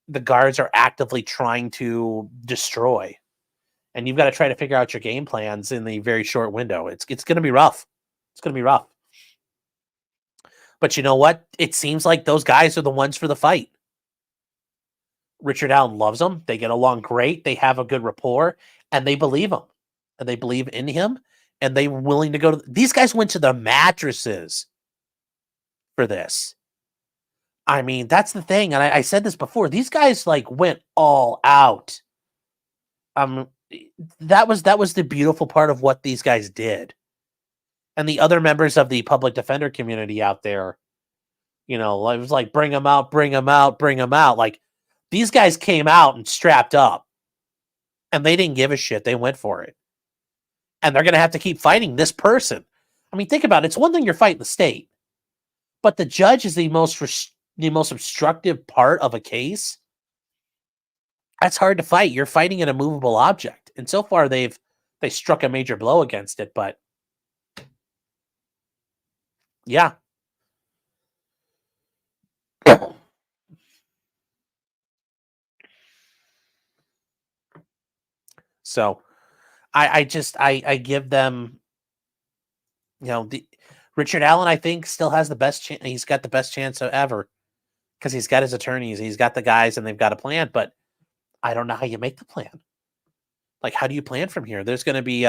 the guards are actively trying to destroy, and you've got to try to figure out your game plans in the very short window. It's going to be rough. It's going to be rough. But you know what? It seems like those guys are the ones for the fight. Richard Allen loves them. They get along great. They have a good rapport, and they believe him, and they believe in him, and they're willing to go to. These guys went to the mattresses for this. That's the thing, and I said this before. These guys went all out. That was the beautiful part of what these guys did, and the other members of the public defender community out there. It was like, bring them out, bring them out, bring them out. Like, these guys came out and strapped up, and they didn't give a shit. They went for it, and they're going to have to keep fighting this person. Think about it. It's one thing you're fighting the state, but the judge is the most obstructive part of a case. That's hard to fight. You're fighting an immovable object, and so far they struck a major blow against it. But yeah. So I give them, Richard Allen, I think, still has the best chance. He's got the best chance ever, because he's got his attorneys, he's got the guys, and they've got a plan. But I don't know how you make the plan. Like, how do you plan from here? There's going to be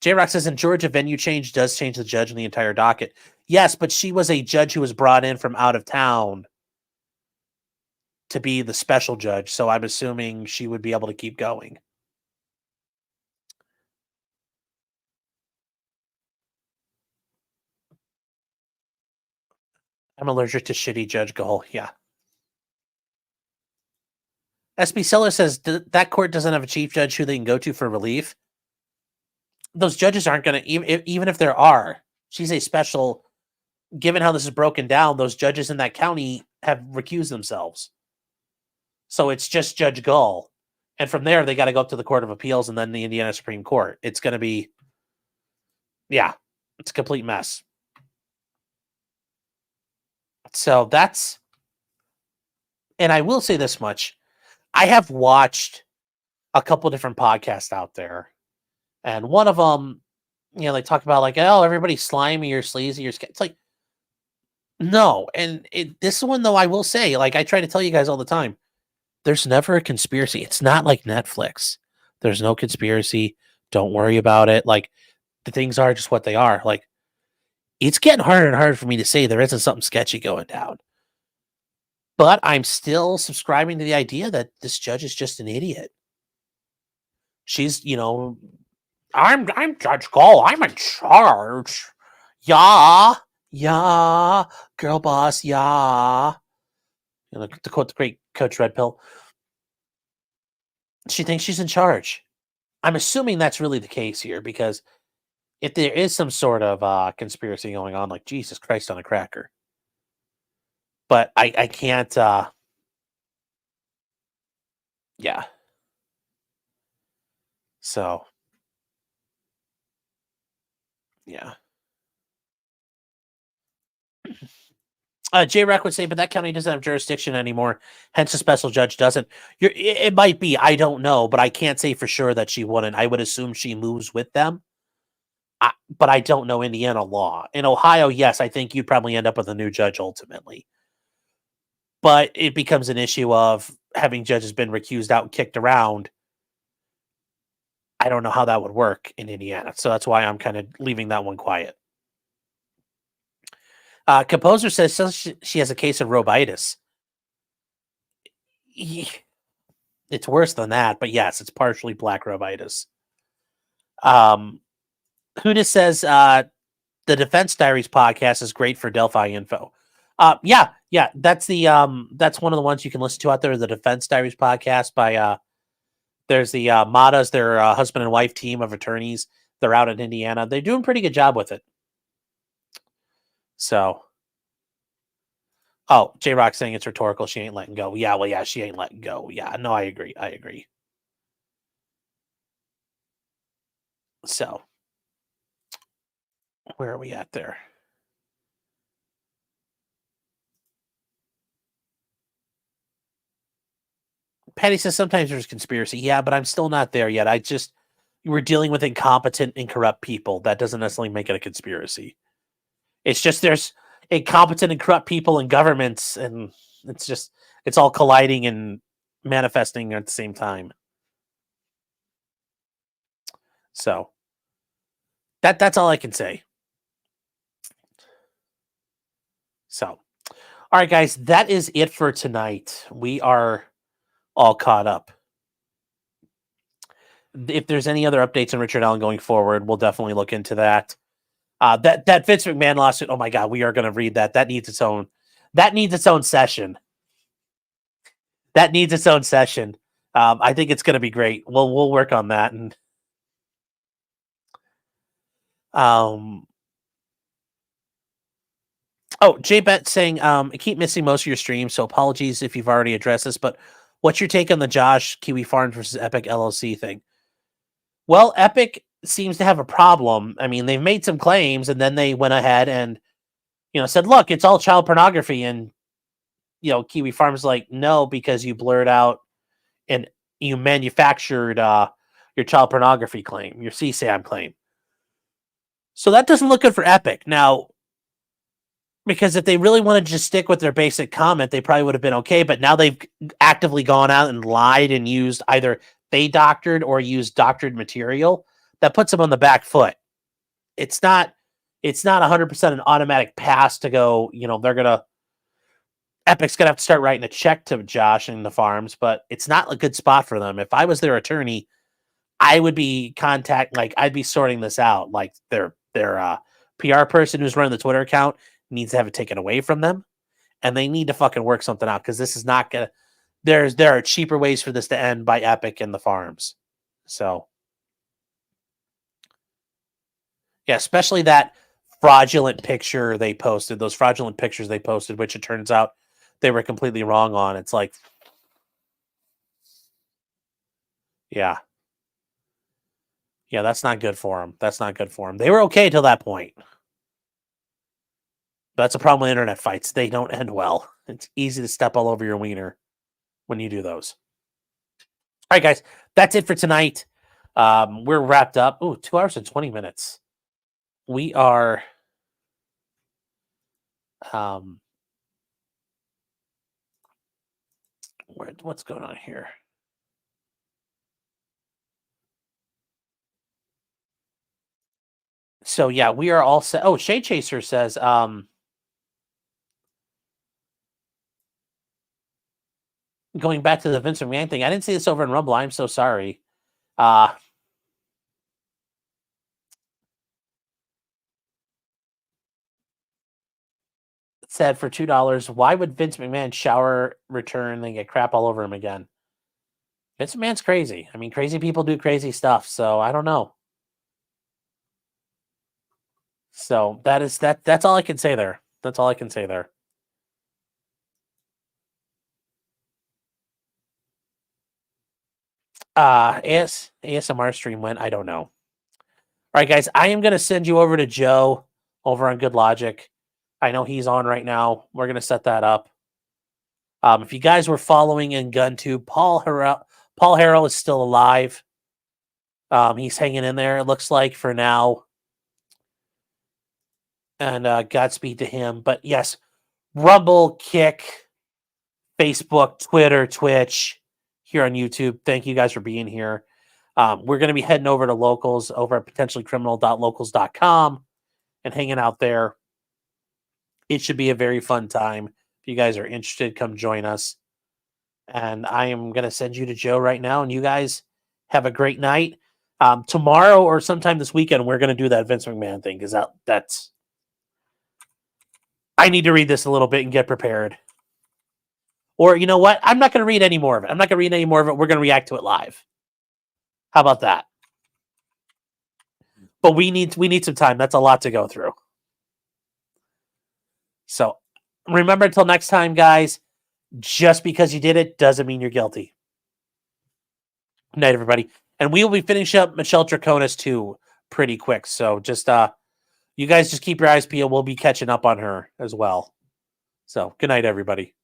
J-Rock says in Georgia, venue change does change the judge and the entire docket. Yes, but she was a judge who was brought in from out of town to be the special judge, so I'm assuming she would be able to keep going. I'm allergic to shitty Judge Gull. Yeah. SB Seller says that court doesn't have a chief judge who they can go to for relief. Those judges aren't going to, even if there are, she's a special, given how this is broken down, those judges in that county have recused themselves. So it's just Judge Gull. And from there, they got to go up to the Court of Appeals and then the Indiana Supreme Court. It's going to be, yeah, it's a complete mess. So that's, and I will say this much. I have watched a couple different podcasts out there. And one of them, they talk about like, oh, everybody's slimy or sleazy or it's like, no. And this one, though, I will say, like I try to tell you guys all the time, there's never a conspiracy. It's not like Netflix. There's no conspiracy. Don't worry about it. Like, the things are just what they are. Like, it's getting harder and harder for me to say there isn't something sketchy going down. But I'm still subscribing to the idea that this judge is just an idiot. She's, I'm Judge Gull. I'm in charge. Yeah, girl boss, yeah. To quote the great Coach Red Pill, she thinks she's in charge. I'm assuming that's really the case here, because if there is some sort of conspiracy going on, like Jesus Christ on a cracker. But I can't, yeah. So, yeah. J-Rack would say, but that county doesn't have jurisdiction anymore. Hence, a special judge doesn't. It might be. I don't know, but I can't say for sure that she wouldn't. I would assume she moves with them. But I don't know Indiana law. In Ohio, yes, I think you'd probably end up with a new judge ultimately. But it becomes an issue of having judges been recused out and kicked around. I don't know how that would work in Indiana. So that's why I'm kind of leaving that one quiet. Composer says she has a case of robitis. It's worse than that, but yes, it's partially black robitis. Huda says the Defense Diaries podcast is great for Delphi info. Yeah, that's that's one of the ones you can listen to out there. The Defense Diaries podcast by there's the Matas, their husband and wife team of attorneys. They're out in Indiana. They're doing a pretty good job with it. So, J-Rock saying it's rhetorical. She ain't letting go. Yeah, well, yeah, she ain't letting go. Yeah, no, I agree. So, where are we at there? Patty says sometimes there's conspiracy. Yeah, but I'm still not there yet. We're dealing with incompetent and corrupt people. That doesn't necessarily make it a conspiracy. It's just there's incompetent and corrupt people in governments, and it's all colliding and manifesting at the same time. So that's all I can say. So, all right, guys, that is it for tonight. We are all caught up. If there's any other updates on Richard Allen going forward, we'll definitely look into that. That Vince McMahon lawsuit. Oh my God, we are going to read that. That needs its own session. I think it's going to be great. We'll work on that. And J-Bet saying, I keep missing most of your streams, so apologies if you've already addressed this, but what's your take on the Josh Kiwi Farms versus Epic LLC thing? Well, Epic seems to have a problem. I mean, they've made some claims, and then they went ahead and, said, look, it's all child pornography. And, Kiwi Farms like, no, because you blurred out and you manufactured your child pornography claim, your CSAM claim. So that doesn't look good for Epic. Now, Because if they really wanted to just stick with their basic comment, they probably would have been okay. But now they've actively gone out and lied and used either they doctored or used doctored material that puts them on the back foot. It's not 100% an automatic pass to go, Epic's going to have to start writing a check to Josh and the farms, but it's not a good spot for them. If I was their attorney, I would be I'd be sorting this out. Like their PR person who's running the Twitter account needs to have it taken away from them, and they need to fucking work something out because this is not gonna. There are cheaper ways for this to end by Epic and the farms. So, yeah, especially that fraudulent picture they posted. Those fraudulent pictures they posted, which it turns out they were completely wrong on. It's like, yeah, that's not good for them. That's not good for them. They were okay till that point. That's a problem with internet fights. They don't end well. It's easy to step all over your wiener when you do those. All right, guys, that's it for tonight. We're wrapped up. Ooh, 2 hours and 20 minutes. We are what's going on here? So yeah, we are all set. Oh, Shade Chaser says, going back to the Vince McMahon thing, I didn't see this over in Rumble. I'm so sorry. It said for $2, why would Vince McMahon shower, return, and get crap all over him again? Vince McMahon's crazy. I mean, crazy people do crazy stuff, so I don't know. So that's all I can say there. That's all I can say there. ASMR stream went, I don't know. All right, guys, I am going to send you over to Joe over on Good Logic. I know he's on right now. We're going to set that up. If you guys were following in GunTube, Paul Harrell is still alive. He's hanging in there, it looks like, for now. And Godspeed to him. But yes, Rumble, Kick, Facebook, Twitter, Twitch, here on YouTube. Thank you guys for being here. We're going to be heading over to locals over at potentiallycriminal.locals.com and hanging out there. It should be a very fun time. If you guys are interested, come join us. And I am going to send you to Joe right now. And you guys have a great night. Tomorrow or sometime this weekend, we're going to do that Vince McMahon thing because that's... I need to read this a little bit and get prepared. Or you know what? I'm not going to read any more of it. I'm not going to read any more of it. We're going to react to it live. How about that? But we need some time. That's a lot to go through. So remember, until next time, guys, just because you did it doesn't mean you're guilty. Good night, everybody. And we will be finishing up Michelle Draconis too pretty quick. So just you guys just keep your eyes peeled. We'll be catching up on her as well. So good night, everybody.